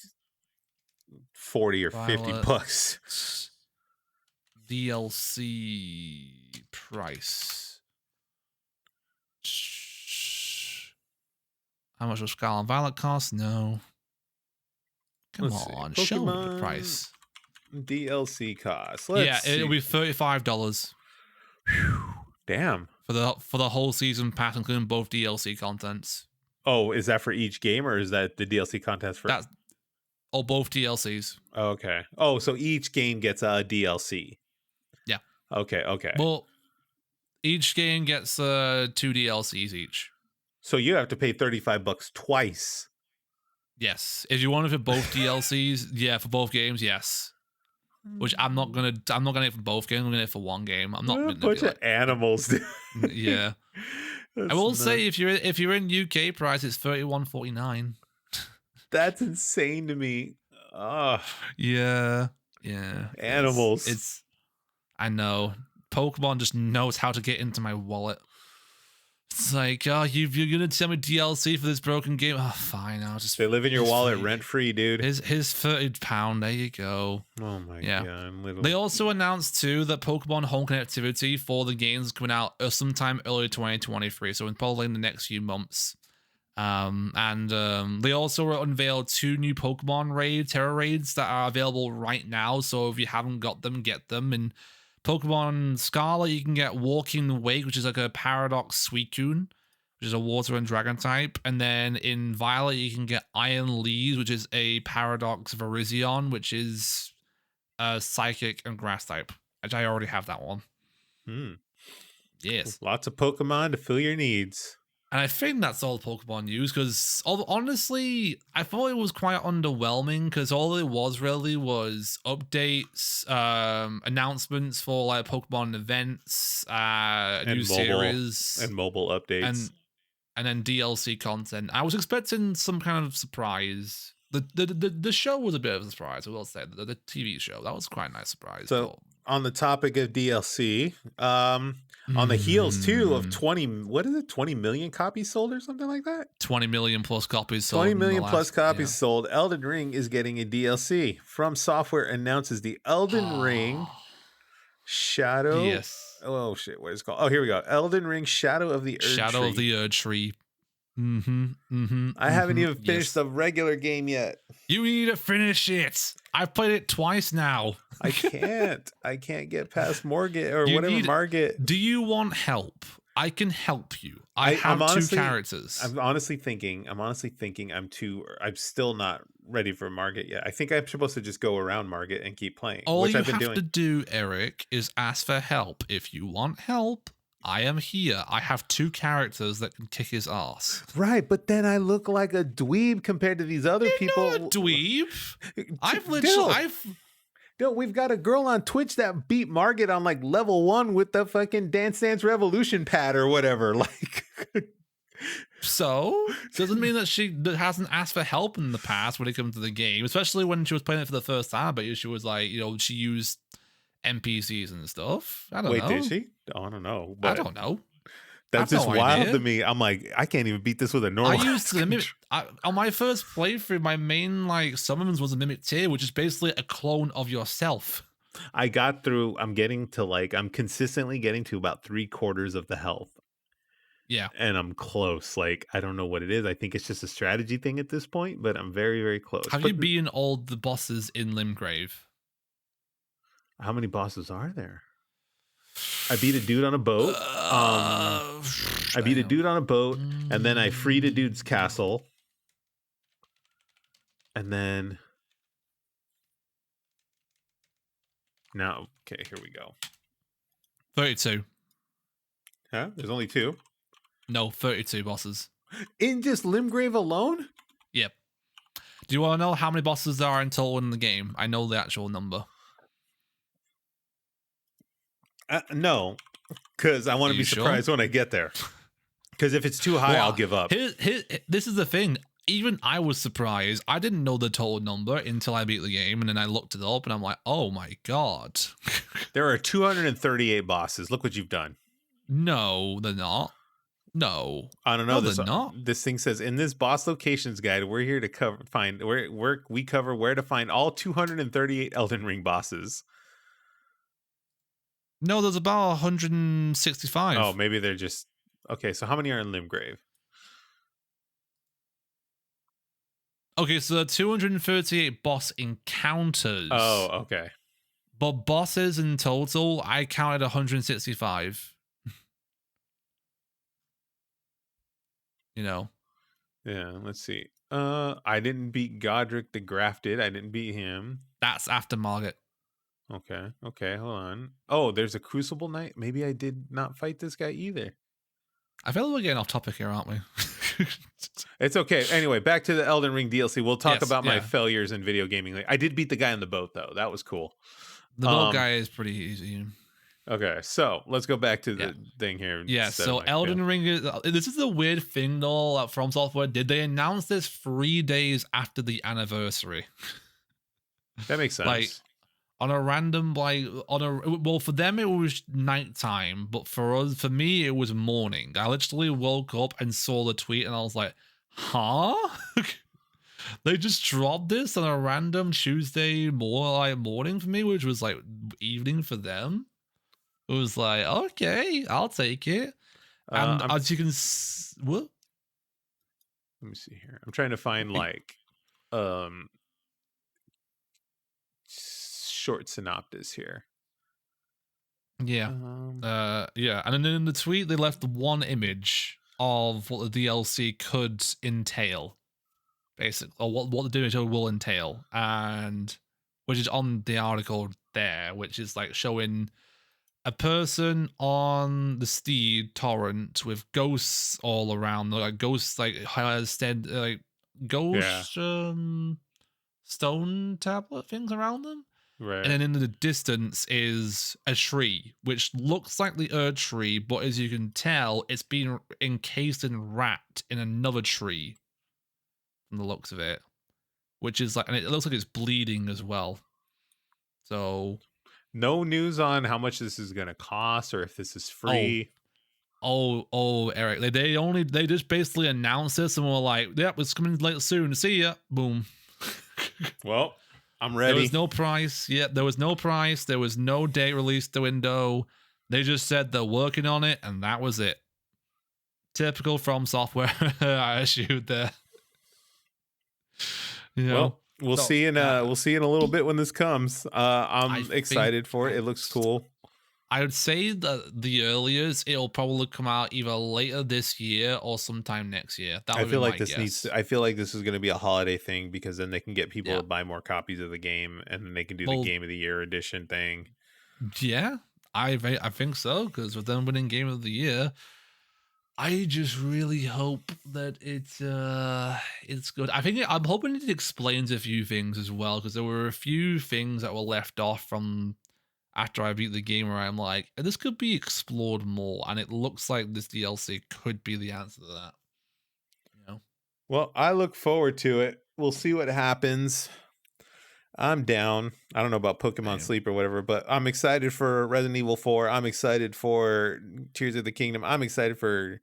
40 or Violet $50. DLC price. How much will Scarlet and Violet cost? No. Come on, show me the price. DLC cost. It'll be $35. Whew, damn. For the whole season pass, including both DLC contents. Oh, is that for each game, or is that the DLC contents for? That's both DLCs. Okay. Oh, so each game gets a DLC. Yeah. Okay. Well, each game gets 2 DLCs each. So you have to pay $35 twice. Yes. If you want it for both DLCs, yeah, for both games, yes. which I'm not getting it for both games. I'm getting it for one game. I'm not What a going to bunch be of like, animals, dude. yeah. I That's will nuts. say if you're in UK price, it's $31.49. That's insane to me. Oh, Yeah. animals. I know. Pokemon just knows how to get into my wallet. It's like, oh, you're gonna tell me DLC for this broken game? Oh, fine, I'll just. They live in your wallet rent free, dude. His £30. There you go. Oh my god! They also announced too that Pokemon Home connectivity for the games is coming out sometime early 2023, so probably in the next few months. They also unveiled 2 new Pokemon Terra raids that are available right now. So if you haven't got them, get them. In Pokemon Scarlet, you can get Walking Wake, which is like a Paradox Suicune, which is a Water and Dragon type. And then in Violet, you can get Iron Leaves, which is a Paradox Virizion, which is a Psychic and Grass type. Which I already have that one. Yes. Lots of Pokemon to fill your needs. And I think that's all Pokemon news, because honestly, I thought it was quite underwhelming, because all it was really was updates, announcements for like Pokemon events, new series, and mobile updates, and then DLC content. I was expecting some kind of surprise. The show was a bit of a surprise, I will say. The TV show, that was quite a nice surprise. So on the topic of DLC, on the heels too of 20 million copies sold or something like that, 20 million plus copies sold, 20 million plus copies sold. Elden Ring is getting a DLC. From Software announces the Elden Ring Shadow. Yes. Oh shit, what is it called? Oh, here we go. Elden Ring Shadow of the Erd Tree. I haven't even finished the regular game yet. You need to finish it. I've played it twice now. I can't get past Margit or whatever Margit. Do you want help? I can help you. I have honestly, 2 characters. I'm honestly thinking I'm still not ready for Margit yet. I think I'm supposed to just go around Margit and keep playing. All you have to do, Eric, is ask for help. If you want help, I am here. I have 2 characters that can kick his ass. Right, but then I look like a dweeb compared to these other people. Not a dweeb. We've got a girl on Twitch that beat Margit on like level 1 with the fucking Dance Dance Revolution pad or whatever. Like, so doesn't mean that she hasn't asked for help in the past when it comes to the game, especially when she was playing it for the first time. But she was like, she used NPCs and stuff. I don't know. Wait, did she? Oh, I don't know. I don't know. That's just wild to me. I'm like, I can't even beat this with a normal. I used to mimic. On my first playthrough, my main summons was a Mimic Tear, which is basically a clone of yourself. I got through. I'm consistently getting to about 3/4 of the health. Yeah, and I'm close. Like, I don't know what it is. I think it's just a strategy thing at this point, but I'm very, very close. Have you beaten all the bosses in Limgrave? How many bosses are there? I beat a dude on a boat. I beat a dude on a boat, and then I freed a dude's castle. And then now, okay, here we go. 32. Huh? There's only 2? No, 32 bosses. In just Limgrave alone? Yep. Do you want to know how many bosses there are in total in the game? I know the actual number. No, because I want to be surprised when I get there. Because if it's too high, I'll give up. This is the thing. Even I was surprised. I didn't know the total number until I beat the game, and then I looked it up, and I'm like, oh my god. There are 238 bosses. Look what you've done. No, they're not. No. I don't know. No, they're not. This thing says, in this boss locations guide, we're here to cover where to find all 238 Elden Ring bosses. No, there's about 165. Oh, maybe they're just... Okay, so how many are in Limgrave? Okay, so 238 boss encounters. Oh, okay. But bosses in total, I counted 165. Yeah, let's see. I didn't beat Godric the Grafted. I didn't beat him. That's after Margit. Okay, hold on. Oh, there's a Crucible Knight. Maybe I did not fight this guy either. I feel like we're getting off topic here, aren't we? It's okay. Anyway, back to the Elden Ring DLC. We'll talk Yes, about my yeah. failures in video gaming. I did beat the guy on the boat though. That was cool. The boat guy is pretty easy. Okay, so let's go back to Yeah. the thing here. Yeah, Instead of so my fail. Elden Ring is this is a weird thing though that From Software did. They announced this 3 days after the anniversary. That makes Like sense. on a random well, for them it was nighttime, but for me it was morning. I literally woke up and saw the tweet and I was like, huh? They just dropped this on a random Tuesday morning for me, which was like evening for them. It was like, okay, I'll take it. And as you can what? Let me see here. I'm trying to find like short synopsis here. Yeah. Yeah. And then in the tweet, they left one image of what the DLC could entail, basically, or what the DLC will entail, and which is on the article there, which is like showing a person on the Steed torrent with ghosts all around, like ghosts, like ghost stone tablet things around them. Right. And then in the distance is a tree, which looks like the Erd tree, but as you can tell, it's been encased and wrapped in another tree from the looks of it, which is like, and it looks like it's bleeding as well. So, no news on how much this is going to cost or if this is free. Oh, Eric, they just basically announced this and were like, "Yep, it's coming late soon. See ya." Boom. Well, I'm ready. There was no price. Yeah, there was no price. There was no date release the window. They just said they're working on it, and that was it. Typical From Software. I assumed there. Well, we'll see in a little bit when this comes. I'm excited for it. It looks cool. I would say that the earliest it'll probably come out either later this year or sometime next year. I feel like this I feel like this is going to be a holiday thing because then they can get people to buy more copies of the game, and then they can do the Game of the Year edition thing. Yeah, I think so, because with them winning Game of the Year, I just really hope that it's good. I'm hoping it explains a few things as well, because there were a few things that were left off from after I beat the game where I'm like, this could be explored more, and it looks like this DLC could be the answer to that. Well, I look forward to it. We'll see what happens. I'm down. I don't know about Pokemon Sleep or whatever, but I'm excited for Resident Evil 4. I'm excited for Tears of the Kingdom. I'm excited for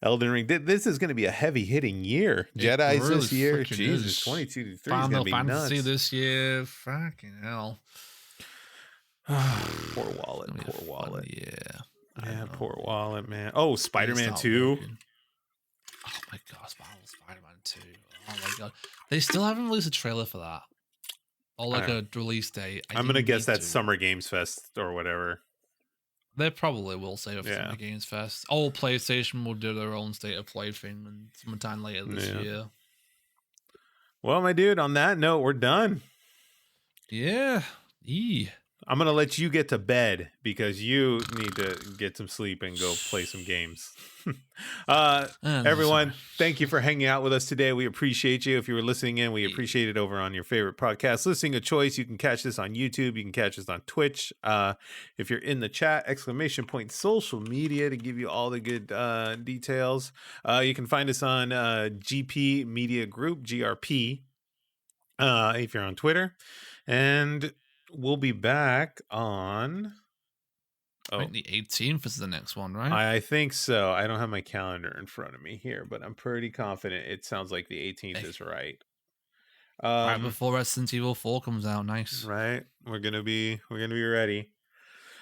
Elden Ring. This is going to be a heavy hitting year. Jedi's really this year. Jesus, 22 to 3 is going to be Fantasy nuts. This year. Fucking hell. Poor wallet. Yeah, poor wallet, man. Oh, Spider-Man 2. Oh my god, Spider-Man 2. Oh my god. They still haven't released a trailer for that. Or like a release date. I'm going to guess that's Summer Games Fest or whatever. They probably will save it for Summer Games Fest. Oh, PlayStation will do their own State of Play thing and sometime later this year. Well, my dude, on that note, we're done. Yeah. I'm going to let you get to bed because you need to get some sleep and go play some games. Everyone, thank you for hanging out with us today. We appreciate you. If you were listening in, we appreciate it over on your favorite podcast listening of choice. You can catch this on YouTube. You can catch this on Twitch. If you're in the chat, ! social media to give you all the good details. You can find us on GP Media Group, GRP, if you're on Twitter. And we'll be back on... I think the 18th is the next one, right? I think so. I don't have my calendar in front of me here, but I'm pretty confident it sounds like the 18th is right. Right before Resident Evil 4 comes out. Nice. Right. We're gonna be ready.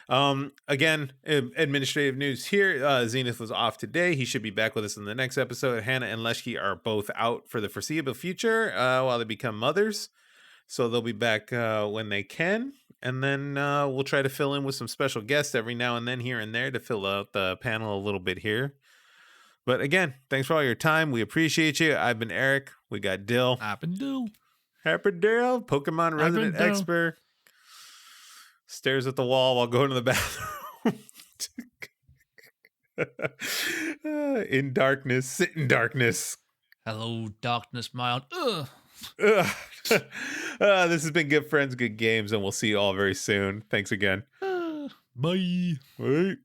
Again, administrative news here. Zenith was off today. He should be back with us in the next episode. Hannah and Leshki are both out for the foreseeable future while they become mothers. So they'll be back when they can. And then we'll try to fill in with some special guests every now and then here and there to fill out the panel a little bit here. But again, thanks for all your time. We appreciate you. I've been Eric. We got Dill. I've been Dill. Pokemon resident expert. Stares at the wall while going to the bathroom. In darkness, sit in darkness. Hello, darkness, my old. Ugh. Ugh. This has been Good Friends, Good Games, and we'll see you all very soon. Thanks again. Bye. Bye.